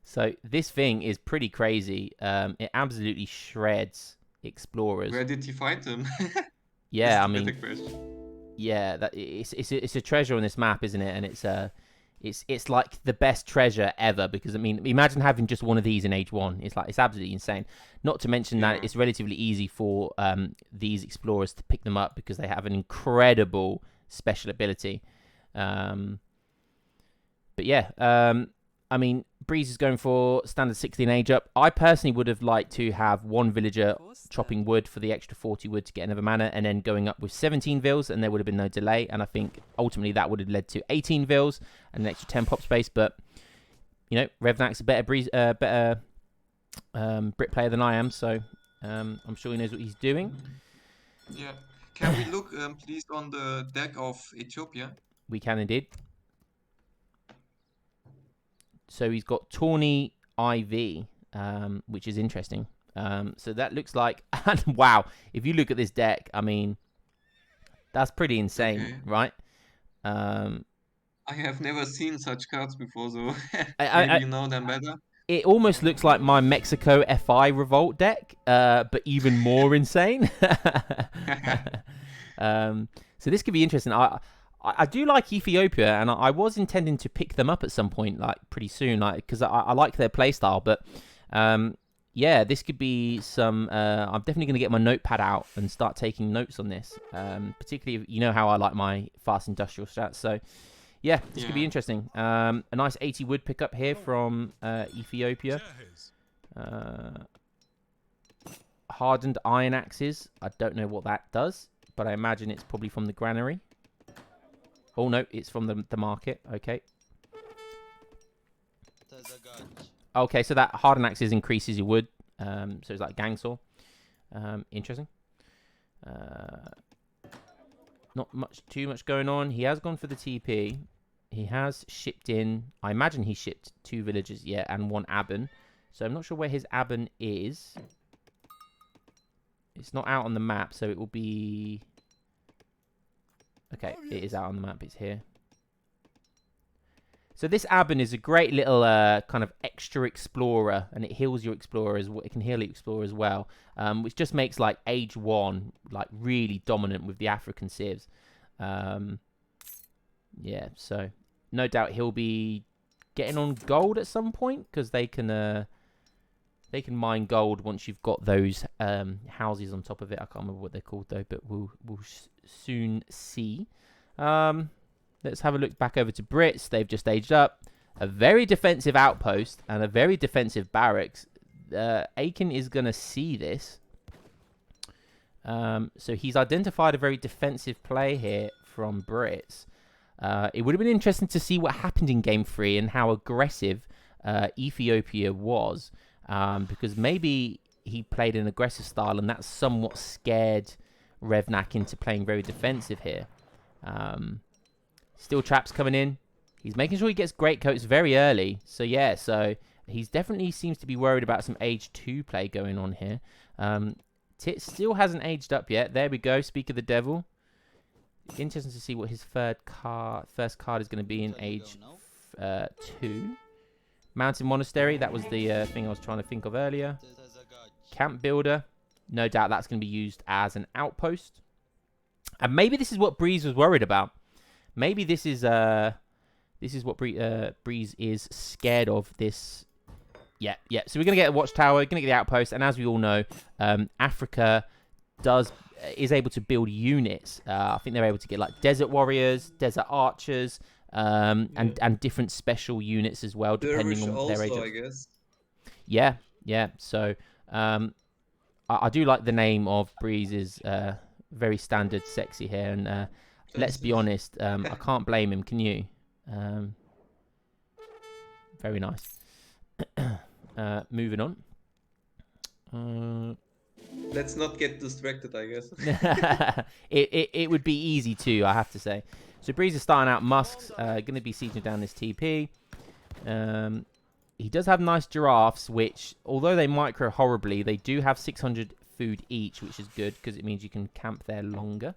So this thing is pretty crazy. It absolutely shreds explorers. Where did you find them? Yeah, I mean, yeah, it's a treasure on this map, isn't it? And it's like the best treasure ever, because I mean, imagine having just one of these in Age 1. It's absolutely insane. Not to mention that it's relatively easy for these explorers to pick them up because they have an incredible special ability. But yeah, I mean, Breeze is going for standard 16 age up. I personally would have liked to have one villager chopping wood for the extra 40 wood to get another mana, and then going up with 17 vills, and there would have been no delay. And I think ultimately that would have led to 18 vills and an extra 10 pop space. But you know, Revnak's a better Brit player than I am, so I'm sure he knows what he's doing. Yeah. Can we look, please, on the deck of Ethiopia? We can indeed. So he's got Tawny IV, which is interesting. So that looks like... wow, if you look at this deck, I mean, that's pretty insane, right? I have never seen such cards before, so maybe you know them better. It almost looks like my Mexico FI Revolt deck, but even more insane. So this could be interesting. I do like Ethiopia, and I was intending to pick them up at some point, like pretty soon, like because I like their playstyle. But yeah, this could be some. I'm definitely going to get my notepad out and start taking notes on this. Particularly, if you know how I like my fast industrial stats. So yeah, this could be interesting. A nice 80 wood pickup here from Ethiopia. Hardened iron axes. I don't know what that does, but I imagine it's probably from the granary. Oh, no, it's from the market. Okay. Okay, so that hardened axes increases your wood. So it's like gang saw. Interesting. Not too much going on. He has gone for the TP. He has shipped in... I imagine he shipped 2 villagers, yeah, and 1 Aben. So I'm not sure where his Aben is. It's not out on the map, so it will be... Okay, it is out on the map. It's here. So this Aben is a great little kind of extra explorer, and it heals your explorer as well. It can heal your explorer as well, which just makes like Age 1 like really dominant with the African civs. Yeah, so no doubt he'll be getting on gold at some point because they can mine gold once you've got those houses on top of it. I can't remember what they're called though, but we'll soon see. Let's have a look back over to Brits. They've just aged up. A very defensive outpost and a very defensive barracks. Aykin is going to see this. So he's identified a very defensive play here from Brits. It would have been interesting to see what happened in Game 3 and how aggressive Ethiopia was. Because maybe he played an aggressive style and that somewhat scared Revnak into playing very defensive here. Steel traps coming in. He's making sure he gets great coats very early. So yeah, so he's definitely seems to be worried about some Age 2 play going on here. Tit still hasn't aged up yet. There we go. Speak of the devil. Interesting to see what his first card is going to be in Age 2. Mountain Monastery. That was the thing I was trying to think of earlier. Camp Builder. No doubt that's going to be used as an outpost. And maybe this is what Breeze was worried about. Maybe this is what Breeze is scared of. This, yeah. So we're gonna get a watchtower, gonna get the outpost, and as we all know, Africa is able to build units. I think they're able to get like desert warriors, desert archers, and different special units as well, depending on their age. I guess. Yeah. So I do like the name of Breeze's very standard, sexy hair, and let's be honest, I can't blame him, can you? Very nice. Moving on. Let's not get distracted, I guess. It would be easy too, I have to say. So Breeze is starting out Musks, going to be sieging down this TP. He does have nice giraffes, which, although they micro horribly, they do have 600 food each, which is good because it means you can camp there longer.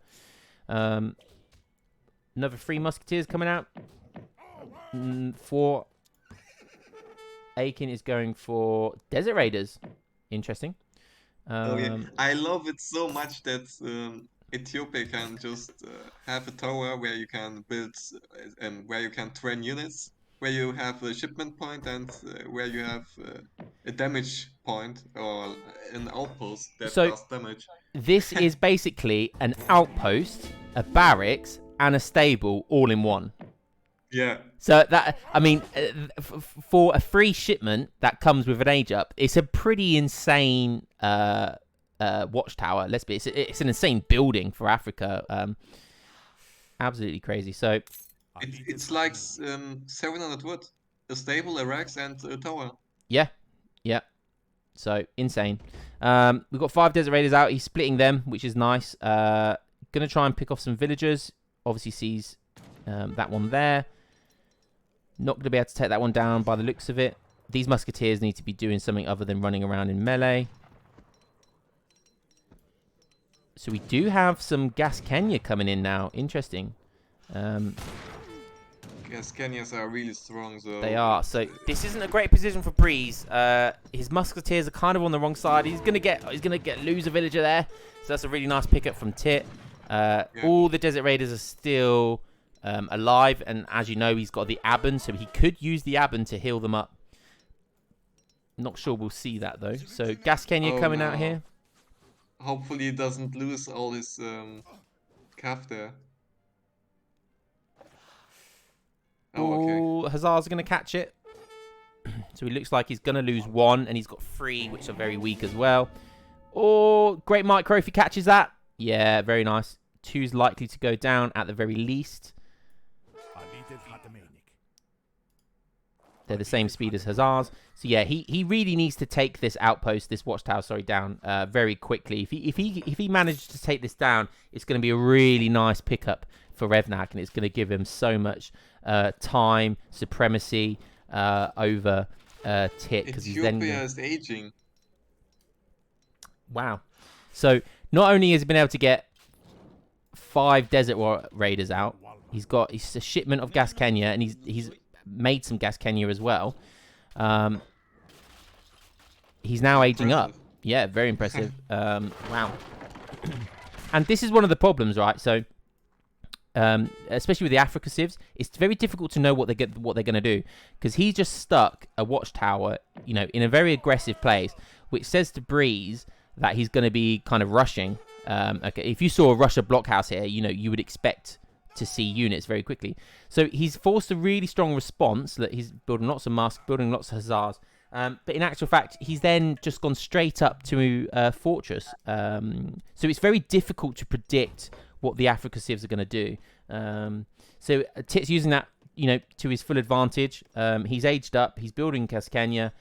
Another 3 musketeers coming out. For Aykin is going for Desert Raiders. Interesting. I love it so much that Ethiopia can just have a tower where you can build and where you can train units, where you have a shipment point and where you have a damage point or an outpost that does damage. This is basically an outpost, a barracks, and a stable all in one. Yeah. So that, I mean, for a free shipment that comes with an age up, it's a pretty insane watchtower. It's an insane building for Africa. Absolutely crazy. So It's like 700 wood, a stable, a Rex, and a tower. yeah. So insane. We've got 5 Desert Raiders out. He's splitting them, which is nice. Gonna try and pick off some villagers. Obviously sees that one there. Not gonna be able to take that one down by the looks of it. These musketeers need to be doing something other than running around in melee. So we do have some Gas Kenya coming in now. Interesting. Yes, Kenyans are really strong, though. They are. So this isn't a great position for Breeze. His musketeers are kind of on the wrong side. He's gonna lose a villager there. So that's a really nice pickup from Tit. Yeah. All the Desert Raiders are still alive, and as you know, he's got the Aben, so he could use the Aben to heal them up. Not sure we'll see that though. So Gas Kenya coming out here. Hopefully he doesn't lose all his calf there. Oh, okay. Hussars are going to catch it. So he looks like he's going to lose 1, and he's got 3, which are very weak as well. Oh, great micro if he catches that. Yeah, very nice. 2's likely to go down at the very least. They're the same speed as Hussars. So yeah, he really needs to take this outpost, this watchtower, down very quickly. If he manages to take this down, it's going to be a really nice pickup for Revnak, and it's going to give him so much time, supremacy over Tit, because he's then. Ethiopia is aging. Wow. So not only has he been able to get 5 Desert Raiders out, he's a shipment of Gas Kenya, and he's made some Gas Kenya as well. He's now aging up. Yeah, very impressive. Wow. And this is one of the problems, right? So, especially with the Africa civs, it's very difficult to know what they're going to do, because he just stuck a watchtower, in a very aggressive place, which says to Breeze that he's going to be kind of rushing. Okay, if you saw a Russia blockhouse here, you would expect to see units very quickly. So he's forced a really strong response that he's building lots of Musk, building lots of Hussars. But in actual fact, he's then just gone straight up to Fortress. So it's very difficult to predict what the Africa civs are going to do. So Tit's using that, to his full advantage. He's aged up. He's building Kaskania.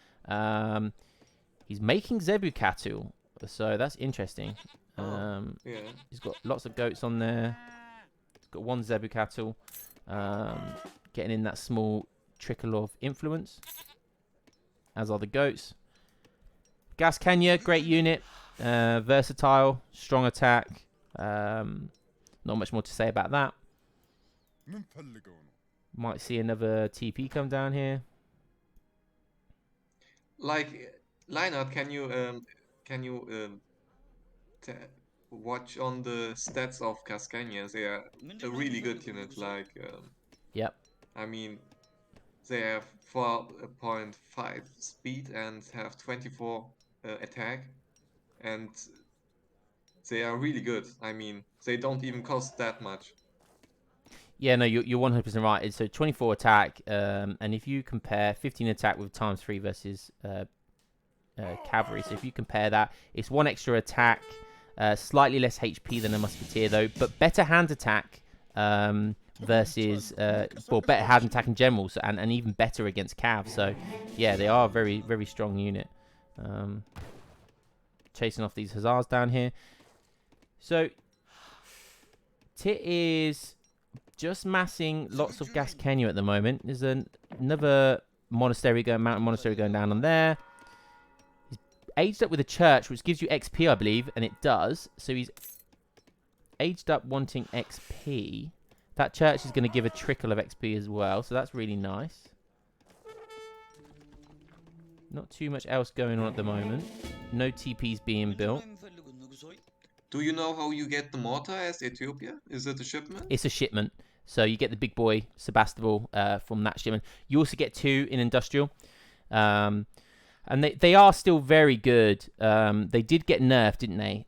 He's making Zebu cattle. So that's interesting. Yeah. He's got lots of goats on there. He's got 1 Zebu cattle. Getting in that small trickle of influence, as are the goats. Gas Kenya, great unit. Versatile, strong attack. Not much more to say about that. Might see another TP come down here. Like, LionHeart, can you watch on the stats of Cascanians? They are a really good unit. Like, Yep. I mean, they have 4.5 speed and have 24 attack, and they are really good. I mean, they don't even cost that much. Yeah, no, you're 100% right. So 24 attack, and if you compare 15 attack with ×3 versus cavalry, so if you compare that, it's 1 extra attack, slightly less HP than a musketeer though, but better hand attack versus better hand attack in general, so, and even better against cav. So yeah, they are a very, very strong unit. Chasing off these Hussars down here. So Tit is just massing lots of Gas Kenya at the moment. There's another mountain monastery going down on there. He's aged up with a church, which gives you XP, I believe, and it does. So he's aged up wanting XP. That church is going to give a trickle of XP as well, so that's really nice. Not too much else going on at the moment. No TPs being built. Do you know how you get the mortar as Ethiopia? Is it a shipment? It's a shipment. So you get the big boy Sebastopol from that shipment. You also get 2 in industrial. And they are still very good. They did get nerfed, didn't they?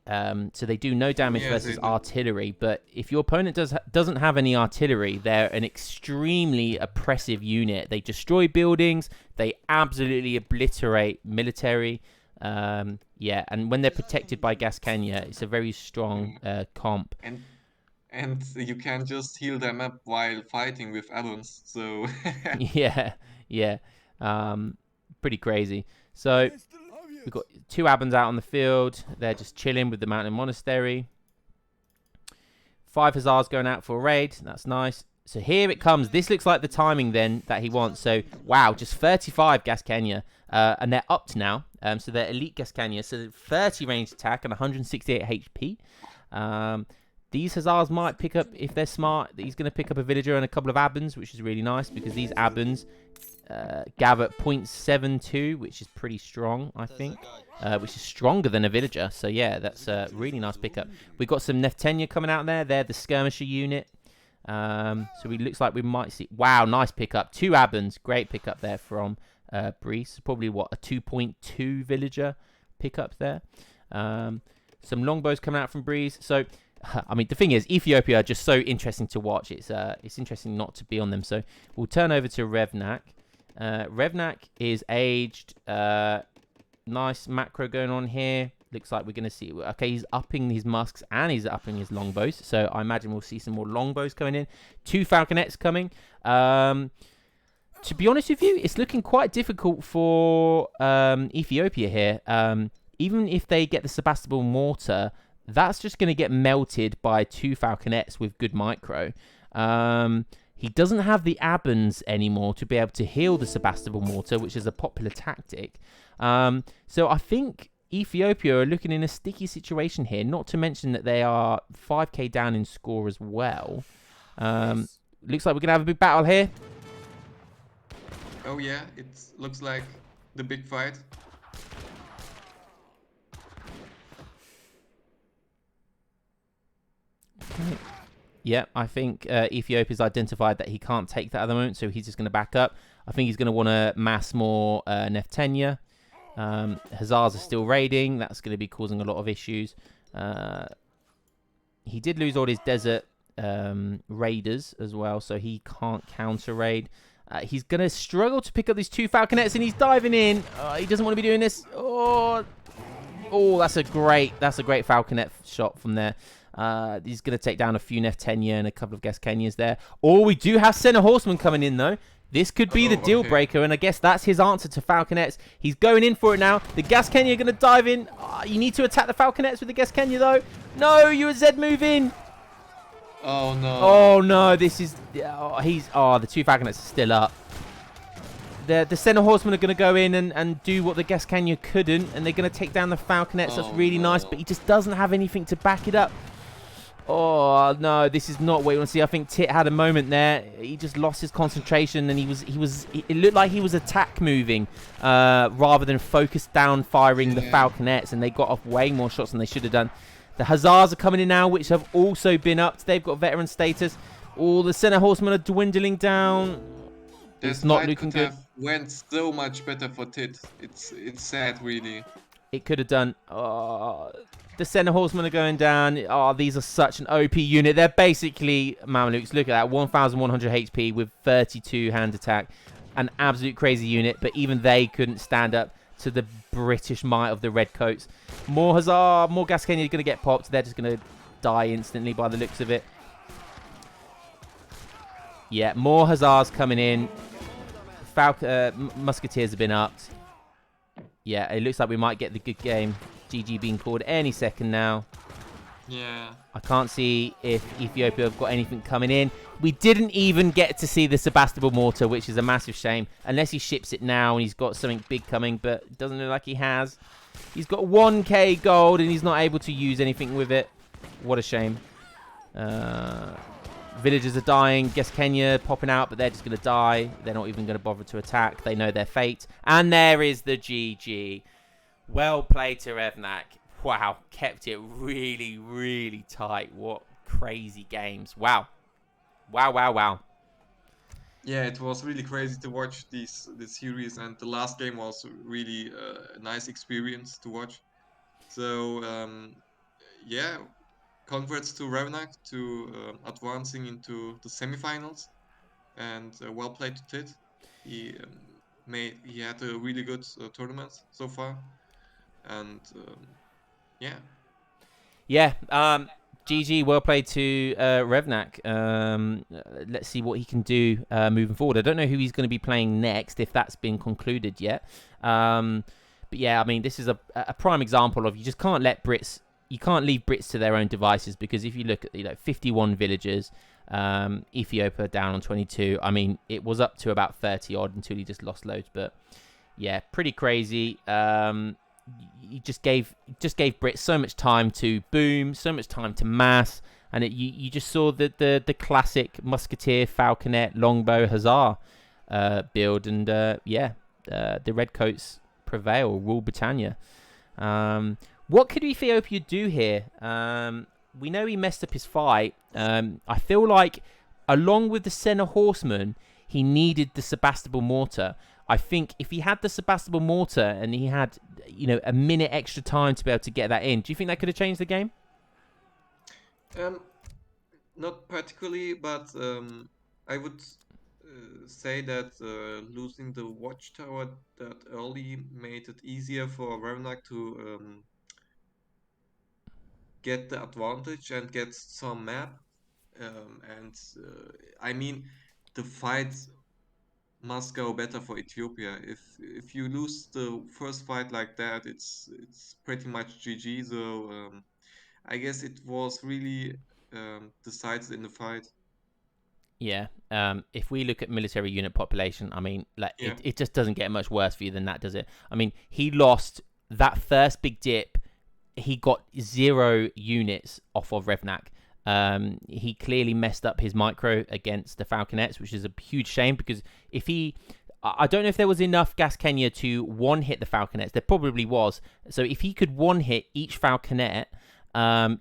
So they do no damage versus artillery. But if your opponent doesn't have any artillery, they're an extremely oppressive unit. They destroy buildings. They absolutely obliterate military. Yeah, and when they're protected by Gascania, it's a very strong comp. And you can just heal them up while fighting with add-ons. So yeah. Pretty crazy. So we've got 2 Abans out on the field. They're just chilling with the Mountain Monastery. 5 Hussars going out for a raid. That's nice. So here it comes. This looks like the timing then that he wants. So, wow, just 35 Gascania. And they're upped now. So they're elite Gascania. So 30 ranged attack and 168 HP. These Hussars might pick up, if they're smart, he's going to pick up a Villager and a couple of Abans, which is really nice because these Abans gather 0.72, which is pretty strong, I think, which is stronger than a Villager. So, yeah, that's a really nice pickup. We've got some Neftenia coming out there. They're the skirmisher unit. So it looks like we might see... Wow, nice pickup. 2 Abans. Great pickup there from Breeze. Probably, what, a 2.2 Villager pickup there. Some longbows coming out from Breeze. So... I mean, the thing is, Ethiopia are just so interesting to watch. It's interesting not to be on them. So we'll turn over to Revnak. Revnak is aged. Nice macro going on here. Looks like we're going to see... Okay, he's upping his musks and he's upping his longbows. So I imagine we'll see some more longbows coming in. 2 falconets coming. To be honest with you, it's looking quite difficult for Ethiopia here. Even if they get the Sebastopol mortar... That's just going to get melted by 2 falconets with good micro. He doesn't have the Abans anymore to be able to heal the Sebastopol mortar, which is a popular tactic. So I think Ethiopia are looking in a sticky situation here, not to mention that they are 5k down in score as well. Looks like we're going to have a big battle here. Oh yeah, it looks like the big fight. Yeah, I think Ethiopia's identified that he can't take that at the moment, so he's just going to back up. I think he's going to want to mass more Neftenia. Hussars are still raiding. That's going to be causing a lot of issues. He did lose all his desert raiders as well, so he can't counter raid. He's going to struggle to pick up these 2 falconets, and he's diving in. He doesn't want to be doing this. Oh, that's a great falconet shot from there. He's going to take down a few Neftenia and a couple of Gascanias there. We do have Senna Horseman coming in, though. This could be the deal breaker, and I guess that's his answer to falconets. He's going in for it now. The Gascania are going to dive in. You need to attack the falconets with the Gascania, though. No, you're a Z move in. Oh, no. Oh, no. This is... the 2 falconets are still up. The Senna Horsemen are going to go in and do what the Gascania couldn't, and they're going to take down the falconets. That's really nice, but he just doesn't have anything to back it up. Oh, no, this is not what you want to see. I think Tit had a moment there. He just lost his concentration, and it looked like he was attack moving rather than focused down firing the falconets, and they got off way more shots than they should have done. The Hussars are coming in now, which have also been upped. They've got veteran status. All the Senna Horsemen are dwindling down. It's not looking good. Went so much better for Tit. It's sad, really. It could have done. The Senna Horsemen are going down. These are such an OP unit. They're basically Mamelukes. Look at that. 1,100 HP with 32 hand attack. An absolute crazy unit. But even they couldn't stand up to the British might of the Redcoats. More Gascania are going to get popped. They're just going to die instantly by the looks of it. Yeah, more Hussars coming in. Musketeers have been upped. Yeah, it looks like we might get the good game. GG being called any second now. Yeah. I can't see if Ethiopia have got anything coming in. We didn't even get to see the Sebastopol mortar, which is a massive shame. Unless he ships it now and he's got something big coming, but it doesn't look like he has. He's got 1k gold and he's not able to use anything with it. What a shame. Villagers are dying. Gascania popping out, but they're just going to die. They're not even going to bother to attack. They know their fate. And there is the GG. Well played to Revnak. Wow, kept it really, really tight. What crazy games. Wow. Wow. Yeah, it was really crazy to watch this series, and the last game was really a nice experience to watch. So yeah, congrats to Revnak to advancing into the semifinals, and well played to Tit. He he had a really good tournament so far, and yeah, Yeah. GG, well played to Revnak. Let's see what he can do moving forward. I don't know who he's going to be playing next, if that's been concluded yet. But yeah, I mean, this is a prime example of you just can't let Brits. You can't leave Brits to their own devices, because if you look at 51 villagers, Ethiopia down on 22. I mean, it was up to about 30 odd until he just lost loads. But yeah, pretty crazy. He just gave Brits so much time to boom, so much time to mass, and you just saw the classic musketeer, falconet, longbow, hussar build, and the redcoats prevail, rule Britannia. What could Ethiopia do here? We know he messed up his fight. I feel like, along with the Senna Horseman, he needed the Sebastopol Mortar. I think if he had the Sebastopol Mortar and he had, a minute extra time to be able to get that in, do you think that could have changed the game? um, not particularly, but I would say that losing the watchtower that early made it easier for Revnak to get the advantage and get some map. And I mean, the fight must go better for Ethiopia. If you lose the first fight like that, it's pretty much GG. So I guess it was really decided in the fight. Yeah. If we look at military unit population, I mean, like Yeah. it just doesn't get much worse for you than that, does it? I mean, he lost that first big dip. He got 0 units off of Revnak. He clearly messed up his micro against the Falconets, which is a huge shame, because if he, I don't know if there was enough Gas Kenya to one hit the Falconets. There probably was. So if he could one hit each Falconet,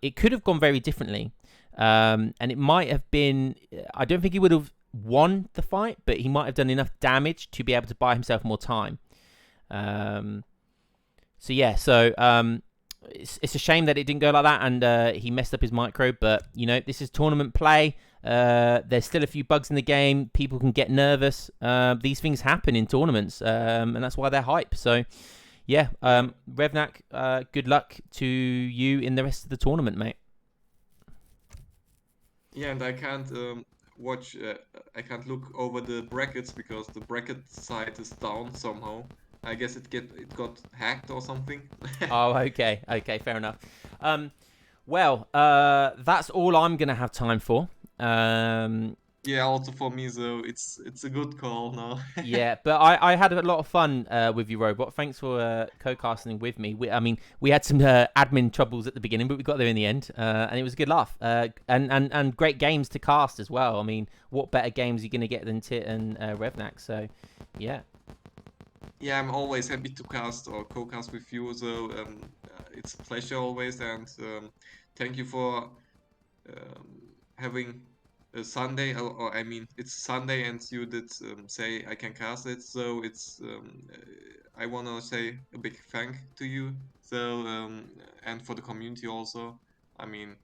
it could have gone very differently. And it might have been, I don't think he would have won the fight, but he might have done enough damage to be able to buy himself more time. It's a shame that it didn't go like that, and he messed up his micro. But this is tournament play. There's still a few bugs in the game. People can get nervous. These things happen in tournaments, and that's why they're hype. So yeah, Revnak, good luck to you in the rest of the tournament, mate. Yeah, and I can't watch. I can't look over the brackets because the bracket site is down somehow. I guess it got hacked or something. Oh, okay, fair enough. That's all I'm gonna have time for. Yeah, also for me, so it's a good call now. Yeah, but I had a lot of fun with you, Robot. Thanks for co-casting with me. We had some admin troubles at the beginning, but we got there in the end, and it was a good laugh. And great games to cast as well. I mean, what better games are you going to get than Tit and Revnak? So, yeah. Yeah, I'm always happy to cast or co-cast with you. So it's a pleasure always, and thank you for having a Sunday. Or I mean, it's Sunday, and you did say I can cast it. So it's I wanna say a big thank to you. So and for the community also. I mean,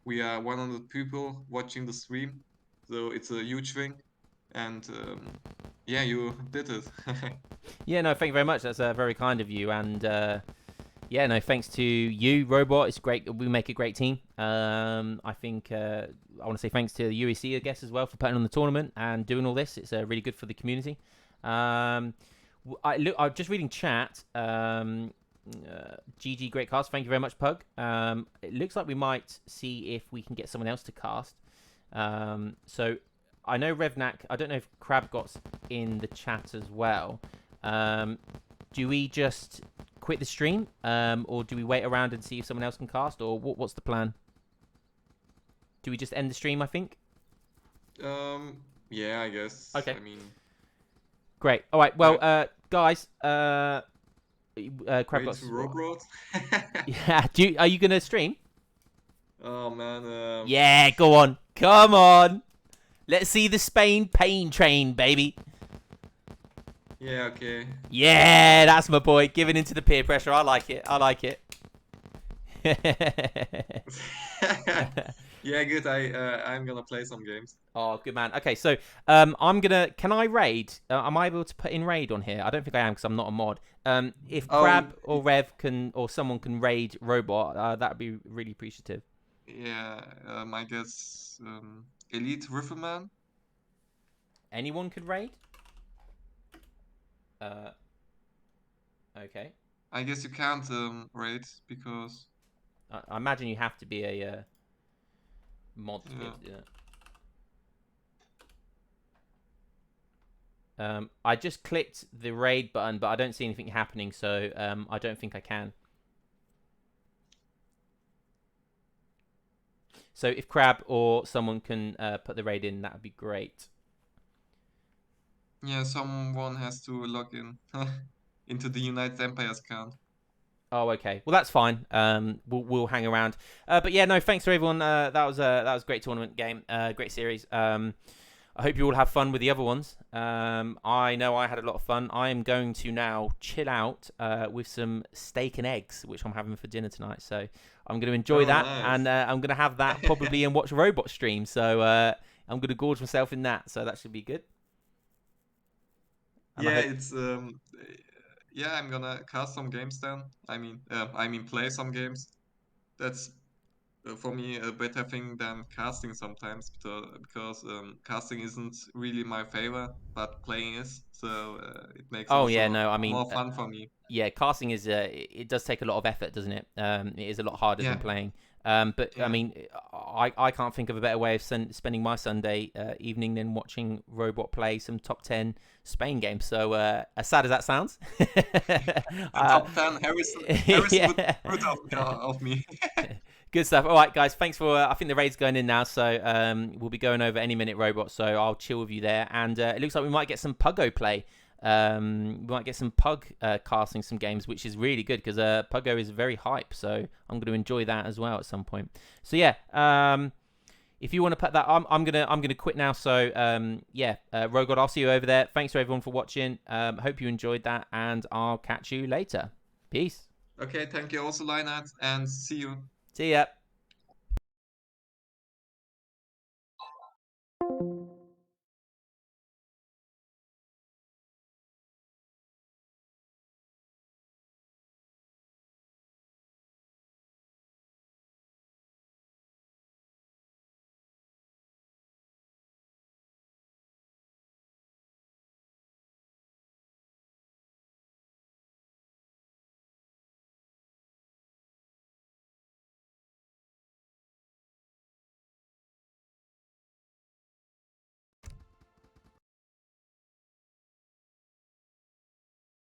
we are 100 people watching the stream, so it's a huge thing. And yeah, you did it. Yeah, no, thank you very much. That's very kind of you. And yeah, no, thanks to you, Robot. It's great. We make a great team. I think I want to say thanks to the UEC, I guess, as well, for putting on the tournament and doing all this. It's really good for the community. I'm just reading chat. GG, great cast. Thank you very much, Pug. It looks like we might see if we can get someone else to cast. So I know Revnak. I don't know if Crab got in the chat as well. Do we just quit the stream, or do we wait around and see if someone else can cast, or what's the plan? Do we just end the stream, I think? Yeah, I guess. Okay. I mean, great. All right. Well, guys, Crab wait got to Robot. yeah. Are you gonna stream? Oh man. Yeah. Go on. Come on. Let's see the Spain pain train, baby. Yeah, okay. Yeah, that's my boy. Giving into the peer pressure. I like it. I like it. Yeah, good. I'm gonna play some games. Oh, good man. Okay, so I'm gonna. Can I raid? Am I able to put in raid on here? I don't think I am because I'm not a mod. If Oh, Crab or Rev can or someone can raid Robot, that'd be really appreciative. yeah. I guess Elite Rifleman. Anyone could raid. Uh, okay. I guess you can't raid because I imagine you have to be a mod to be able yeah. to do that. I just clicked the raid button, but I don't see anything happening, so I don't think I can. So if Crab or someone can put the raid in, that would be great. Yeah, someone has to log in into the United Empires account. Oh, okay. Well, that's fine. We'll hang around. But yeah, no, thanks for everyone. That was a great tournament game. Great series. I hope you all have fun with the other ones. I know I had a lot of fun. I am going to now chill out with some steak and eggs, which I'm having for dinner tonight. So I'm going to enjoy Oh, that, nice. and I'm going to have that probably and watch Robot stream. So I'm going to gorge myself in that. So that should be good. And I Yeah, hope. it's yeah, I'm gonna cast some games then. I mean play some games. That's for me a better thing than casting sometimes because casting isn't really my favor, but playing is. So it makes Oh yeah, also no, I mean, more fun for me. yeah, casting is it does take a lot of effort, doesn't it? It is a lot harder than Yeah, playing. But I yeah. mean, I can't think of a better way of spending my Sunday evening than watching Robot play some top 10 Spain games. So as sad as that sounds, The top 10, Harrison would yeah. good of me. Good stuff. All right, guys. Thanks for. I think the raid's going in now, so we'll be going over any minute, Robot. So I'll chill with you there, and it looks like we might get some Puggo play. We might get some Pug casting some games, which is really good because Puggo is very hype. So I'm going to enjoy that as well at some point. So yeah, if you want to put that, I'm gonna quit now. So yeah, Rogod, I'll see you over there. Thanks for everyone for watching. Hope you enjoyed that, and I'll catch you later. Peace. Okay, thank you also, Lionheart, and see you. See ya.